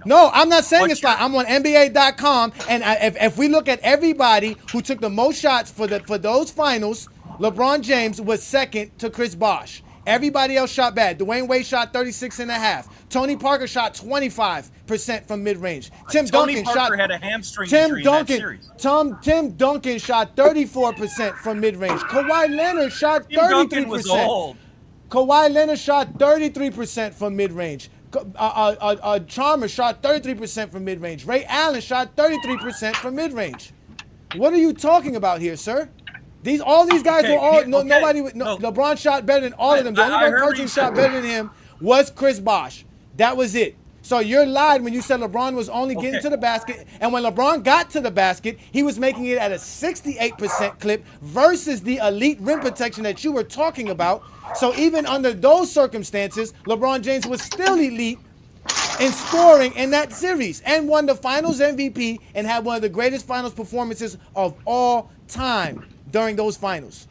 No, I'm not saying it's like I'm on NBA.com, and if we look at everybody who took the most shots for those finals, LeBron James was second to Chris Bosh. Everybody else shot bad. Dwayne Wade shot 36.5. Tony Parker shot 25% from mid-range. Tim Duncan had a hamstring injury in that series. Tim Duncan shot 34% from mid-range. Kawhi Leonard shot 33%. Duncan was old. Kawhi Leonard shot 33% from mid-range. Chalmers shot 33% from mid-range. Ray Allen shot 33% from mid-range. What are you talking about here, sir? All these guys were all nobody. LeBron shot better than all of them. The only person who shot better than him was Chris Bosh. That was it. So you're lied when you said LeBron was only getting to the basket. And when LeBron got to the basket, he was making it at a 68% clip versus the elite rim protection that you were talking about. So even under those circumstances, LeBron James was still elite in scoring in that series and won the Finals MVP and had one of the greatest Finals performances of all time during those Finals.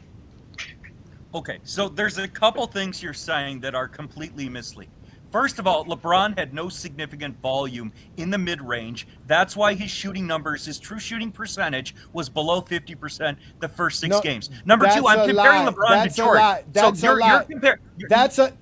Okay, so there's a couple things you're saying that are completely misleading. First of all, LeBron had no significant volume in the mid-range. That's why his shooting numbers, his true shooting percentage, was below 50% the first six games. Number two, I'm comparing LeBron to Jordan.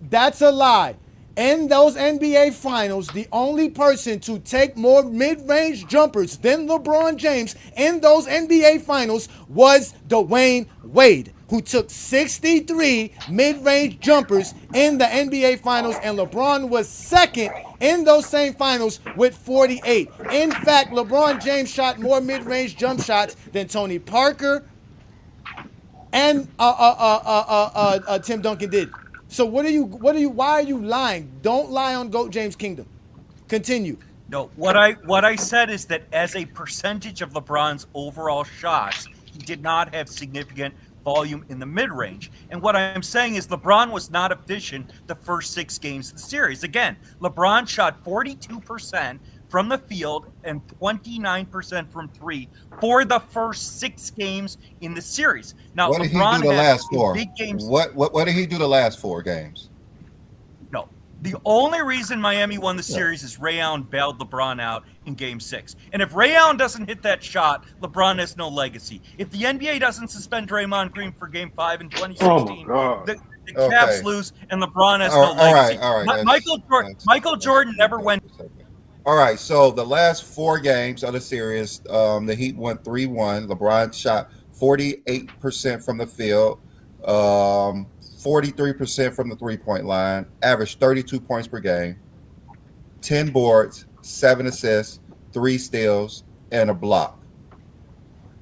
That's a lie. In those NBA Finals, the only person to take more mid-range jumpers than LeBron James in those NBA Finals was Dwayne Wade, who took 63 mid-range jumpers in the NBA Finals, and LeBron was second in those same Finals with 48. In fact, LeBron James shot more mid-range jump shots than Tony Parker and Tim Duncan did. So why are you lying? Don't lie on GOAT James Kingdom. Continue. No, what I said is that as a percentage of LeBron's overall shots, he did not have significant volume in the mid-range. And what I'm saying is LeBron was not efficient the first six games of the series. Again, LeBron shot 42% from the field and 29% from three for the first six games in the series. Now, what did LeBron he do the last four? Big games. What did he do the last four games? No. The only reason Miami won the series is Ray Allen bailed LeBron out in Game 6. And if Ray Allen doesn't hit that shot, LeBron has no legacy. If the NBA doesn't suspend Draymond Green for Game 5 in 2016, the Cavs lose and LeBron has no legacy. All right. Michael Jordan never went. All right, so the last four games of the series, the Heat won 3-1. LeBron shot 48% from the field, 43% from the three-point line, averaged 32 points per game, 10 boards, 7 assists, 3 steals, and a block.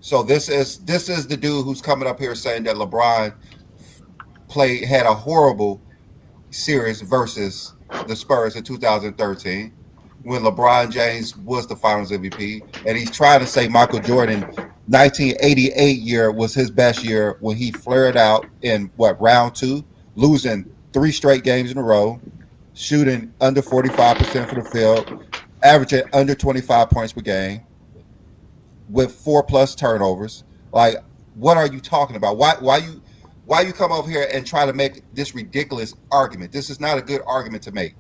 So this is the dude who's coming up here saying that LeBron had a horrible series versus the Spurs in 2013. When LeBron James was the Finals MVP, and he's trying to say Michael Jordan 1988 year was his best year when he flared out in round 2, losing 3 straight games in a row, shooting under 45% from the field, averaging under 25 points per game, with 4+ turnovers. Like, what are you talking about? Why you come over here and try to make this ridiculous argument? This is not a good argument to make.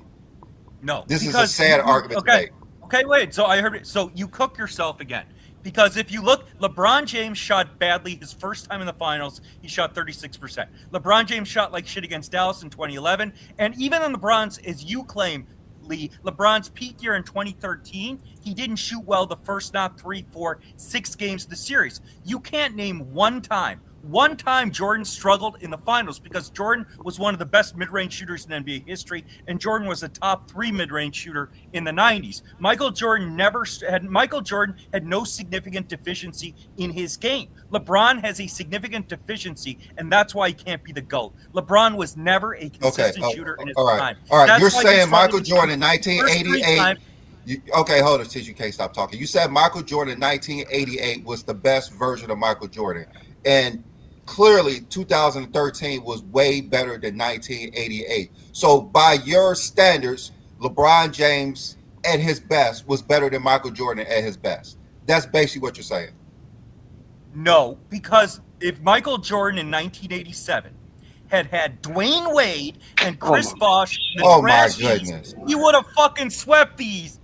No, this is a sad argument to make. Okay, wait. So I heard it. So you cook yourself again. Because if you look, LeBron James shot badly his first time in the finals. He shot 36%. LeBron James shot like shit against Dallas in 2011. And even on LeBron's, as you claim, Lee, LeBron's peak year in 2013, he didn't shoot well the first 3, 4, 6 games of the series. You can't name one time Jordan struggled in the finals, because Jordan was one of the best mid-range shooters in NBA history, and Jordan was a top 3 mid-range shooter in the 90s. Michael Jordan had no significant deficiency in his game. LeBron has a significant deficiency, and that's why he can't be the GOAT. Lebron was never a consistent shooter in his time. All right, That's you're why saying Michael Jordan in 1988. Okay, hold on, since you can't stop talking. You said Michael Jordan in 1988 was the best version of Michael Jordan. And clearly 2013 was way better than 1988. So by your standards, LeBron James at his best was better than Michael Jordan at his best. That's basically what you're saying. No, because if Michael Jordan in 1987 had Dwayne Wade and Chris Bosh and the Trashies, he would have fucking swept these.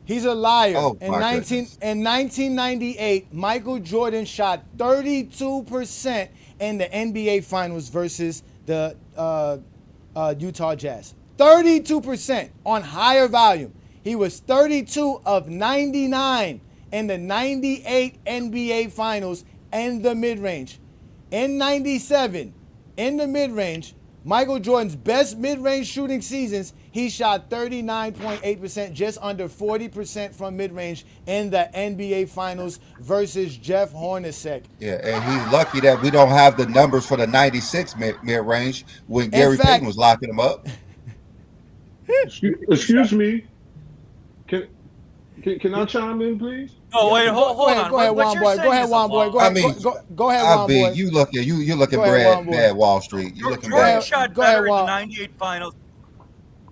He's a liar. In 1998, Michael Jordan shot 32% in the NBA Finals versus the Utah Jazz. 32% on higher volume. He was 32 of 99 in the 98 NBA Finals in the mid-range. In 97, in the mid-range, Michael Jordan's best mid-range shooting seasons, he shot 39.8%, just under 40% from mid-range in the NBA Finals versus Jeff Hornacek. Yeah, and he's lucky that we don't have the numbers for the 96 mid-range when Gary Payton was locking him up. Excuse me. Can I chime in, please? Oh wait, hold on. Go ahead, Juan Boy. Go ahead, Juan Boy. Go ahead, Juan Boy. You looking bad Wall Street. You looking Jordan bad. shot better in the '98 finals.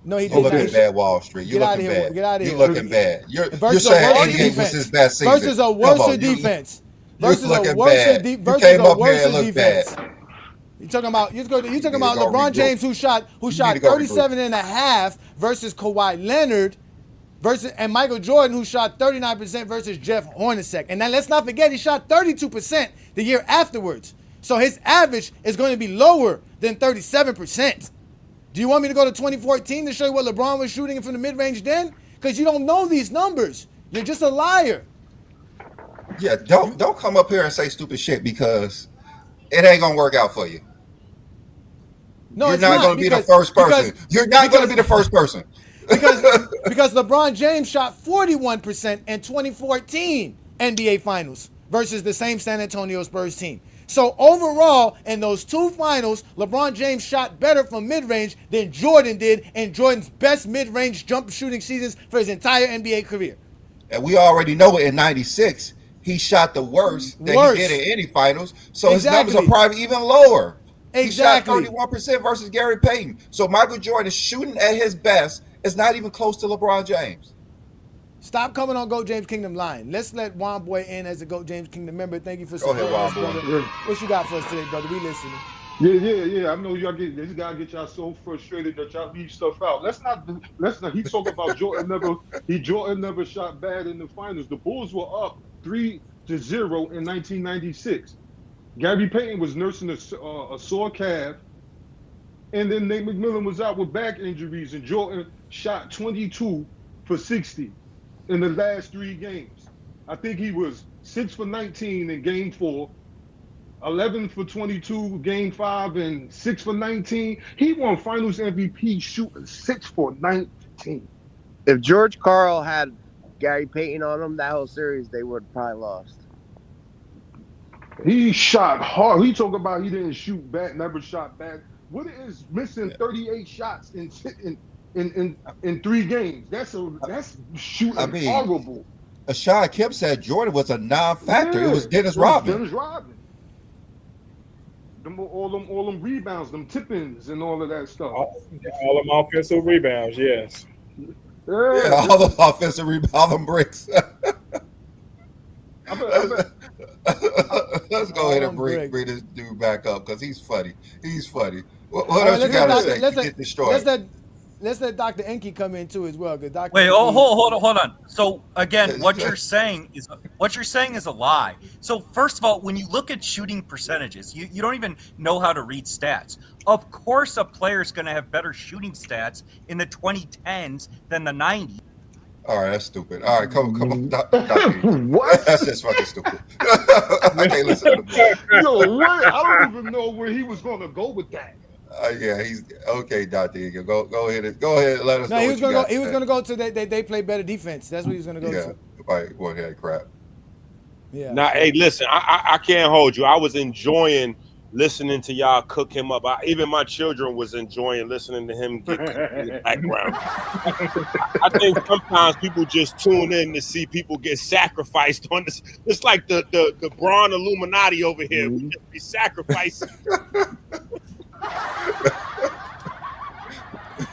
No, he You're did looking bad, Wall Street. You're looking bad. Get out of here. You're looking bad. You're saying 88 was his best season. Versus a worse defense. Versus a worse defense. You talking about LeBron James who shot 37.5 versus Kawhi Leonard and Michael Jordan who shot 39% versus Jeff Hornacek. And then let's not forget he shot 32% the year afterwards. So his average is going to be lower than 37%. Do you want me to go to 2014 to show you what LeBron was shooting from the mid-range then? Because you don't know these numbers. You're just a liar. Yeah, don't come up here and say stupid shit because it ain't gonna work out for you. No, you're not going to be the first person. You're not going to be the first person. because LeBron James shot 41% in 2014 NBA Finals versus the same San Antonio Spurs team. So overall, in those two finals, LeBron James shot better from mid-range than Jordan did in Jordan's best mid-range jump shooting seasons for his entire NBA career. And we already know in '96, he shot the worst that he did in any finals. So his numbers are probably even lower. Exactly. He shot 31% versus Gary Payton. So Michael Jordan is shooting at his best. It's not even close to LeBron James. Stop coming on Goat James Kingdom line. Let's let Juan Boy in as a Goat James Kingdom member. Thank you for supporting us, brother. What you got for us today, brother? We listening. Yeah. I know y'all this guy get y'all so frustrated that y'all leave stuff out. Let's not. He talk about Jordan never shot bad in the finals. The Bulls were up 3-0 in 1996. Gary Payton was nursing a sore calf, and then Nate McMillan was out with back injuries, and Jordan shot 22 for 60 in the last 3 games. I think he was 6 for 19 in Game 4, 11 for 22 Game 5, and 6 for 19. He won Finals MVP shooting 6 for 19. If George Karl had Gary Payton on him, that whole series they would have probably lost. He shot hard. He talk about he didn't shoot bad, never shot bad. What is missing 38 shots in 3 games? That's shooting horrible. Ashad Kemp said Jordan was a non-factor. Yeah, it was Dennis Rodman. All them rebounds, them tip-ins, and all of that stuff. All them offensive rebounds, yes. Yeah, all the offensive rebounds, all them bricks. Let's go ahead and bring this dude back up because he's funny. What else you got to say? Get destroyed. Let's let Dr. Enki come in too as well. Wait, hold on. So again, what you're saying is a lie. So first of all, when you look at shooting percentages, you don't even know how to read stats. Of course, a player is going to have better shooting stats in the 2010s than the 90s. All right, that's stupid. All right, come on. What? That's just fucking stupid. I can't listen to the boy. Yo, what? I don't even know where he was going to go with that. Yeah, he's okay, Dr. Egan. Go ahead and let us know. He was going to go to they play better defense. That's what he was going to go to. Right. Go ahead, crap. Yeah. Now, hey, listen, I can't hold you. I was enjoying listening to y'all cook him up. Even my children was enjoying listening to him get in the background. I think sometimes people just tune in to see people get sacrificed on this. It's like the Braun Illuminati over here. We just be sacrificing.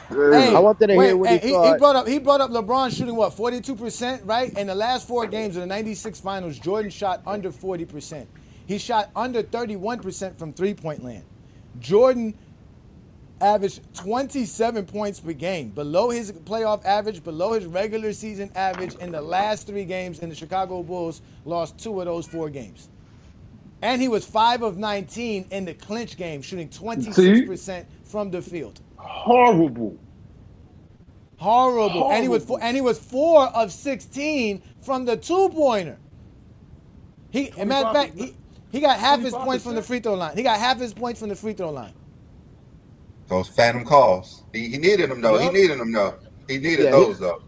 Hey, I wanted to hear what he thought. He brought up LeBron shooting 42%, right? In the last 4 games of the '96 Finals, Jordan shot under 40%. He shot under 31% from three-point land. Jordan averaged 27 points per game, below his playoff average, below his regular season average in the last 3 games, and the Chicago Bulls lost 2 of those 4 games. And he was 5 of 19 in the clinch game, shooting 26% from the field. Horrible. And he was 4 of 16 from the 2-pointer. Matter of fact, he got half his points from the free throw line. Those phantom calls. He needed them though. Yup. He needed Yeah, those though.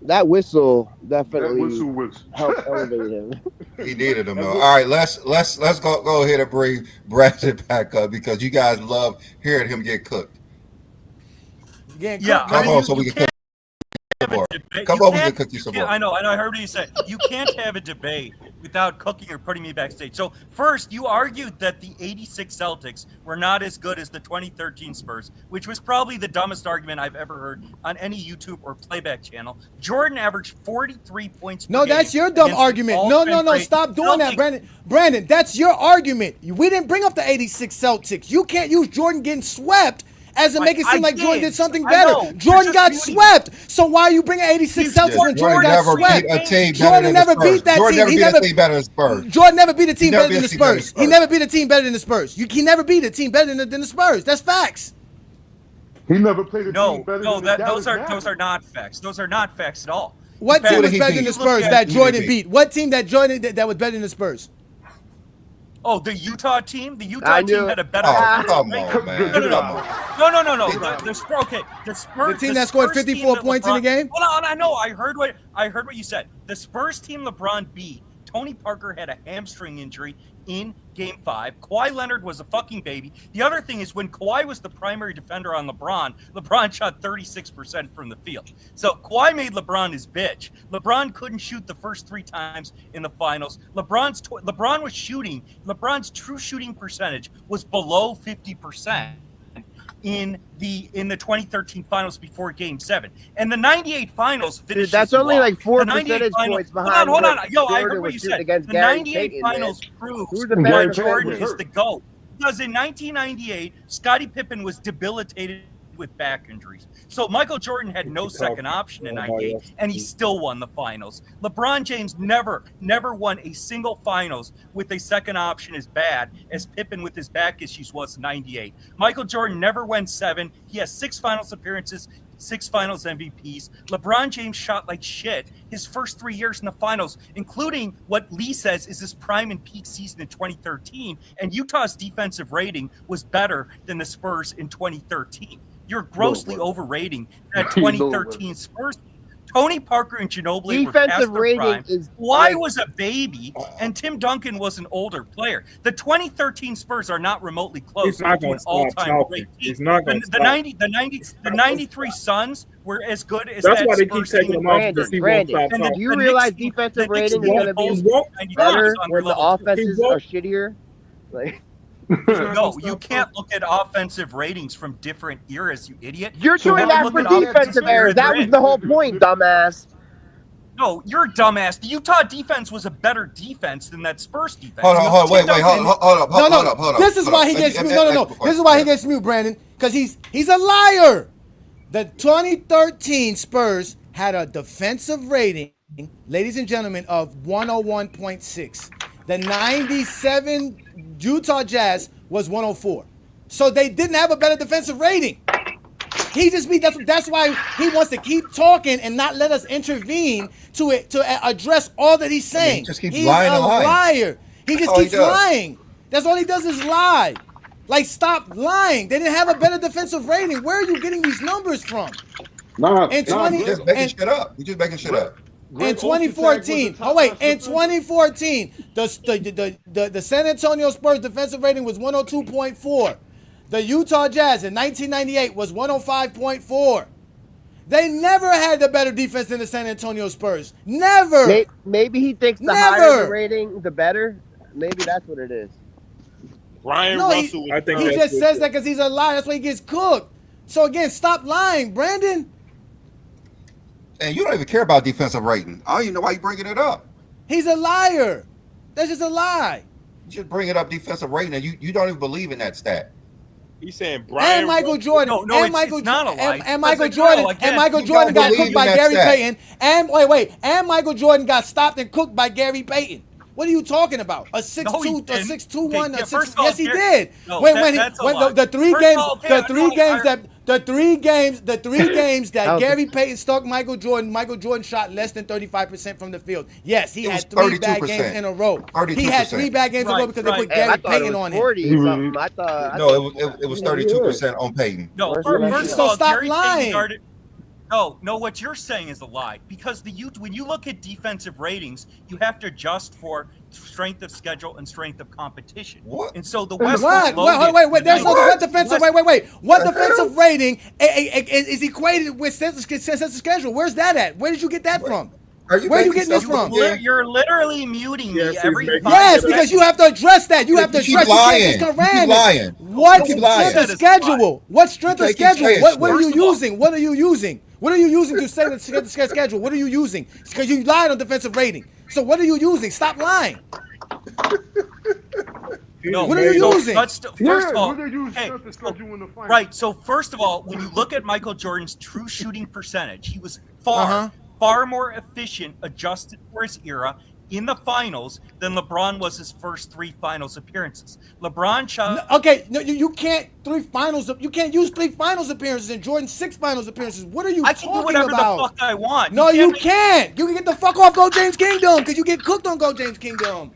that whistle That definitely whistle was. helped elevate him. He needed them That though. wi- All right, let's go ahead and bring Brandon back up because you guys love hearing him get cooked. Getting Yeah, cooked, Come man. on, so we can cook have some a more. debate. Come You on, we can can't- cook you you some can't- more. I know. I heard what you said. You can't have a debate without cooking or putting me backstage. So first, you argued that the '86 Celtics were not as good as the 2013 Spurs, which was probably the dumbest argument I've ever heard on any YouTube or playback channel. Jordan averaged 43 points. No, per that's game your dumb against the argument. all-time No. great Stop doing that, Celtics. Brandon. Brandon, that's your argument. We didn't bring up the '86 Celtics. You can't use Jordan getting swept as to make it seem like Jordan did something I better. know. You're Jordan just got muting. swept. So why are you bringing '86 Celtics when Jordan got never swept? beat a team better Jordan than never the Spurs. beat that Jordan team. never He beat a never. team better than the Spurs. Jordan never beat a team never better beat than a the team better than Spurs. the He Spurs. never beat a team better than the Spurs. He never beat a team better than the Spurs. That's facts. He never played a No, team better no, than the Dallas those are Mavericks. not facts. Those are not facts at all. What In fact, team was he better beat? than the you look Spurs at- that Who did he Jordan beat? beat? What team that Jordan that was better than the Spurs? Oh, the Utah team? The I Utah knew team it. had a better Oh, offensive come rating. on, man. No. The Spurs. Okay, the Spurs. The team that scored Spurs 54 team that points in the LeBron- game? Hold on, I know. I heard what you said. The Spurs team LeBron beat. Tony Parker had a hamstring injury in Game 5. Kawhi Leonard was a fucking baby. The other thing is when Kawhi was the primary defender on LeBron shot 36% from the field. So Kawhi made LeBron his bitch. LeBron couldn't shoot the first 3 times in the finals. LeBron's true shooting percentage was below 50%. In the 2013 finals before Game 7, and the '98 finals finished. That's only like 4 The 98 percentage finals- points behind. Hold on. what Yo, I Jordan heard what was you shooting said. against The Gary '98 Payton, finals man. proves Who's the why better Jordan player? is the GOAT. Because in 1998, Scottie Pippen was debilitated with back injuries. So Michael Jordan had no second option in '98, and he still won the finals. LeBron James never won a single finals with a second option as bad as Pippen with his back issues was in '98. Michael Jordan never went 7. He has 6 finals appearances, 6 finals MVPs. LeBron James shot like shit his first 3 years in the finals, including what Lee says is his prime and peak season in 2013. And Utah's defensive rating was better than the Spurs in 2013. You're grossly overrating that 2013 Spurs. Tony Parker and Ginobili were past Defensive their rating prime. is Kawhi like- was a baby, and Tim Duncan was an older player. The 2013 Spurs are not remotely close He's not to gonna an stop all-time talking. great team. He's not gonna The stop. 93 Suns were as good as That's that why they keep Spurs taking team. him off because he won't Brandon, stop And talking. do you the realize Knicks- defensive the Knicks rating is going to won't be hold 92 better Suns on when the their level. offenses won't- are shittier? Like, No, you can't look at offensive ratings from different eras, you idiot. you're You doing gotta that look for at offensive defensive errors. That was rating. the whole point, dumbass. No, you're a dumbass. The Utah defense was a better defense than that Spurs defense. Hold on, wait, Tim hold up. No. This is why he gets mute. No. This is why he gets mute, Brandon. Because he's a liar. The 2013 Spurs had a defensive rating, ladies and gentlemen, of 101.6. The 97 Utah Jazz was 104. So they didn't have a better defensive rating. That's why he wants to keep talking and not let us intervene to address all that he's saying. He just keeps He's lying a and lying. liar. He just all he keeps does. lying. That's all he does is lie. Like, stop lying. They didn't have a better defensive rating. Where are you getting these numbers from? Greg, He's just making shit up. He's just making shit up. In 2014, in 2014, the San Antonio Spurs defensive rating was 102.4. The Utah Jazz in 1998 was 105.4. They never had the better defense than the San Antonio Spurs. Never. Maybe he thinks the Never. higher the rating, the better. Maybe that's what it is. Ryan No, Russell. he just says that because he's a liar. That's why he gets cooked. So again, stop lying, Brandon. And you don't even care about defensive rating. I don't even know why you bringing it up. He's a liar. That's just a lie. You just bring it up defensive rating, and you don't even believe in that stat. He's saying Brian And Michael Jordan. No, and Michael it's not a lie. and Michael Because, no, Jordan. again, And Michael you Jordan don't got believe cooked by in that Gary stat. Payton. And wait. And Michael Jordan got stopped and cooked by Gary Payton. What are you talking about? A 6'2", No, he a didn't. 6'2", Okay, 1, yeah, a first 6. of all, Yes, he Gary- did. No, when that's a lie. the three First games, of all, okay, I know, The three games that That was Gary Payton stalked Michael Jordan shot less than 35% from the field. Yes, he It was had 3 bad 32%. games in a row. 32%. He had 3 bad games in a row because they put Gary I thought it Payton was on him. 40 something. I thought. No, it was 32% on Payton. No, Worse first of So all, stop Gary lying. Payton guarded. No, what you're saying is a lie because when you look at defensive ratings, you have to adjust for strength of schedule and strength of competition. What? And so the West What? was loaded. Wait. There's no what defensive. Wait. What The defensive rating is equated with sense of schedule? Where's that at? Where did you get that from? Are you Where are you making getting this stuff from? up? You're literally muting me Yes, he's every making- 5 Yes, seconds. because you have to address that. You have to You address. keep lying. You can't just You keep random. lying. What You keep lying. strength of schedule? What strength You of can't keep schedule? saying What are shit. you using? What are you using? What are you using to say the schedule? What are you using? Because you lied on defensive rating. So what are you using? Stop lying. No, What are you so using? First of all, What they use hey, strength of schedule in the final. right. So first of all, when you look at Michael Jordan's true shooting percentage, he was Uh-huh. far more efficient, adjusted for his era in the finals than LeBron was his first 3 finals appearances. LeBron shot. Okay, no, you can't you can't use 3 finals appearances and Jordan 6 finals appearances. What are you I can talking do whatever about? the fuck I want. No, you make- can't. You can get the fuck off Go James Kingdom because you get cooked on Go James Kingdom.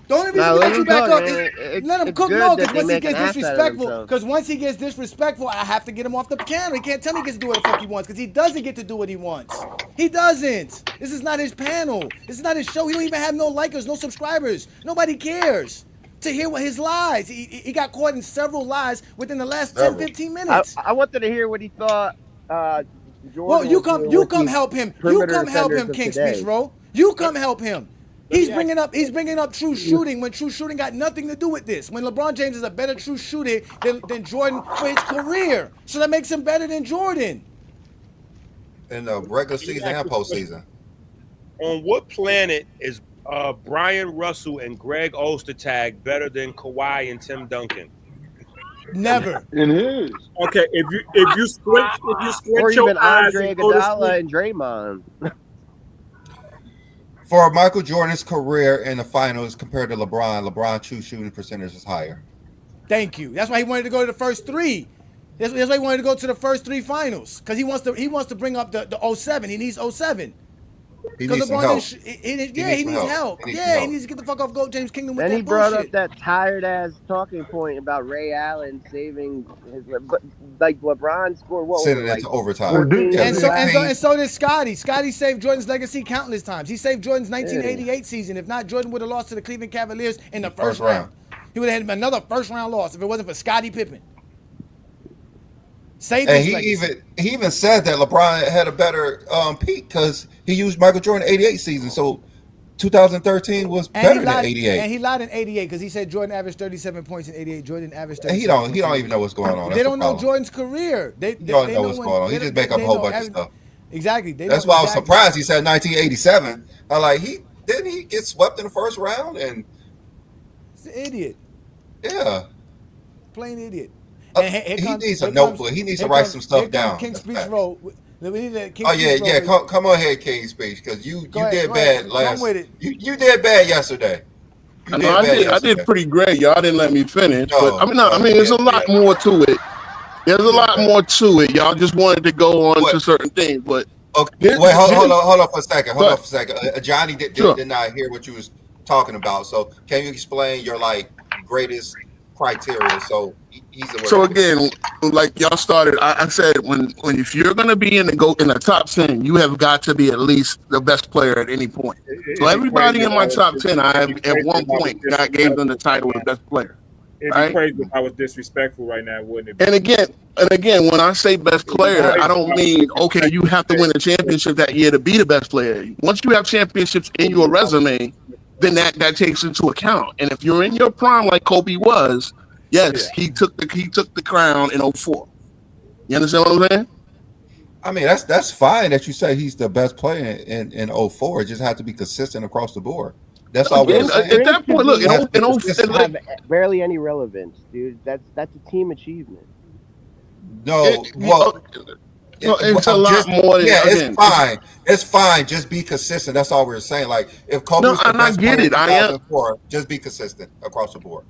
The only reason Nah, we let let you him back cook, up man. is let him It's cook. good No, that because they once he make gets an ass out of disrespectful, themselves. because once he gets disrespectful, I have to get him off the panel. He can't tell me he gets to do what the fuck he wants because he doesn't get to do what he wants. He doesn't. This is not his panel. This is not his show. He don't even have no likers, no subscribers. Nobody cares to hear what his lies. He got caught in several lies within the last 10, 15 minutes. I wanted to hear what he thought. Jordan Well, you was doing come with these help him. You perimeter come help defenders him, of King today. Speech Roll. You come help him. He's bringing up true shooting when true shooting got nothing to do with this. When LeBron James is a better true shooter than Jordan for his career, so that makes him better than Jordan. In the regular season and postseason. On what planet is Brian Russell and Greg Ostertag better than Kawhi and Tim Duncan? Never. In his. Okay, if you squint Or your even eyes Andre and go to Iguodala sleep, and Draymond. For Michael Jordan's career in the finals compared to LeBron true shooting percentage is higher. Thank you. That's why he wanted to go to the first 3. That's why he wanted to go to the first 3 finals because he wants to bring up the 07. He needs 07. He needs some help. He needs help. He needs to get the fuck off Go James Kingdom with Then that he brought bullshit. up that tired ass talking point about Ray Allen saving his, but like LeBron scored what? Sending was it, it to like overtime. 14 Yeah, And so did Scotty. Scotty saved Jordan's legacy countless times. He saved Jordan's 1988 season. If not, Jordan would have lost to the Cleveland Cavaliers in the first round. He would have had another first round loss if it wasn't for Scottie Pippen. Saved And his legacy. he even said that LeBron had a better peak because he used Michael Jordan 88 season. So 2013 was better than 88. And he lied in 88 because he said Jordan averaged 37 points in 88. Jordan averaged 37 And he don't even know what's going on. They don't know Jordan's career. They don't know what's going on. He just make up a whole bunch of stuff. Exactly. That's why I was surprised he said 1987. I like didn't he get swept in the first round and he's an idiot. Yeah. Plain idiot. He needs a notebook. He needs to write some stuff down. King Speech Road. Come on here, King Speech, because you did bad last. Come with it. You did bad yesterday. I did pretty great. Y'all didn't let me finish, but I mean, there's a lot more to it. There's a lot more to it. Y'all just wanted to go on to certain things, but okay. Wait, hold on for a second. Hold on for a second. Johnny did not hear what you was talking about. So can you explain your greatest criteria? So he's aware. So again, like y'all started, I said when if you're gonna be in the top 10, you have got to be at least the best player at any point. So everybody in my top 10, I have at one point gave them the title of best player. It'd be crazy if I was disrespectful right now, wouldn't it? And again, when I say best player, I don't mean okay, you have to win a championship that year to be the best player. Once you have championships in your resume, then that takes into account. And if you're in your prime like Kobe was, yes, he took the crown in 04. You understand what I'm saying? I mean, that's fine that you say he's the best player in 04. It just has to be consistent across the board. That's all we're saying. At that point, look, have barely any relevance, dude. That's a team achievement. No, it's a lot more than it's fine. It's fine. Just be consistent. That's all we're saying. Like if Kobe's the best player in 2004, just be consistent across the board.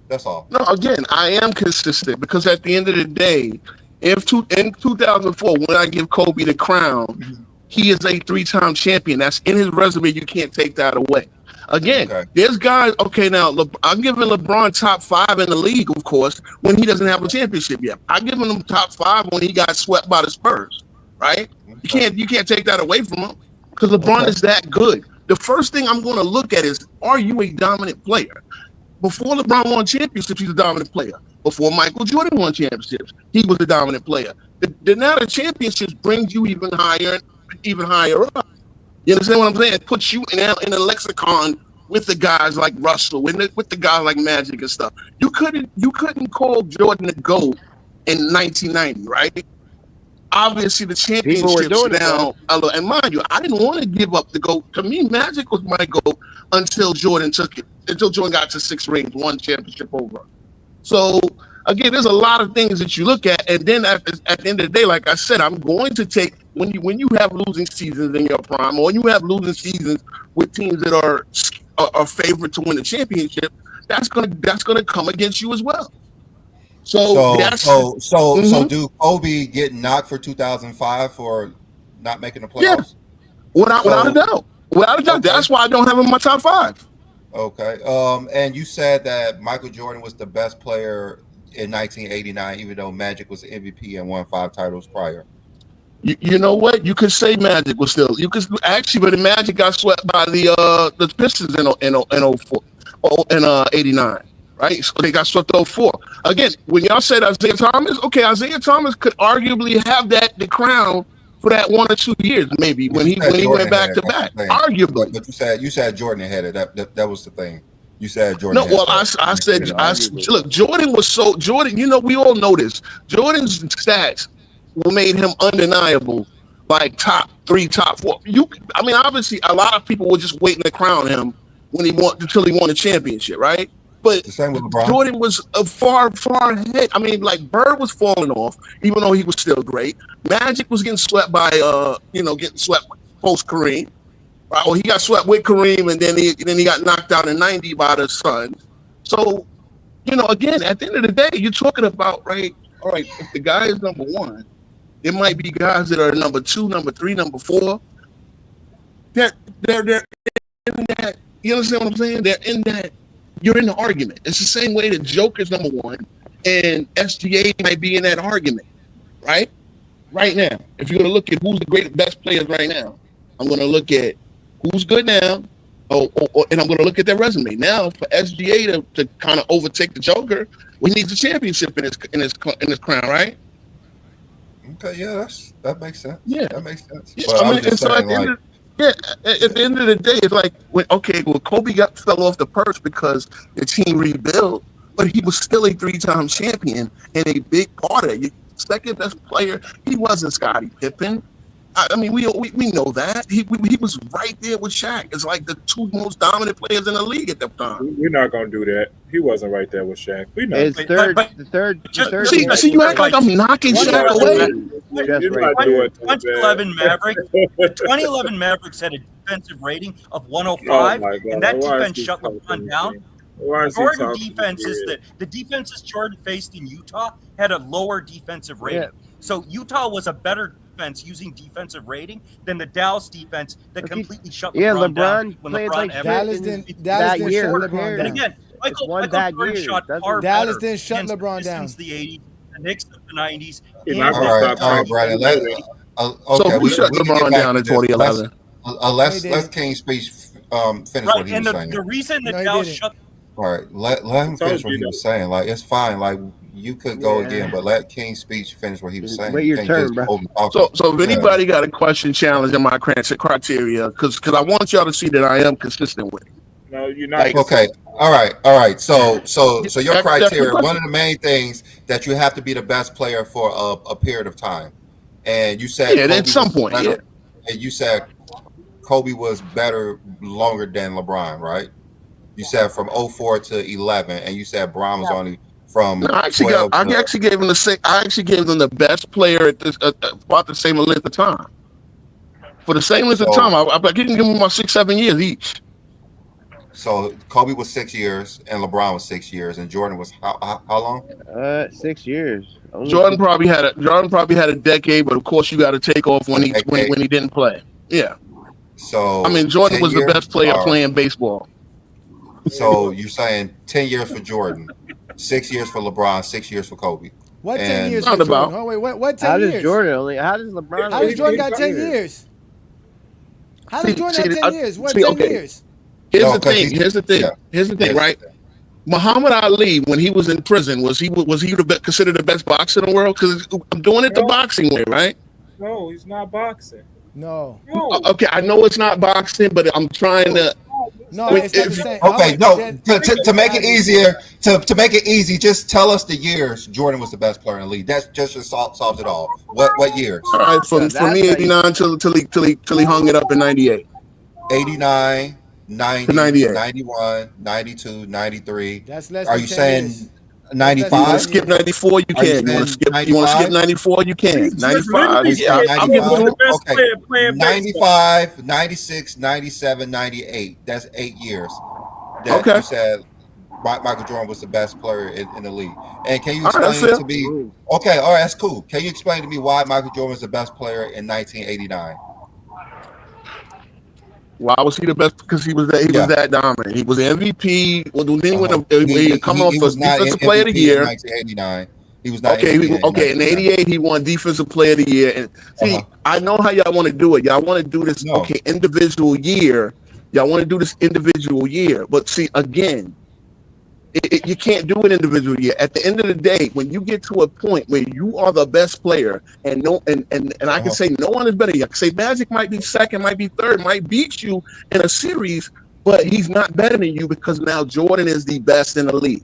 That's all. No, again, I am consistent because at the end of the day, in 2004, when I give Kobe the crown, he is a 3-time champion. That's in his resume. You can't take that away. Again, there's guys. Okay, now I'm giving LeBron top 5 in the league, of course, when he doesn't have a championship yet. I'm giving him top 5 when he got swept by the Spurs. Right? You can't take that away from him because LeBron is that good. The first thing I'm going to look at is, are you a dominant player? Before LeBron won championships, he's a dominant player. Before Michael Jordan won championships, he was a dominant player. Now the championships brings you even higher up. You understand what I'm saying? It puts you in a lexicon with the guys like Russell, with the guys like Magic and stuff. You couldn't call Jordan the GOAT in 1990, right? Obviously, the championships now, and mind you, I didn't want to give up the GOAT. To me, Magic was my GOAT until Jordan took it. Until Jordan got to 6 rings, 1 championship over. So again, there's a lot of things that you look at, and then at the end of the day, like I said, I'm going to take when you have losing seasons in your prime, or when you have losing seasons with teams that are favored to win the championship, that's gonna come against you as well. So do Kobe get knocked for 2005 for not making the playoffs? Yeah, without a doubt. Without a doubt. That's why I don't have him in my top 5. Okay. And you said that Michael Jordan was the best player in 1989, even though Magic was the MVP and won 5 titles prior. You know what? You could say Magic was still. You could actually, but the Magic got swept by the Pistons in 89. Right? So they got swept 04. Again, when y'all said Isaiah Thomas, okay, Isaiah Thomas could arguably have the crown for that 1 or 2 years, maybe when he went back to back. Arguably. But you said Jordan had it. That was the thing. You said Jordan. No, well, I said look, Jordan was Jordan. You know, we all know this. Jordan's stats made him undeniable, like top 3, top 4. I mean, obviously, a lot of people were just waiting to crown him until he won the championship, right? But the same with LeBron. Jordan was far ahead. I mean, like Bird was falling off, even though he was still great. Magic was getting swept by, getting swept post Kareem. Right? Well, he got swept with Kareem, and then he got knocked out in '90 by the Suns. So, again, at the end of the day, you're talking about, right? All right, if the guy is number 1, it might be guys that are number 2, number 3, number 4. They're in that. You understand what I'm saying? They're in that. You're in the argument. It's the same way that Joker's number 1 and SGA might be in that argument, right? Right now, if you're going to look at who's the best players right now, I'm going to look at who's good now, and I'm going to look at their resume. Now, for SGA to kind of overtake the Joker, we need the championship in his crown, right? Okay, yeah, that makes sense. Yeah, that makes sense. Yeah, But I I'm mean, just and so saying, at the end of the day, it's like, Kobe fell off the perch because the team rebuilt, but he was still a 3-time champion and a big part of it. Second best player, he wasn't Scottie Pippen. I mean, we know that he was right there with Shaq. It's like the 2 most dominant players in the league at that time. We're not gonna do that. He wasn't right there with Shaq. We know. His the third. See, you act like I'm knocking Shaq away. 2011 Mavericks. The 2011 Mavericks had a defensive rating of 105, and that defense shut LeBron down. Jordan defenses the defenses Jordan faced in Utah had a lower defensive rating. Yeah. So Utah was a better defense using defensive rating than the Dallas defense that completely shut LeBron down. When played LeBron like Dallas didn't shut LeBron down. And again, Michael Jordan shot far Dallas better didn't shut against LeBron the down. Pistons the 80s, the Knicks of the 90s. All right, Brandon. So we shut LeBron down in 2011. Let's King Speech finish what he was saying. The reason that Dallas shut. All right, let him finish what he was saying. Like, it's fine. Like, you could go again, but let King Speech finish what he was saying. Wait your turn, bro. So if anybody got a question challenging my criteria, because I want y'all to see that I am consistent with it. No, you're not. Okay. All right. So your criteria, one of the main things that you have to be the best player for a period of time, and you said at some point, and you said Kobe was better longer than LeBron, right? You said from 04 to 11, and you said Bron was only from. I actually gave them the best player at about the same length of time. For the same length of time, I didn't give them about 6-7 years each. So Kobe was 6 years, and LeBron was 6 years, and Jordan was how long? 6 years. Only Jordan 6 probably had a decade, but of course you got to take off when he didn't play. Yeah. So I mean, Jordan 10 was the years, best player or- playing baseball. So you're saying 10 years for Jordan, 6 years for LeBron, 6 years for Kobe. What 10 And- years for Jordan? Oh, wait, what 10 How years? does Jordan only? How does LeBron? How does Jordan got 10 years? How does Jordan have 10 years? What 10 okay. years? Here's the thing. Here's the thing, right? Muhammad Ali, when he was in prison, was he considered the best boxer in the world? Because I'm doing it the boxing way, right? No, he's not boxing. No. Okay, I know it's not boxing, but I'm trying to. No, it's not the same. Okay, no. To make it easier, to make it easy, just tell us the years Jordan was the best player in the league. That just solves it all. What years? All right, for me, 89 till he hung it up in 98. 89, 90, 98. 91, 92, 93. That's less Are than you 10 saying years. 95? You want to skip 94? You Are you can. You want to saying skip 94? You can. 95. Yeah, I'm giving 95. you. Okay. 95, 96, 97, 98. That's 8 years. That Okay. You said Michael Jordan was the best player in the league. And can you All right, explain that's to me? Okay, all right, that's cool. Can you explain to me why Michael Jordan was the best player in 1989? Why was he the best? Because he was that dominant. He was the MVP. Well, then he went come off as defensive player of the year. 1989. He was not Okay, MVP in '88 he won defensive player of the year. And see, I know how y'all want to do it. Y'all want to do this individual year. Y'all want to do this individual year. But see, again, you can't do an individual year. At the end of the day, when you get to a point where you are the best player, and I can say no one is better. I can say Magic might be second, might be third, might beat you in a series, but he's not better than you because now Jordan is the best in the league,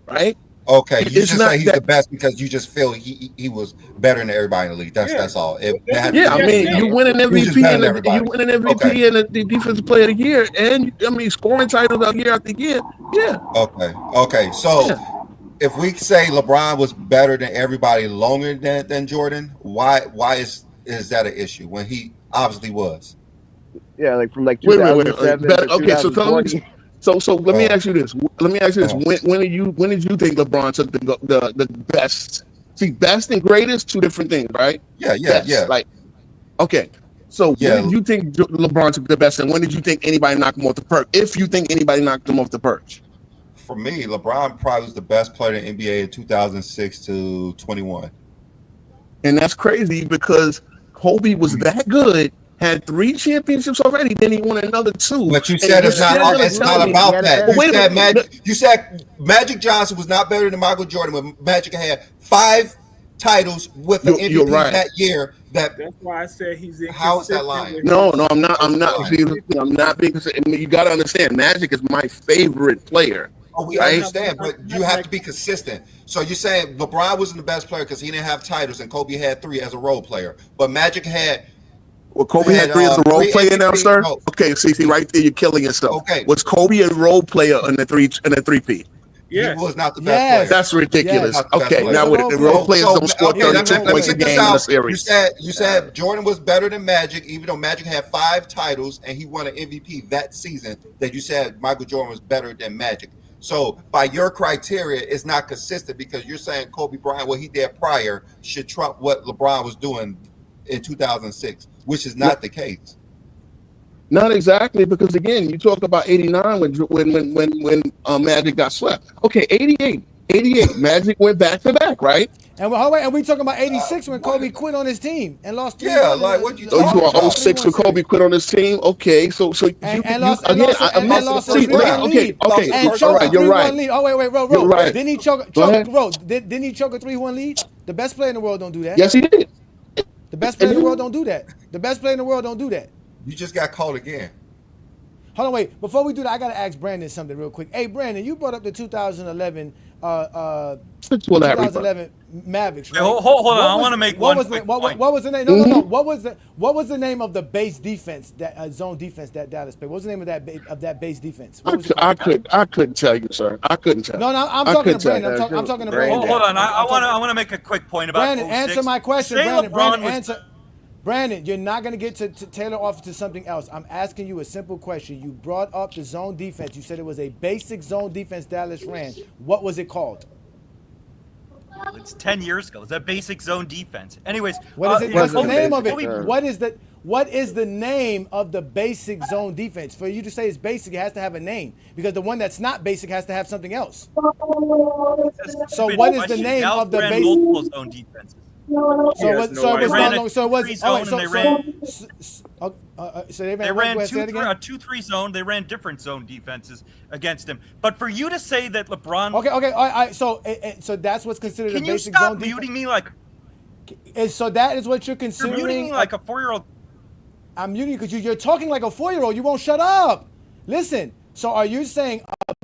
right? Okay, you just say he's the best because you just feel he was better than everybody in the league. That's all. You win an MVP and the defensive player of the year, and scoring titles year after year. Yeah. Okay. So if we say LeBron was better than everybody longer than Jordan, why is that an issue when he obviously was? Yeah, like from 2007 to okay, so tell me. So let me ask you this. When did you think LeBron took the best? See, best and greatest, two different things, right? Yeah. Like, okay. So when did you think LeBron took the best, and when did you think anybody knocked him off the perch? If you think anybody knocked him off the perch. For me, LeBron probably was the best player in NBA in 2006 to 21. And that's crazy because Kobe was that good. Had 3 championships already, then he won another 2. But you said it's not about that. You said Magic Johnson was not better than Michael Jordan when Magic had 5 titles with an MVP that year. That's why I said he's inconsistent. How is that lying? No, I'm not. I'm not being consistent. You got to understand, Magic is my favorite player. Oh, we understand, but you have to be consistent. So you're saying LeBron wasn't the best player because he didn't have titles, and Kobe had 3 as a role player, but Magic had. Well, Kobe had 3 as a role player now, sir. No. Okay, see, right there, you're killing yourself. Okay, was Kobe a role player in the 3-peat? Yes. He was not the best player. That's ridiculous. Okay, now with the role players don't score 32 points a game in a series. You said Jordan was better than Magic, even though Magic had 5 titles and he won an MVP that season. That you said Michael Jordan was better than Magic. So by your criteria, it's not consistent because you're saying Kobe Bryant, what he did prior, should trump what LeBron was doing in 2006, which is not the case. Not exactly, because again, you talk about 89 when Magic got swept. Okay, 88, Magic went back to back, right? And we talking about 86 when Kobe quit on his team and lost 3. Yeah, like what you talking about? 06 when Kobe quit on his team. Okay, so lost a 3-1 lead. Okay, and choked a 3-1 lead. Oh wait, bro. Didn't he choke? Bro, didn't he choke a 3-1 lead? The best player in the world don't do that. Yes, he did. The best player in the world don't do that. The best player in the world don't do that. You just got called again. Hold on, wait. Before we do that, I gotta ask Brandon something real quick. Hey, Brandon, you brought up the 2011 Mavericks. Right? Hey, hold on. I want to make one quick point. What was the name? No. What was the name of the base defense, that zone defense that Dallas played? What was the name of that base defense? I couldn't tell you, sir. I couldn't tell. No, I'm talking to Brandon. I'm talking to Brandon. Hold on. I want to make a quick point about Brandon. 06. Answer my question, Say Brandon. LeBron Brandon, answer. Brandon, you're not going to get to tailor off to something else. I'm asking you a simple question. You brought up the zone defense. You said it was a basic zone defense Dallas ran. What was it called? It's 10 years ago. It's a basic zone defense. Anyways, What's the name of it? Kobe- What is the name of the basic zone defense? For you to say it's basic, it has to have a name, because the one that's not basic has to have something else. So what is the name of the basic multiple zone defenses? So they ran 2-3 zone. They ran different zone defenses against him. But for you to say that LeBron, okay, all right, so that's what's considered a basic zone defense. Can you stop muting me like? So that is what you're considering. You're muting me like a 4-year-old. I'm muting you because you're talking like a 4-year-old. You won't shut up. Listen. So are you saying a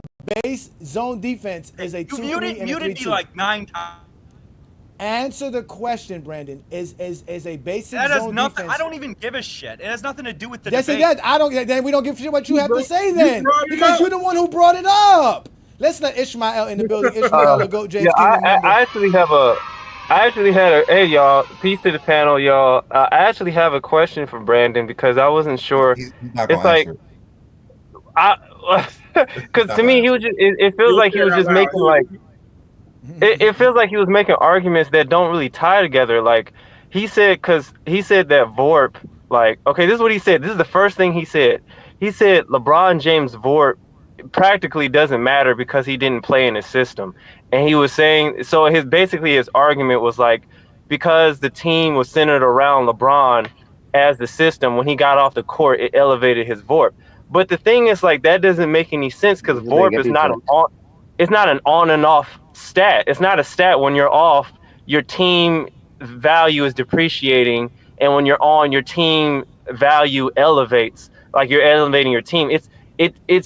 base zone defense is a 2-3 and a 3-2? You muted me like 9 times. Answer the question, Brandon. Is a basic that has zone nothing. defense? I don't even give a shit. It has nothing to do with the yes, debate. Yes, it does. I don't. Then we don't give a shit what you have to say then, because you're the one who brought it up. Let's let Ishmael in the building. Ishmael, the GOAT James Kingdom member. I actually had a hey y'all, peace to the panel, y'all. I actually have a question for Brandon because I wasn't sure. It's like because to me he was just it feels like he was just making like it feels like he was making arguments that don't really tie together. Like he said that Vorp, like, okay, this is what he said. This is the first thing he said. He said LeBron James Vorp practically doesn't matter because he didn't play in his system. And he was saying, so his argument was like, because the team was centered around LeBron as the system, when he got off the court, it elevated his Vorp. But the thing is, like, that doesn't make any sense because Vorp is not an on and off stat. It's not a stat. When you're off, your team value is depreciating, and when you're on, your team value elevates. Like, you're elevating your team. It's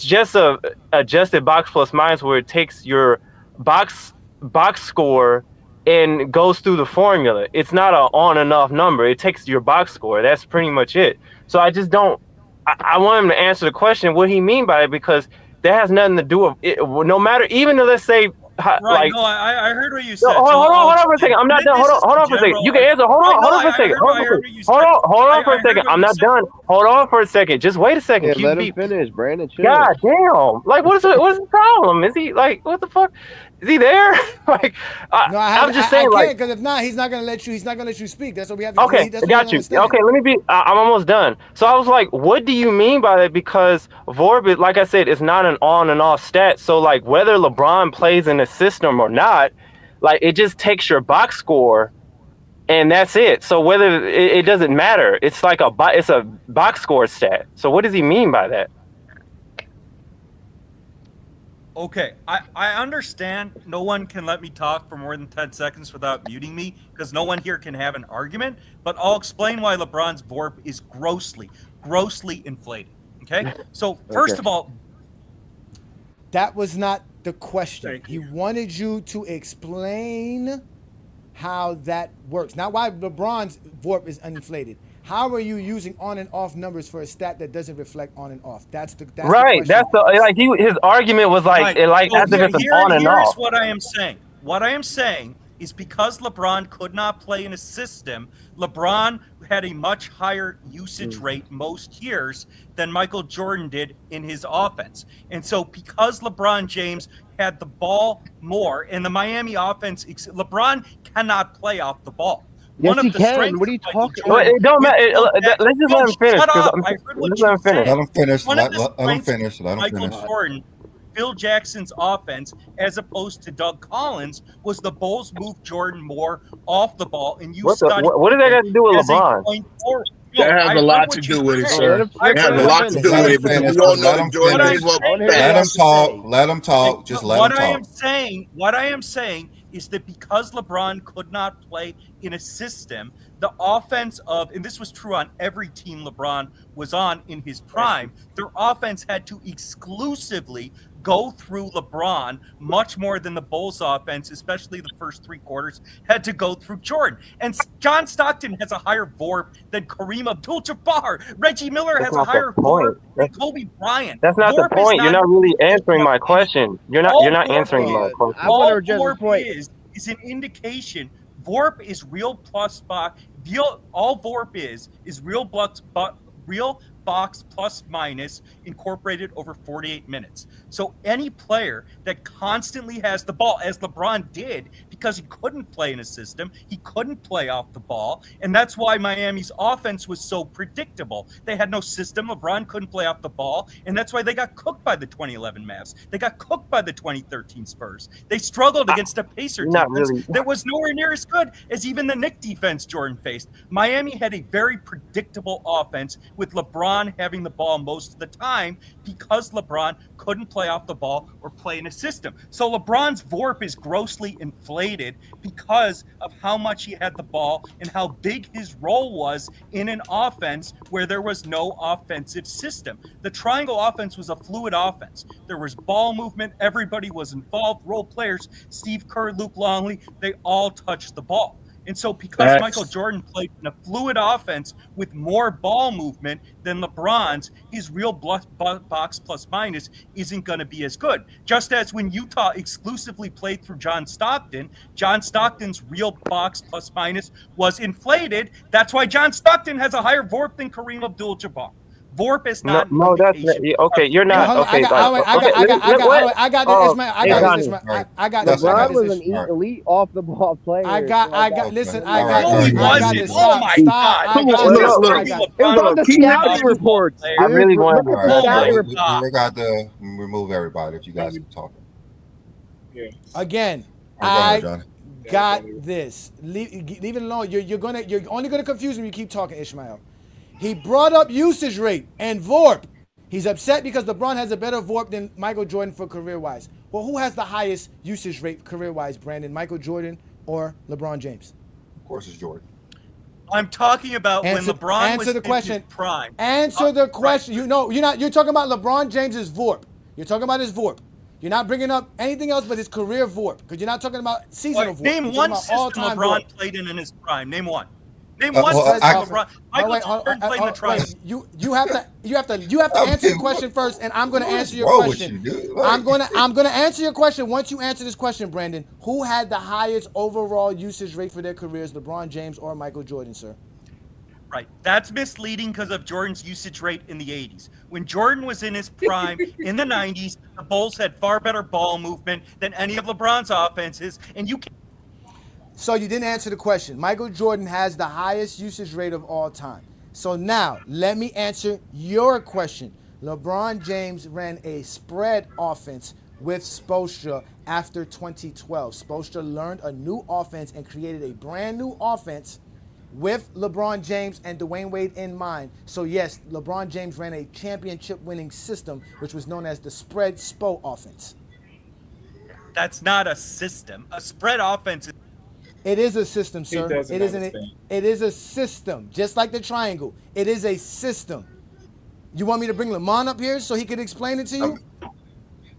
just a adjusted box plus minus where it takes your box score and goes through the formula. It's not an on and off number. It takes your box score. That's pretty much it. So I just don't. I want him to answer the question what he mean by it, because that has nothing to do with it. No matter, even though let's say Right, like, no, I heard what you said. hold on for a second. I'm not done. Hold on for a second. You can answer. Hold on for a second. Hold on for a second. I'm not done. Hold on for a second. Just wait a second. Yeah, let him finish, Brandon. Chill. God damn! Like, what is the problem? Is he like, what the fuck? Is he there? Like, I'm just saying, like, because if not, he's not gonna let you. He's not gonna let you speak. That's what we have to. Okay, got you. Okay, let me be. I'm almost done. So I was like, what do you mean by that? Because Vorp, like I said, it's not an on and off stat. So like, whether LeBron plays in a system or not, like, it just takes your box score, and that's it. So whether it doesn't matter. It's like it's a box score stat. So what does he mean by that? Okay, I understand no one can let me talk for more than 10 seconds without muting me, because no one here can have an argument, but I'll explain why LeBron's Vorp is grossly inflated, okay? So, first of all... That was not the question. He wanted you to explain how that works. Not why LeBron's Vorp is uninflated. How are you using on and off numbers for a stat that doesn't reflect on and off? That's the right. That's the like his argument was like as if it's an on and off. Here's what I am saying. What I am saying is because LeBron could not play in a system, LeBron had a much higher usage rate most years than Michael Jordan did in his offense. And so because LeBron James had the ball more in the Miami offense, LeBron cannot play off the ball. Yes, he can. What are you talking about? It don't matter. Let's just let him finish. Shut up. I heard what you said. Let him finish. One of the Let him strengths finish. Let him Michael finish. Jordan, Phil Jackson's offense, as opposed to Doug Collins, was the Bulls moved Jordan more off the ball, and what does that got to do with LeBron? That has a lot to do with it, sir. That has a lot to do with it. Because we all know that Jordan gave up. Let him talk. Let him talk. Just let him talk. What I am saying is that because LeBron could not play in a system, the offense of, and this was true on every team LeBron was on in his prime, their offense had to exclusively go through LeBron much more than the Bulls offense, especially the first 3 quarters, had to go through Jordan. And John Stockton has a higher Vorp than Kareem Abdul-Jabbar. Reggie Miller has a higher Vorp than Kobe Bryant. That's not the point. You're not really answering my question. You're not answering my question. All Vorp is an indication. Vorp is real plus box All VORP is real box plus minus incorporated over 48 minutes. So any player that constantly has the ball, as LeBron did, because he couldn't play in a system, he couldn't play off the ball, and that's why Miami's offense was so predictable. They had no system. LeBron couldn't play off the ball, and that's why they got cooked by the 2011 Mavs. They got cooked by the 2013 Spurs. They struggled against a Pacer Not defense really. that was nowhere near as good as even the Knick defense Jordan faced. Miami had a very predictable offense with LeBron having the ball most of the time because LeBron couldn't play off the ball or play in a system. So LeBron's VORP is grossly inflated because of how much he had the ball and how big his role was in an offense where there was no offensive system. The triangle offense was a fluid offense. There was ball movement. Everybody was involved. Role players, Steve Kerr, Luke Longley, they all touched the ball. And so because Michael Jordan played in a fluid offense with more ball movement than LeBron's, his real box plus minus isn't going to be as good. Just as when Utah exclusively played through John Stockton's real box plus minus was inflated. That's why John Stockton has a higher VORP than Kareem Abdul-Jabbar. VORP is not. No, that's okay. You're not okay. I got this, Ishmael. I got this. LeBron was an elite off the ball player. I got this. Oh my God! Stop. It was on the scouting reports. I really want to. We got to remove everybody if you guys keep talking. Yeah. Again, I got this. Leave it alone. You're only gonna confuse him. You keep talking, Ishmael. He brought up usage rate and VORP. He's upset because LeBron has a better VORP than Michael Jordan for career-wise. Well, who has the highest usage rate career-wise, Brandon? Michael Jordan or LeBron James? Of course, it's Jordan. I'm talking about when LeBron was the question. in his prime. Answer the question. Right. You're talking about LeBron James's VORP. You're talking about his VORP. You're not bringing up anything else but his career VORP because you're not talking about seasonal VORP. Name one system LeBron VORP. played in his prime. Name one. Name one system LeBron. Michael Jordan played in the triangle. You have to answer the question first, and I'm going to answer your question. I'm going to answer your question once you answer this question, Brandon. Who had the highest overall usage rate for their careers, LeBron James or Michael Jordan, sir? Right. That's misleading because of Jordan's usage rate in the 80s. When Jordan was in his prime in the 90s, the Bulls had far better ball movement than any of LeBron's offenses, and you can't. So you didn't answer the question. Michael Jordan has the highest usage rate of all time. So now, let me answer your question. LeBron James ran a spread offense with Spoelstra after 2012. Spoelstra learned a new offense and created a brand new offense with LeBron James and Dwayne Wade in mind. So yes, LeBron James ran a championship-winning system, which was known as the spread Spo offense. That's not a system. A spread offense is... It is a system, sir. It is a system, just like the triangle. It is a system. You want me to bring Lamont up here so he could explain it to you?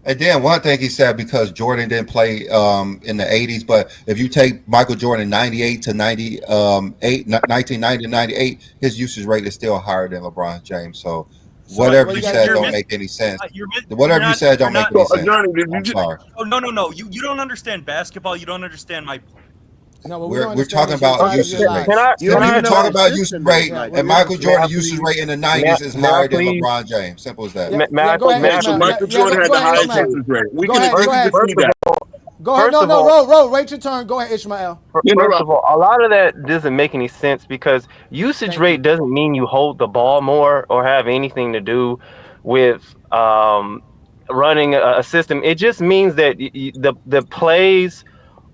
And then one thing he said, because Jordan didn't play in the 80s, but if you take Michael Jordan 98 to 1990 to 98, his usage rate is still higher than LeBron James. So whatever you said don't make any sense. Whatever you said don't make any sense. I'm sorry. Oh, no. You don't understand basketball. You don't understand my point. No, we're talking about usage rate. You talk about usage rate, and Michael Jordan's usage rate in the 90s is higher than LeBron James. Simple as that. Michael Jordan had the highest usage rate. We can see that. Go ahead. No. Wait your turn. Go ahead, Ishmael. First of all, a lot of that doesn't make any sense because usage rate doesn't mean you hold the ball more or have anything to do with running a system. It just means that the plays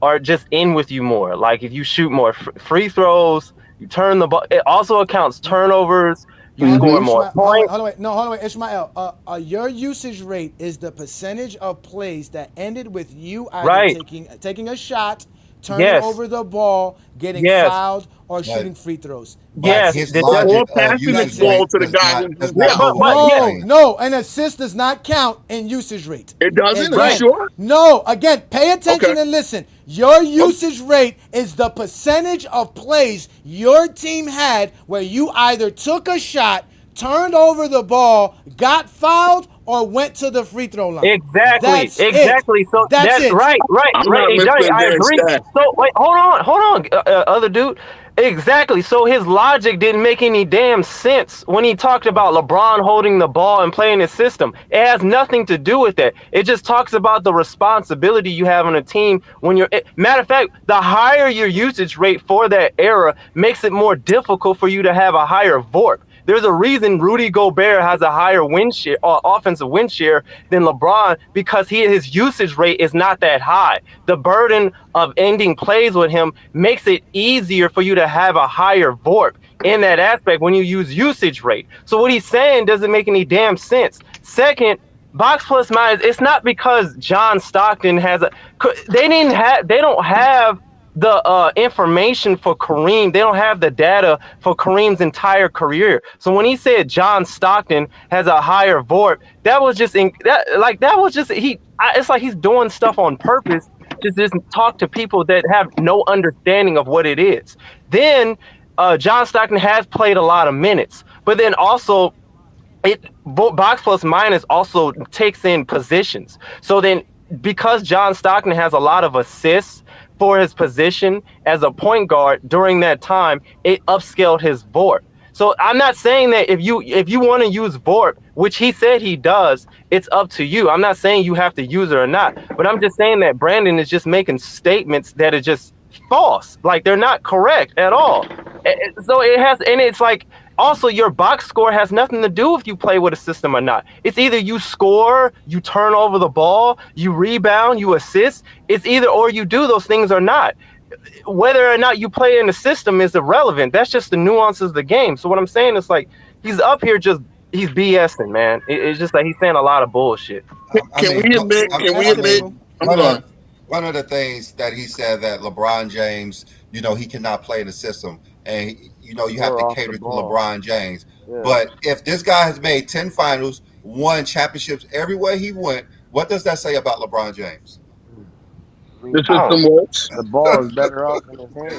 are just in with you more. Like if you shoot more free throws, you turn the ball. It also accounts turnovers. You score more points. Hold on, wait, Ishmael. Your usage rate is the percentage of plays that ended with you either taking a shot, turning over the ball, getting fouled, or shooting free throws. Yes, or passing the ball to the guy. No, an assist does not count in usage rate. It doesn't? Are you sure? No, again, pay attention and listen. Your usage rate is the percentage of plays your team had where you either took a shot, turned over the ball, got fouled, or went to the free throw line. Exactly. So that's it. Right. Hey, Johnny, I agree. So wait, hold on, other dude. Exactly. So his logic didn't make any damn sense when he talked about LeBron holding the ball and playing his system. It has nothing to do with that. It just talks about the responsibility you have on a team when you're. Matter of fact, the higher your usage rate for that era makes it more difficult for you to have a higher VORP. There's a reason Rudy Gobert has a higher win share, offensive win share than LeBron, because his usage rate is not that high. The burden of ending plays with him makes it easier for you to have a higher VORP in that aspect when you use usage rate. So what he's saying doesn't make any damn sense. Second, box plus minus, it's not because John Stockton has they don't have the information for Kareem. They don't have the data for Kareem's entire career. So when he said John Stockton has a higher VORP, that was just it's like he's doing stuff on purpose, just talk to people that have no understanding of what it is. Then John Stockton has played a lot of minutes, but then also box plus minus also takes in positions. So then because John Stockton has a lot of assists for his position as a point guard during that time, it upscaled his VORP. So I'm not saying that if you want to use VORP, which he said he does, it's up to you. I'm not saying you have to use it or not, but I'm just saying that Brandon is just making statements that are just false. Like, they're not correct at all. So it's like, also, your box score has nothing to do if you play with a system or not. It's either you score, you turn over the ball, you rebound, you assist. It's either or you do those things or not. Whether or not you play in the system is irrelevant. That's just the nuances of the game. So what I'm saying is, like, he's up here he's BSing, man. It's just like he's saying a lot of bullshit. Can we admit? One of the things that he said that LeBron James, he cannot play in the system, and you have to cater to LeBron James. Yeah. But if this guy has made 10 finals, won championships everywhere he went, what does that say about LeBron James? The system works. The ball is better off in his hands.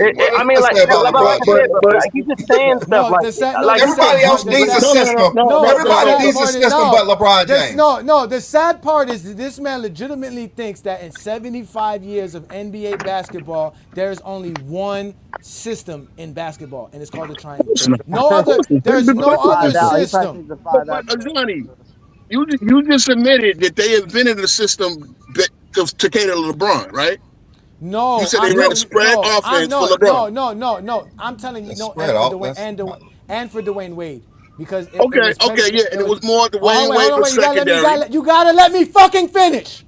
He's just saying stuff everybody else needs a system. Everybody needs a system, but LeBron James. The sad part is that this man legitimately thinks that in 75 years of NBA basketball, there is only one system in basketball, and it's called the triangle. There's no other system. But Johnny, you just admitted that they invented a system to cater to LeBron, right? No, you said they ran a spread offense for LeBron. No. I'm telling you, and for Dwayne Wade, because and it was more Dwayne Wade for secondary. You gotta let me fucking finish.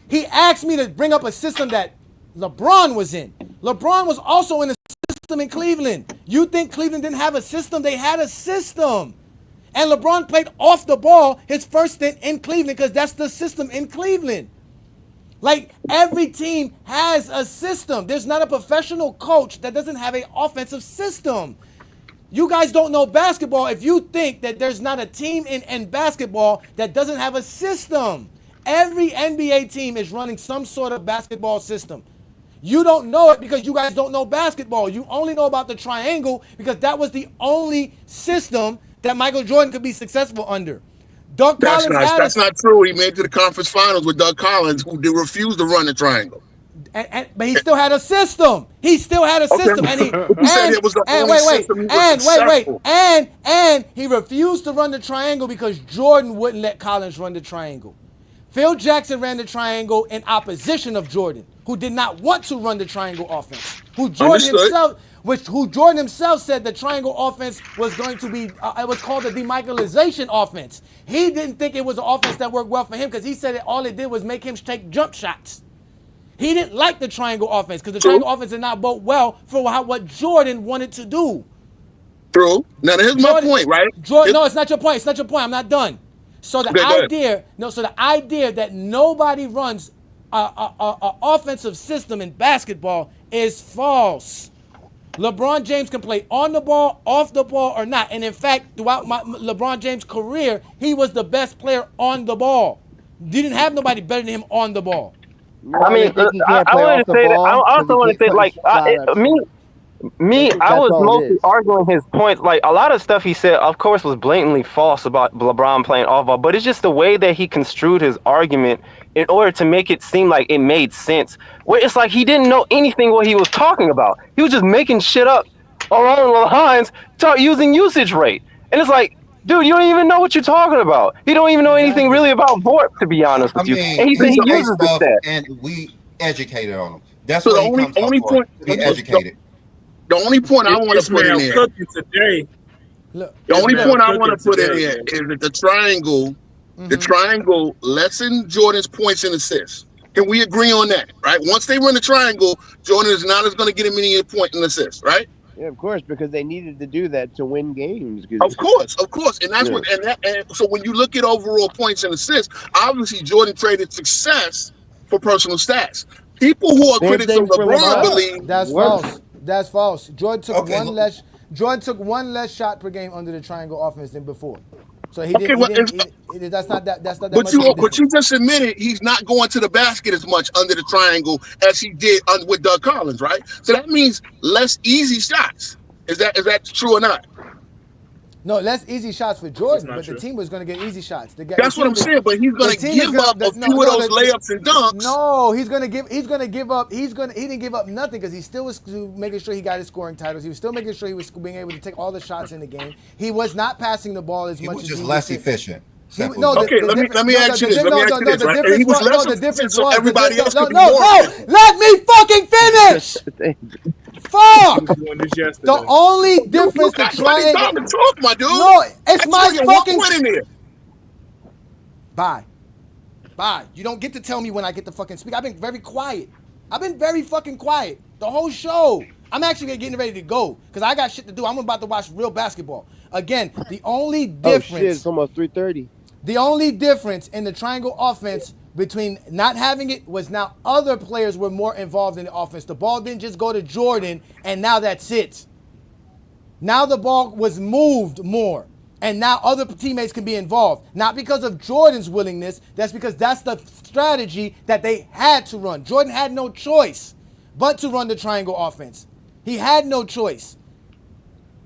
He asked me to bring up a system that LeBron was in. LeBron was also in a system in Cleveland. You think Cleveland didn't have a system? They had a system. And LeBron played off the ball his first stint in Cleveland because that's the system in Cleveland. Like, every team has a system. There's not a professional coach that doesn't have an offensive system. You guys don't know basketball if you think that there's not a team in basketball that doesn't have a system. Every NBA team is running some sort of basketball system. You don't know it because you guys don't know basketball. You only know about the triangle because that was the only system that Michael Jordan could be successful under. That's not true. He made it to the conference finals with Doug Collins, who refused to run the triangle. But he still had a system. And he refused to run the triangle because Jordan wouldn't let Collins run the triangle. Phil Jackson ran the triangle in opposition of Jordan, who did not want to run the triangle offense. Who Jordan himself said the triangle offense was going to be, it was called the demichaelization offense. He didn't think it was an offense that worked well for him because he said all it did was make him take jump shots. He didn't like the triangle offense because the triangle offense did not bode well for what Jordan wanted to do. True. Now, here's my point, right? No, it's not your point. It's not your point. I'm not done. So the idea that nobody runs an offensive system in basketball is false. LeBron James can play on the ball, off the ball, or not. And in fact, throughout LeBron James' career, he was the best player on the ball. Didn't have nobody better than him on the ball. I mean, I wanted to say that. I also want to say, like, I was mostly arguing his points. Like, a lot of stuff he said, of course, was blatantly false about LeBron playing off ball, but it's just the way that he construed his argument in order to make it seem like it made sense. Where it's like he didn't know anything what he was talking about. He was just making shit up along the lines using usage rate, and it's like, dude, you don't even know what you're talking about. He don't even know anything really about VoRP, to be honest I with you. mean, And he said he he say uses the stuff, stat. and we educated on him. That's So what the he comes up only for. point, To be educated. the only point I want to put in Ishmael there, cooking today. Look, the only Ishmael point I want to cooking put in today. there is that the triangle lessened Jordan's points and assists. Can we agree on that? Right? Once they run the triangle, Jordan is not as going to get him any point and assists. Right? Yeah, of course, because they needed to do that to win games. Of course, and that's what. And so when you look at overall points and assists, obviously Jordan traded success for personal stats. People who are Same critics of thing for LeBron LeBron. believe That's Worse. false. That's false. Jordan took Okay, one look. less. Jordan took one less shot per game under the triangle offense than before. So he Okay, didn't. well, That's not that. That's not that but much of a you difference. just admitted he's not going to the basket as much under the triangle as he did with Doug Collins, right? So that means less easy shots. Is that true or not? No, less easy shots for Jordan, but true. the team was going to get easy shots. That's what I'm saying. But he's going to give up a few of those layups and dunks. No, he's going to give up. He didn't give up nothing because he still was making sure he got his scoring titles. He was still making sure he was being able to take all the shots in the game. He was not passing the ball as He much was as just he less was. efficient. Okay, let me ask you this. Let me Everybody else could be no, more. let me fucking finish. Fuck. Doing this yesterday. The only difference the That's why they triangle. talk, my dude. No, it's That's my fucking fucking. point in there. Bye. You don't get to tell me when I get to fucking speak. I've been very quiet. I've been very fucking quiet the whole show. I'm actually getting ready to go because I got shit to do. I'm about to watch real basketball. Again, the only difference. Oh shit! It's almost 3:30. The only difference in the triangle offense between not having it was now other players were more involved in the offense. The ball didn't just go to Jordan and now that's it. Now the ball was moved more and now other teammates can be involved. Not because of Jordan's willingness, that's because that's the strategy that they had to run. Jordan had no choice but to run the triangle offense. He had no choice.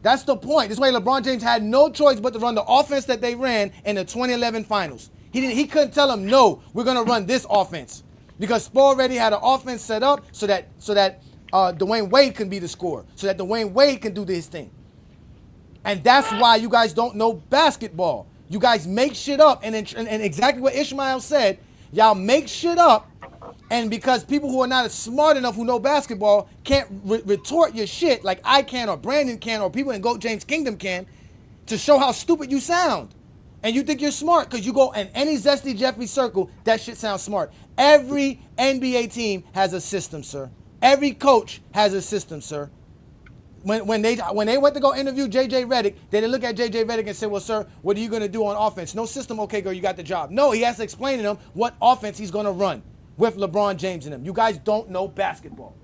That's the point. This way LeBron James had no choice but to run the offense that they ran in the 2011 finals. He couldn't tell them, no, we're going to run this offense. Because Spo already had an offense set up so that Dwayne Wade can be the scorer. So that Dwayne Wade can do his thing. And that's why you guys don't know basketball. You guys make shit up. And exactly what Ishmael said, y'all make shit up. And because people who are not as smart enough who know basketball can't retort your shit like I can or Brandon can or people in GOAT James Kingdom can to show how stupid you sound. And you think you're smart because you go in any Zesty Jeffrey circle, that shit sounds smart. Every NBA team has a system, sir. Every coach has a system, sir. When they went to go interview J.J. Redick, they didn't look at J.J. Redick and say, well, sir, what are you going to do on offense? No system, okay, girl, you got the job. No, he has to explain to them what offense he's going to run with LeBron James in them. You guys don't know basketball.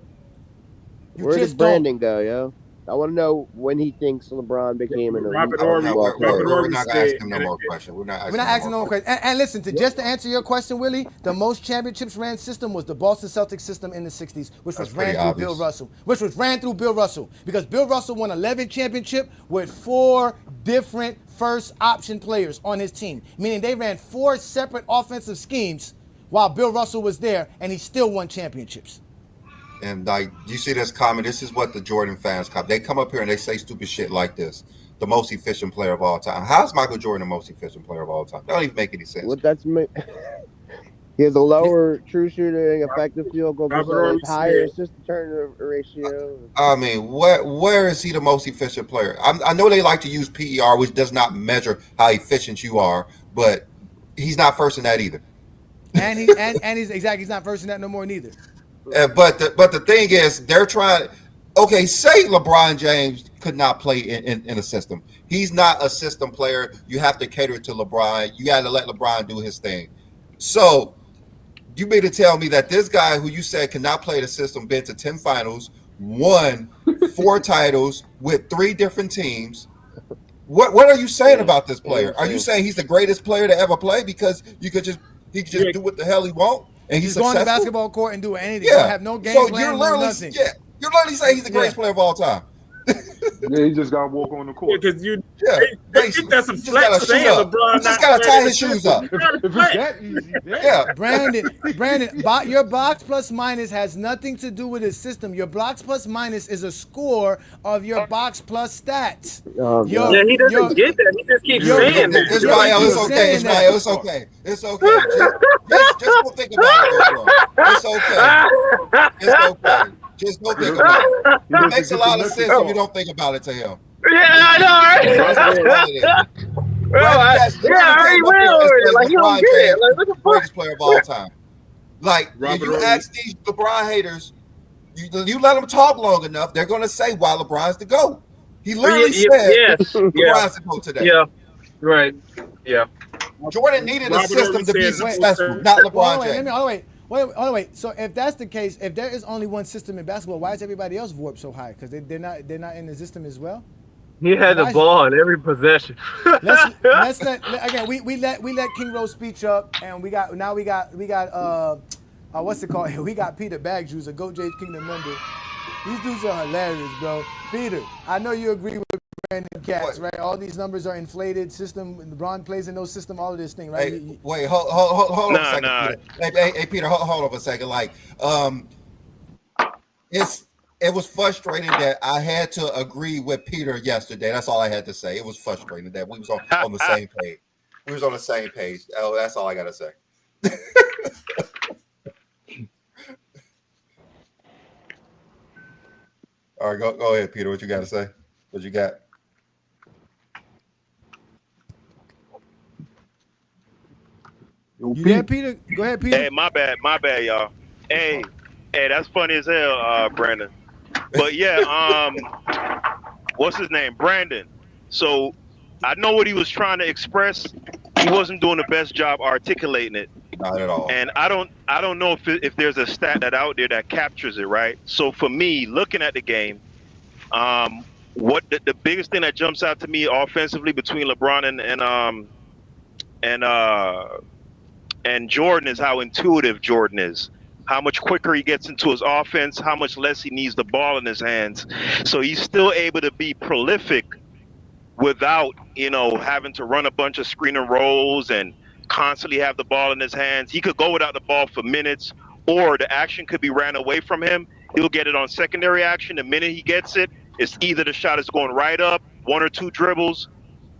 Where did Brandon go, yo? I want to know when he thinks LeBron became an elite basketball player. We're not going to ask him no more questions. We're not asking no more questions. And listen, just to answer your question, Willie, the most championships ran system was the Boston Celtics system in the 60s, which was ran through Bill Russell. Because Bill Russell won 11 championships with 4 different first option players on his team, meaning they ran 4 separate offensive schemes while Bill Russell was there, and he still won championships. And like you see this comment, this is what the Jordan fans come. They come up here and they say stupid shit like this. The most efficient player of all time. How's Michael Jordan the most efficient player of all time? That don't even make any sense. What that's he has a lower true shooting, effective field goal percentage, higher assist to turnover ratio. I mean, where is he the most efficient player? I know they like to use PER, which does not measure how efficient you are, but he's not first in that either. And he's not first in that no more neither. But the thing is, they're trying. Okay, say LeBron James could not play in a system. He's not a system player. You have to cater to LeBron. You got to let LeBron do his thing. So you mean to tell me that this guy who you said cannot play the system, been to 10 finals, won 4 titles with 3 different teams? What are you saying about this player? Are you saying he's the greatest player to ever play because he could just do what the hell he want? And he's going to the successful? basketball court and do anything. Yeah. Don't have no game So plan, you're literally nothing. you're literally saying he's the greatest player of all time. Yeah, he just got to walk on the court. Because Yeah, they think that's a just flex gotta saying shoot up. LeBron You just not gotta playing tie in the his shoes system. up. He's not a If it's flex. that easy, then Yeah. Brandon, your box plus minus has nothing to do with his system. Your box plus minus is a score of your box plus stats. Yeah, he doesn't get that. He just keeps saying that. Ismael, it's okay. Ismael, it's okay. It's okay. Just don't think about it, no more. It's okay. It's okay. Just don't think about it. It makes a lot of sense if you don't think about it to him. Yeah, I know, That's right? all it is. I already went over it. Like, you don't get it. Like, what the fuck? Greatest player of all time. Like, if you ask these LeBron haters, you let them talk long enough, they're going to say why LeBron's the GOAT. He literally said LeBron's the GOAT today. Yeah, right. Yeah. Jordan needed a system to be successful, not LeBron James. Wait. So if that's the case, if there is only one system in basketball, why is everybody else warped so high? Because they're not in the system as well. He had the ball in every possession. let's let again. We let King Rose speech up, and we got what's it called? We got Peter Bagjuice, a GOAT James Kingdom member. These dudes are hilarious, bro. Peter, I know you agree with Brandon Katz, right? All these numbers are inflated. System, LeBron plays in those system. All of this thing, right? Hey, wait, hold on a second, Peter. Hey, Peter, hold on a second. Like, it was frustrating that I had to agree with Peter yesterday. That's all I had to say. It was frustrating that we was on the same page. We was on the same page. Oh, that's all I gotta say. All right, go ahead, Peter. What you got to say? What you got? You there, Peter? Go ahead, Peter. Hey, my bad, y'all. Hey, that's funny as hell, Brandon. But yeah, what's his name? Brandon. So I know what he was trying to express. He wasn't doing the best job articulating it. Not at all. And I don't know if there's a stat that out there that captures it, right? So for me, looking at the game, what the biggest thing that jumps out to me offensively between LeBron and Jordan is how intuitive Jordan is. How much quicker he gets into his offense, how much less he needs the ball in his hands. So he's still able to be prolific without, having to run a bunch of screen and rolls and constantly have the ball in his hands. He could go without the ball for minutes, or the action could be ran away from him. He'll get it on secondary action. The minute he gets it, it's either the shot is going right up, one or two dribbles,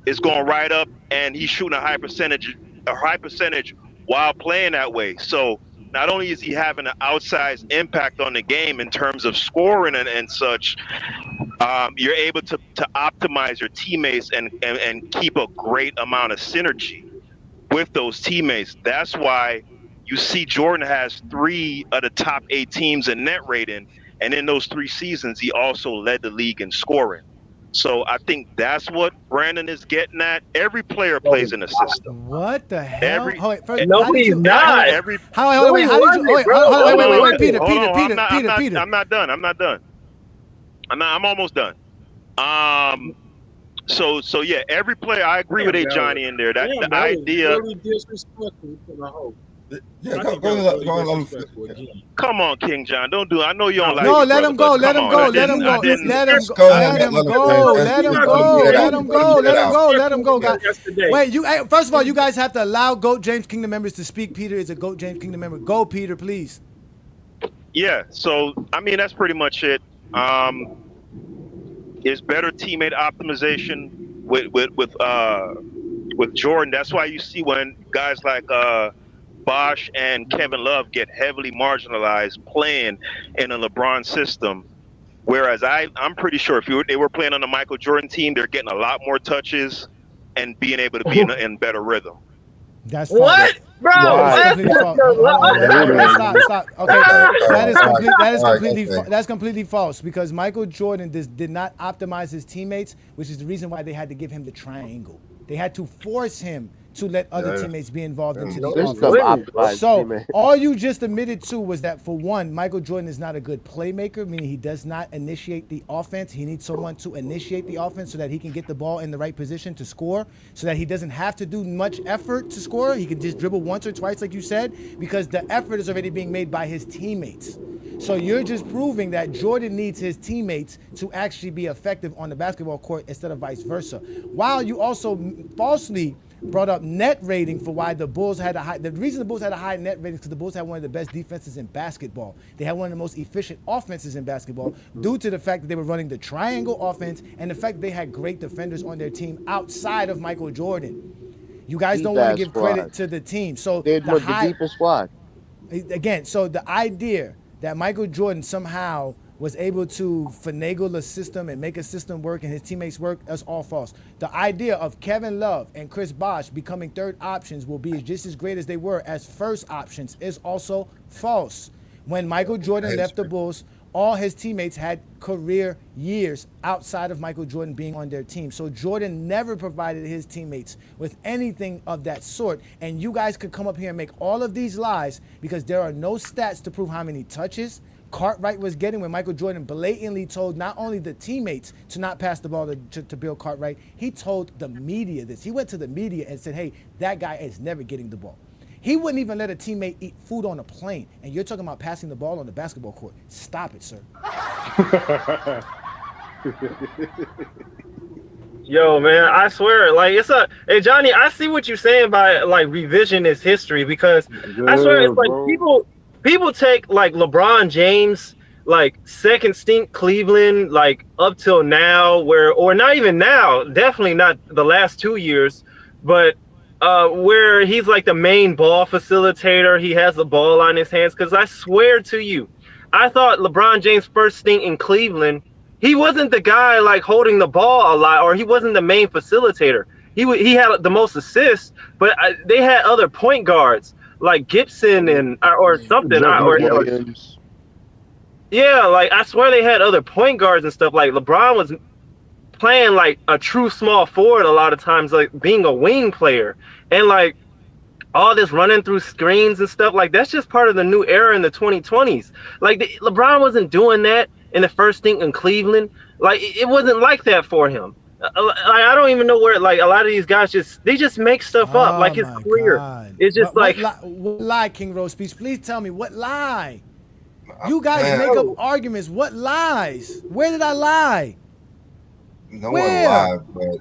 is going right up, and he's shooting a high percentage while playing that way. So not only is he having an outsized impact on the game in terms of scoring and such, you're able to optimize your teammates and keep a great amount of synergy with those teammates. That's why you see Jordan has 3 of the top 8 teams in net rating, and in those 3 seasons, he also led the league in scoring. So I think that's what Brandon is getting at. Every player plays in a system. What the hell? Wait, Peter. I'm not done. I'm almost done. So yeah, every player. I agree with Johnny in there. That the idea. Really disrespectful to the whole. Yeah, Come on, King John. Don't do it. I know you don't like No, it, let him go. brother, Let him but go. come on. Let him go. I didn't- Let him Go. go. Let him go. Wait, first of all, you guys have to allow GOAT James Kingdom members to speak. Peter is a GOAT James Kingdom member. Go, Peter, please. Yeah, so I mean that's pretty much it. Is better teammate optimization with Jordan. That's why you see when guys like Bosh and Kevin Love get heavily marginalized playing in a LeBron system. Whereas I'm pretty sure if they were playing on the Michael Jordan team, they're getting a lot more touches and being able to be in better rhythm. That's what, bro? Stop. Okay, that's completely false because Michael Jordan did not optimize his teammates, which is the reason why they had to give him the triangle. They had to force him to let other teammates be involved into the offense. So all you just admitted to was that for one, Michael Jordan is not a good playmaker, meaning he does not initiate the offense. He needs someone to initiate the offense so that he can get the ball in the right position to score, so that he doesn't have to do much effort to score. He can just dribble once or twice, like you said, because the effort is already being made by his teammates. So you're just proving that Jordan needs his teammates to actually be effective on the basketball court instead of vice versa. While you also falsely brought up net rating for why the Bulls had a high. The reason the Bulls had a high net rating is because the Bulls had one of the best defenses in basketball. They had one of the most efficient offenses in basketball due to the fact that they were running the triangle offense and the fact that they had great defenders on their team outside of Michael Jordan. You guys don't want to give credit to the team. So the deepest squad. Again, so the idea that Michael Jordan somehow was able to finagle a system and make a system work and his teammates work, that's all false. The idea of Kevin Love and Chris Bosh becoming third options will be just as great as they were as first options is also false. When Michael Jordan left the Bulls, all his teammates had career years outside of Michael Jordan being on their team. So Jordan never provided his teammates with anything of that sort. And you guys could come up here and make all of these lies because there are no stats to prove how many touches Cartwright was getting when Michael Jordan blatantly told not only the teammates to not pass the ball to Bill Cartwright, he told the media this. He went to the media and said, hey, that guy is never getting the ball. He wouldn't even let a teammate eat food on a plane. And you're talking about passing the ball on the basketball court. Stop it, sir. Yo, man, I swear, like hey Johnny, I see what you're saying by like revisionist history because I swear it's like people take like LeBron James like second stint Cleveland like up till now or not even now, definitely not the last 2 years, but where he's like the main ball facilitator, he has the ball on his hands. Because I swear to you, I thought LeBron James' first stint in Cleveland, he wasn't the guy like holding the ball a lot, or he wasn't the main facilitator. He had the most assists, but they had other point guards like Gibson and or something. Yeah, like I swear they had other point guards and stuff. Like LeBron was playing like a true small forward a lot of times, like being a wing player, and like all this running through screens and stuff, like that's just part of the new era in the 2020s. Like LeBron wasn't doing that in the first thing in Cleveland. Like it wasn't like that for him. I don't even know where like a lot of these guys just make stuff up. Like his career, it's just what lie, King Rose Speech. Please tell me what lie. You guys make up arguments. What lies? Where did I lie? No one lied, but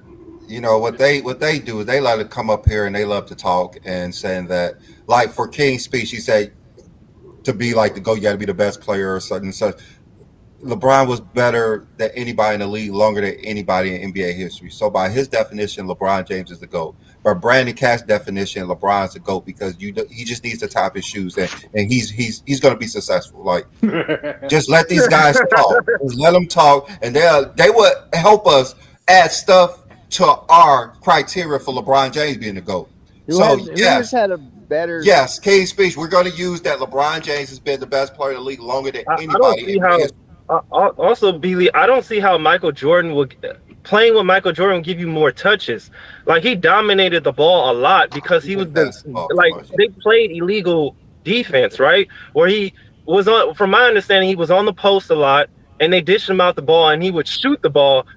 you know what they do is they like to come up here and they love to talk and saying that, like for King's speech, he said to be like the GOAT, you got to be the best player or something. So LeBron was better than anybody in the league, longer than anybody in NBA history. So by his definition, LeBron James is the GOAT. By Brandon Cass' definition, LeBron's the GOAT because he just needs to top his shoes and he's going to be successful. Like just let these guys talk. Just let them talk, and they will help us add stuff to our criteria for LeBron James being the GOAT. Who has had a better? Yes, King's speech. We're going to use that. LeBron James has been the best player in the league longer than anybody. I don't see how. Also, Billy, I don't see how Michael Jordan would playing with Michael Jordan will give you more touches. Like he dominated the ball a lot because he was they played illegal defense, right? Where he was on, from my understanding, he was on the post a lot, and they dished him out the ball, and he would shoot the ball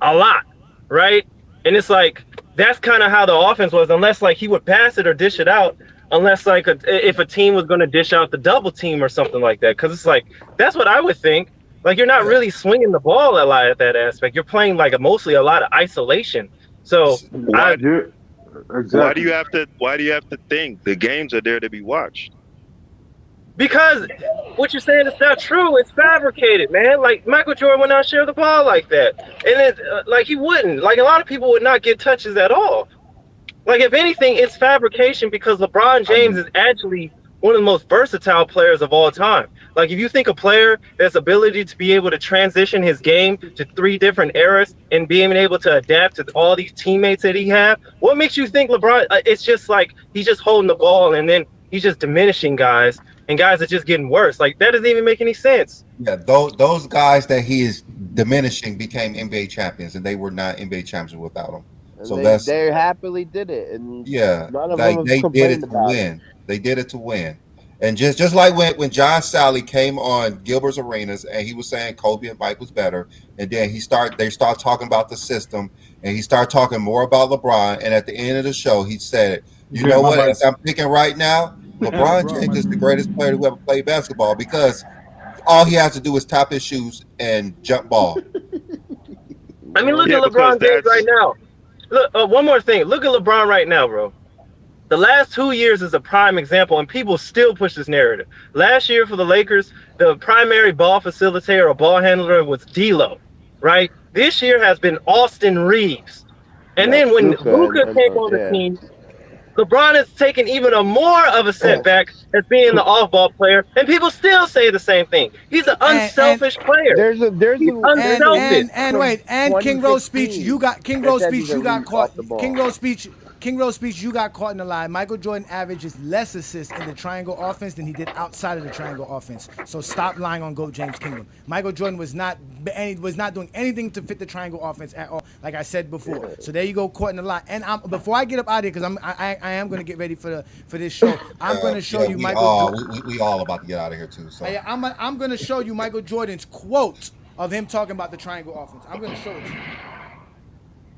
a lot, right? And it's like that's kind of how the offense was, unless like he would pass it or dish it out. Unless like if a team was going to dish out the double team or something like that, because it's like that's what I would think. Like you're not really swinging the ball a lot at that aspect. You're playing like mostly a lot of isolation. So why do you have to think the games are there to be watched? Because what you're saying is not true. It's fabricated, man. Like Michael Jordan would not share the ball like that, and like he wouldn't. Like a lot of people would not get touches at all. Like, if anything, it's fabrication because LeBron James is actually one of the most versatile players of all time. Like, if you think a player that's ability to be able to transition his game to 3 different eras and being able to adapt to all these teammates that he have, what makes you think LeBron, it's just like he's just holding the ball and then he's just diminishing guys and guys are just getting worse. Like, that doesn't even make any sense. Yeah, those guys that he is diminishing became NBA champions, and they were not NBA champions without him. So they happily did it, and none of them they did it to win. They did it to win, and just like when John Sally came on Gilbert's Arenas and he was saying Kobe and Mike was better, and then they start talking about the system, and he started talking more about LeBron, and at the end of the show he said, "You know what? As I'm picking right now, LeBron James is the greatest player who ever played basketball because all he has to do is tap his shoes and jump ball. I mean, look Yeah, at because LeBron James right that's now. Look, one more thing. Look at LeBron right now, bro. The last 2 years is a prime example, and people still push this narrative. Last year for the Lakers, the primary ball facilitator or ball handler was D'Lo, right? This year has been Austin Reeves. And That's then when Luka Luka came on the yeah. team, LeBron has taken even a more of a setback as being the off-ball player, and people still say the same thing. He's an unselfish player. There's He's unselfish. from And King Rose speech, 2016 you got King that Rose says speech, he's a you got reach caught. off the ball. King Rose speech, you got caught in the lie. Michael Jordan averages less assists in the triangle offense than he did outside of the triangle offense. So stop lying on GOAT James Kingdom. Michael Jordan was not doing anything to fit the triangle offense at all, like I said before. So there you go, caught in the lie. And before I get up out of here, because I am going to get ready for this show. I'm going to show you Michael. We all about to get out of here too. So I'm going to show you Michael Jordan's quote of him talking about the triangle offense. I'm going to show it to you.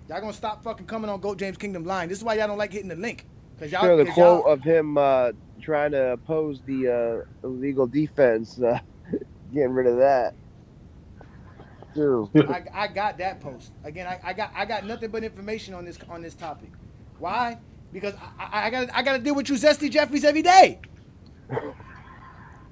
Y'all gonna stop fucking coming on GOAT James Kingdom line. This is why y'all don't like hitting the link. Cause y'all, Sure, the cause quote y'all, of him trying to oppose the illegal defense, getting rid of that. True. I got that post. Again, I got nothing but information on this topic. Why? Because I got to deal with you Zesty Jeffries every day.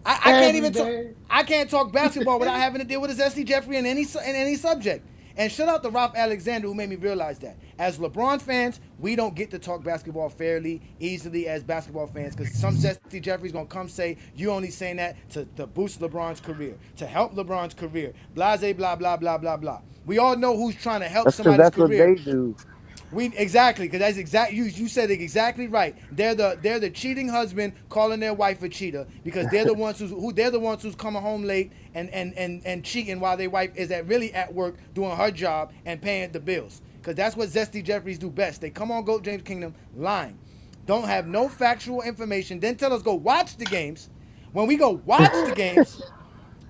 I can't even talk. I can't talk basketball without having to deal with a Zesty Jeffrey in any subject. And shout out to Ralph Alexander who made me realize that. As LeBron fans, we don't get to talk basketball fairly, easily as basketball fans, because some Zesty Jeffrey's gonna come say you only saying that to boost LeBron's career, to help LeBron's career, blase, blah blah blah blah blah. We all know who's trying to help somebody's that's career. What they do. Exactly, because that's exact. You said it exactly right. They're the cheating husband calling their wife a cheater because they're the ones who's coming home late and cheating while their wife is really at work doing her job and paying the bills. Because that's what Zesty Jeffries do best. They come on GOAT James Kingdom lying, don't have no factual information, then tell us go watch the games. When we go watch the games,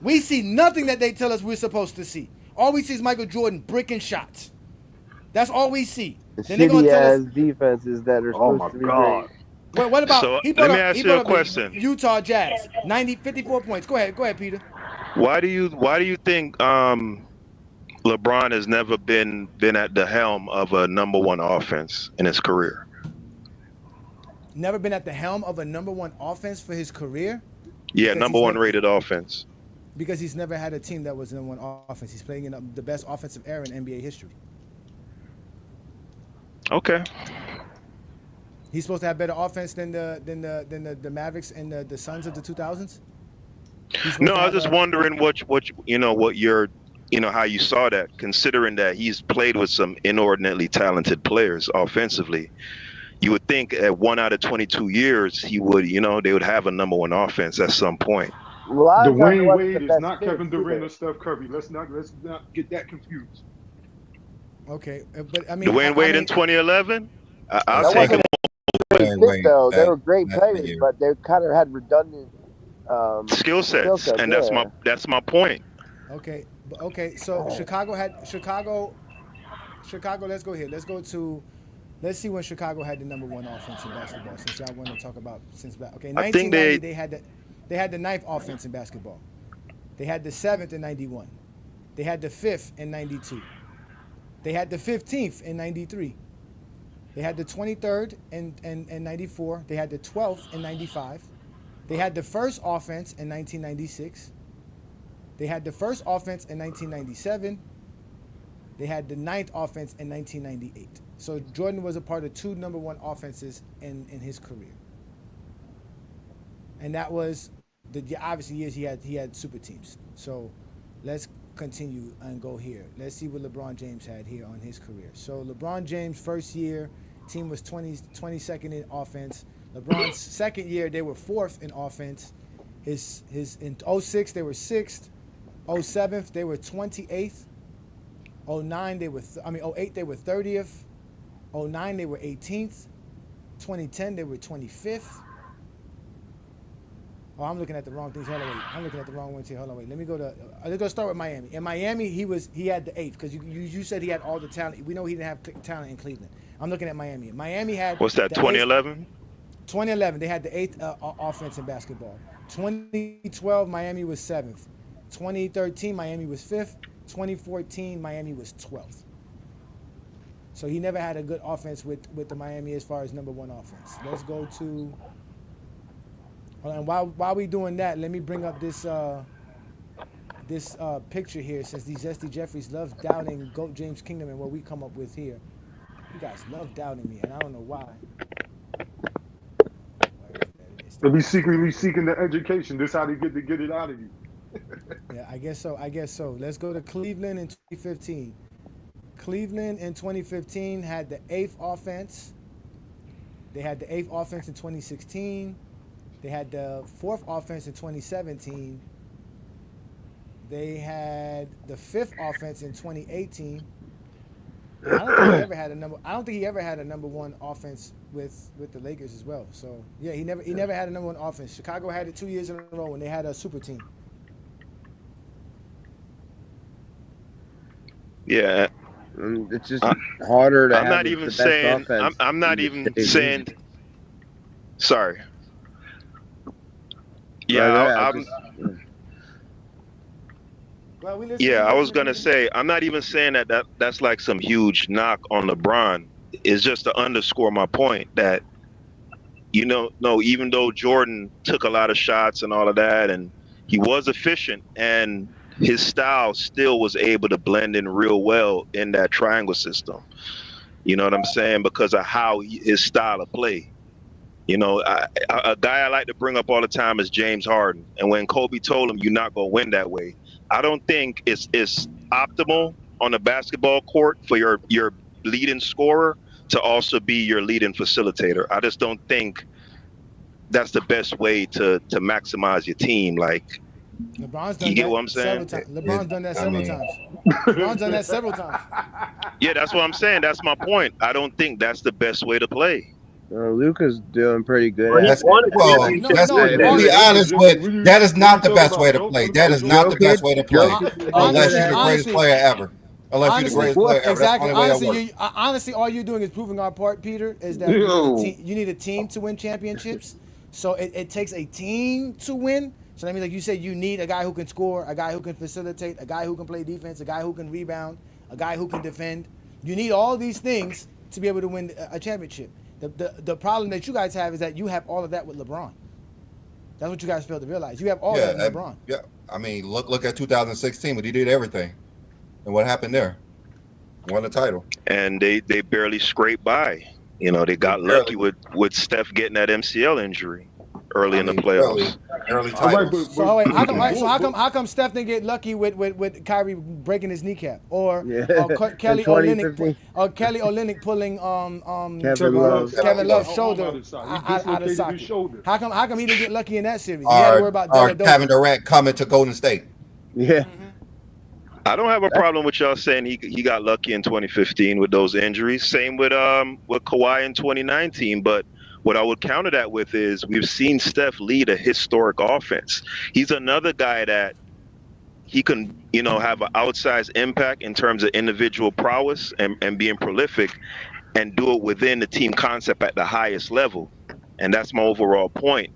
we see nothing that they tell us we're supposed to see. All we see is Michael Jordan bricking shots. That's all we see. Then they're gonna tell us defenses that are supposed to be great. What about? So let me ask you a question. Utah Jazz, 54 points. Go ahead, Peter. Why do you think LeBron has never been at the helm of a number one offense in his career? Never been at the helm of a number one offense for his career? Yeah, number one rated offense. Because he's never had a team that was number one offense. He's playing in the best offensive era in NBA history. Okay. He's supposed to have better offense than the Mavericks and the Suns of the 2000s. No, I was just wondering how you saw that, considering that he's played with some inordinately talented players offensively. You would think at 1 out of 22 years they would have a number one offense at some point. Dwayne Wade is not Kevin Durant or Steph Curry. Let's not get that confused. Okay, but I mean, Dwayne Wade in 2011, I'll That take him. though. They were great players, but they kind of had redundant skill sets, and that's my point. Okay. So Chicago. Let's go here. Let's see when Chicago had the number one offense in basketball. Since y'all want to talk about okay, 1990 they had the ninth offense in basketball. They had the 7th in 91. They had the 5th in 92. They had the 15th in 93. They had the 23rd in 94. They had the 12th in 95. They had the first offense in 1996. They had the first offense in 1997. They had the 9th offense in 1998. So Jordan was a part of 2 number one offenses in his career. And that was the obviously years he had super teams. So let's continue and go here. Let's see what LeBron James had here on his career. So LeBron James' first year, team was 22nd in offense. LeBron's second year, they were 4th in offense. His in 06 they were 6th. 07 they were 28th. 09 they were 08 they were 30th. 09 they were 18th. 2010 they were 25th. Oh, I'm looking at the wrong things. Hold on, wait. I'm looking at the wrong ones here. Hold on, wait. Let me go to. Let's go start with Miami. In Miami, he had the 8th because you said he had all the talent. We know he didn't have talent in Cleveland. I'm looking at Miami. Miami had. What's that? 2011. 2011, they had the 8th offense in basketball. 2012, Miami was 7th. 2013, Miami was 5th. 2014, Miami was 12th. So he never had a good offense with the Miami as far as number one offense. Let's go to. And while we doing that, let me bring up this picture here. Since these Zesty Jeffries love doubting GOAT James Kingdom and what we come up with here. You guys love doubting me, and I don't know why. They be secretly seeking the education. This how they get it out of you. Yeah, I guess so. Let's go to Cleveland in 2015. Cleveland in 2015 had the 8th offense. They had the 8th offense in 2016. They had the 4th offense in 2017. They had the 5th offense in 2018. I don't think he ever had a number one offense with the Lakers as well. So yeah, he never had a number one offense. Chicago had it 2 years in a row when they had a super team. Yeah, it's just harder to. I'm not even saying. I'm not even saying. Sorry. Yeah, I was gonna say I'm not even saying that's like some huge knock on LeBron. It's just to underscore my point that no, even though Jordan took a lot of shots and all of that, and he was efficient, and his style still was able to blend in real well in that triangle system. You know what I'm saying? Because of his style of play. A guy I like to bring up all the time is James Harden. And when Kobe told him, you're not going to win that way, I don't think it's optimal on the basketball court for your leading scorer to also be your leading facilitator. I just don't think that's the best way to maximize your team. Like, LeBron's done you get that what I'm saying? LeBron's done that several times. LeBron's done that several times. Yeah, that's what I'm saying. That's my point. I don't think that's the best way to play. Luka's doing pretty good. Let's be honest with that is not the best way to play. That is not the best way to play. Unless you're the greatest player ever. Unless you're the greatest player ever. That's the only way that works. Honestly, all you're doing is proving our part, Peter, is that you need a team to win championships. So it takes a team to win. So that means, like you said, you need a guy who can score, a guy who can facilitate, a guy who can play defense, a guy who can rebound, a guy who can defend. You need all these things to be able to win a championship. The problem that you guys have is that you have all of that with LeBron. That's what you guys fail to realize. You have all that with LeBron. Yeah, I mean, look at 2016 when he did everything, and what happened there? Won the title, and they barely scraped by. They got lucky with Steph getting that MCL injury early in the playoffs. Early titles. So how come Steph didn't get lucky with Kyrie breaking his kneecap, or Kelly Olynyk pulling Kevin Love's shoulder out of socket? How come he didn't get lucky in that series? He had to worry about Kevin Durant coming to Golden State. Yeah. I don't have a problem with y'all saying he got lucky in 2015 with those injuries. Same with Kawhi in 2019. But what I would counter that with is we've seen Steph lead a historic offense. He's another guy that he can, have an outsized impact in terms of individual prowess and being prolific, and do it within the team concept at the highest level. And that's my overall point.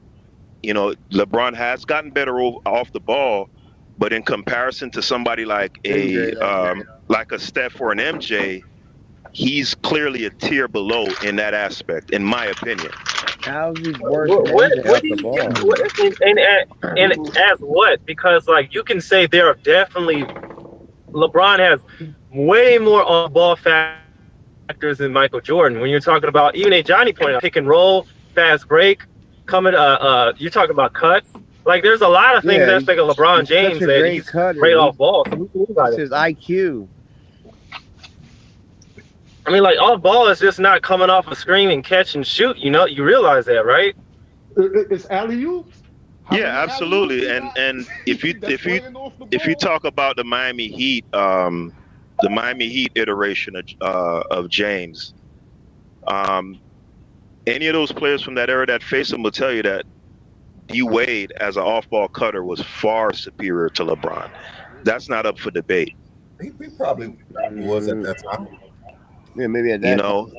LeBron has gotten better off the ball, but in comparison to somebody like a Steph or an MJ, he's clearly a tier below in that aspect, in my opinion. How's he worse than MJ off the ball? And as what? Because you can say there are definitely LeBron has way more on-ball factors than Michael Jordan. When you're talking about, even Johnny pointed out, pick and roll, fast break, you're talking about cuts. There's a lot of things aspect of LeBron James that he's great off ball. So it's his IQ. I mean, off ball is just not coming off a screen and catch and shoot. You realize that, right? It's alley-oops. Yeah, absolutely. And if you talk about the Miami Heat iteration of James, any of those players from that era that face him will tell you that D Wade as an off-ball cutter was far superior to LeBron. That's not up for debate. He probably was at that time. Yeah, maybe at that time.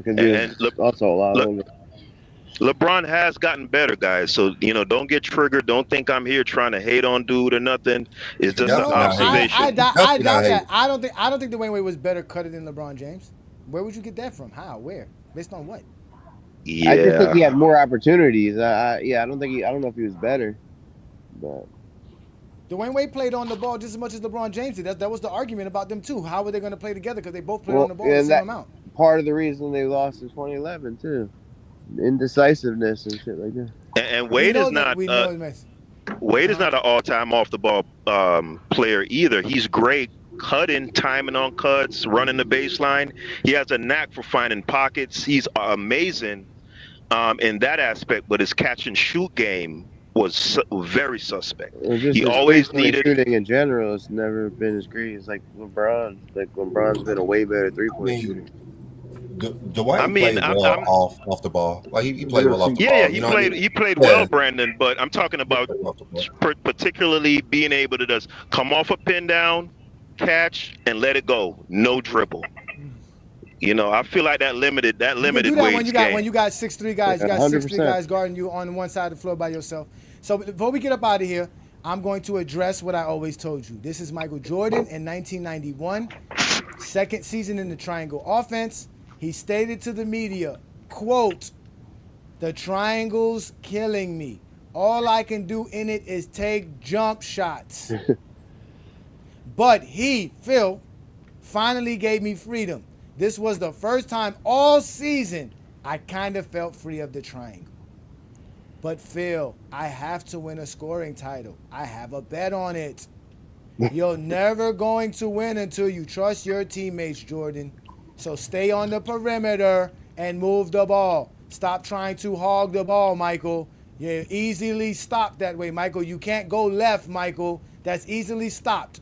Because he was also a lot older. LeBron has gotten better, guys. So don't get triggered. Don't think I'm here trying to hate on dude or nothing. It's just an observation. I doubt that. I don't think Dwayne Wade was better cutted than LeBron James. Where would you get that from? How? Where? Based on what? Yeah. I just think he had more opportunities. I don't know if he was better, but Dwayne Wade played on the ball just as much as LeBron James did. That was the argument about them too. How were they going to play together? Because they both played on the ball the same amount. Part of the reason they lost in 2011 too, indecisiveness and shit like that. And Wade is not. Wade is not an all-time off-the-ball player either. He's great cutting, timing on cuts, running the baseline. He has a knack for finding pockets. He's amazing in that aspect, but his catch-and-shoot game was very suspect. He always needed shooting in general. It's never been as great as like LeBron. Like LeBron's been a way better three-point shooter. Dwight played well off the ball. Like he played well off the ball. Yeah, he played well, Brandon. But I'm talking about particularly being able to just come off a pin down, catch, and let it go. No dribble. I feel like that limited Wade's game. When you got 6'3" guys, you got 6'3" guys guarding you on one side of the floor by yourself. So before we get up out of here, I'm going to address what I always told you. This is Michael Jordan in 1991, second season in the triangle offense. He stated to the media, quote, "The triangle's killing me. All I can do in it is take jump shots." But Phil, finally gave me freedom. This was the first time all season I kind of felt free of the triangle. But Phil, I have to win a scoring title. I have a bet on it. You're never going to win until you trust your teammates, Jordan. So stay on the perimeter and move the ball. Stop trying to hog the ball, Michael. You're easily stopped that way, Michael. You can't go left, Michael. That's easily stopped.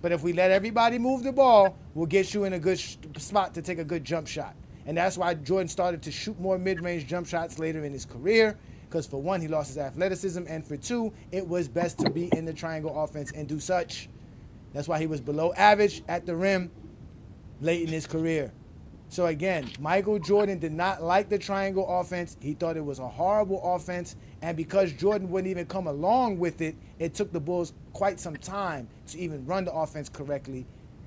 But if we let everybody move the ball, we'll get you in a good spot to take a good jump shot. And that's why Jordan started to shoot more mid-range jump shots later in his career. Because for one, he lost his athleticism. And for two, it was best to be in the triangle offense and do such. That's why he was below average at the rim late in his career. So again, Michael Jordan did not like the triangle offense. He thought it was a horrible offense. And because Jordan wouldn't even come along with it, it took the Bulls quite some time to even run the offense correctly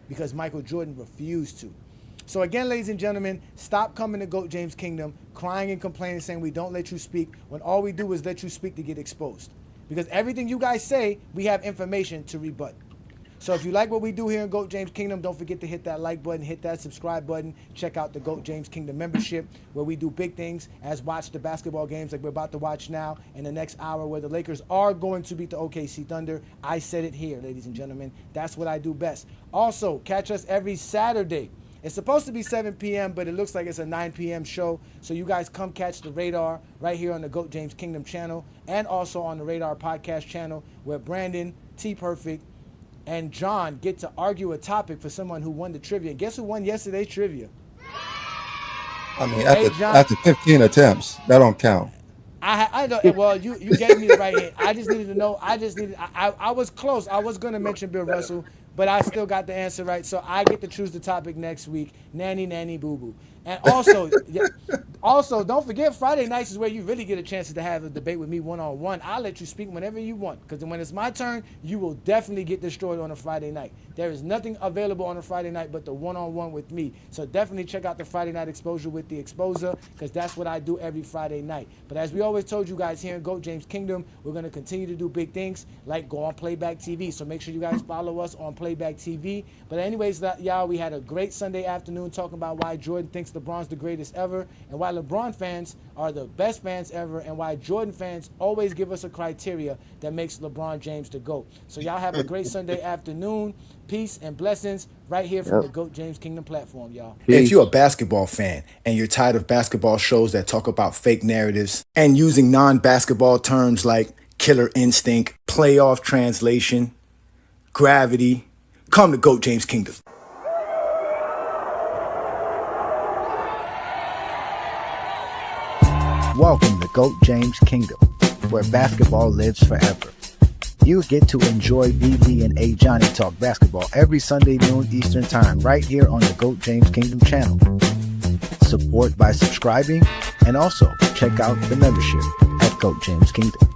because Michael Jordan refused to. So again, ladies and gentlemen, stop coming to GOAT James Kingdom, crying and complaining, saying we don't let you speak, when all we do is let you speak to get exposed. Because everything you guys say, we have information to rebut. So if you like what we do here in GOAT James Kingdom, don't forget to hit that like button, hit that subscribe button. Check out the GOAT James Kingdom membership, where we do big things, as watch the basketball games like we're about to watch now in the next hour, where the Lakers are going to beat the OKC Thunder. I said it here, ladies and gentlemen. That's what I do best. Also, catch us every Saturday. It's supposed to be 7 p.m., but it looks like it's a 9 p.m. show. So you guys come catch the Radar right here on the GOAT James Kingdom channel, and also on the Radar podcast channel, where Brandon, T Perfect, and John get to argue a topic for someone who won the trivia. Guess who won yesterday's trivia? I mean, after 15 attempts, that don't count. I don't. Well, you gave me the right hit. I just needed to know. I was close. I was going to mention Bill Russell, but I still got the answer right. So I get to choose the topic next week. Nanny, nanny, boo boo. And also, don't forget, Friday nights is where you really get a chance to have a debate with me one-on-one. I'll let you speak whenever you want, because when it's my turn, you will definitely get destroyed on a Friday night. There is nothing available on a Friday night but the one-on-one with me. So definitely check out the Friday Night Exposure with the Exposer, because that's what I do every Friday night. But as we always told you guys here in GOAT James Kingdom, we're going to continue to do big things like go on Playback TV. So make sure you guys follow us on Playback TV. But anyways, y'all, we had a great Sunday afternoon talking about why Jordan thinks LeBron's the greatest ever, and why LeBron fans are the best fans ever, and why Jordan fans always give us a criteria that makes LeBron James the GOAT. So y'all have a great Sunday afternoon. Peace and blessings right here from the GOAT James Kingdom platform, y'all. If you're a basketball fan and you're tired of basketball shows that talk about fake narratives and using non-basketball terms like killer instinct, playoff translation, gravity, come to GOAT James Kingdom. Welcome to GOAT James Kingdom, where basketball lives forever. You get to enjoy B. Lee and A. Johnny talk basketball every Sunday noon Eastern Time right here on the GOAT James Kingdom channel. Support by subscribing And also check out the membership at GOAT James Kingdom.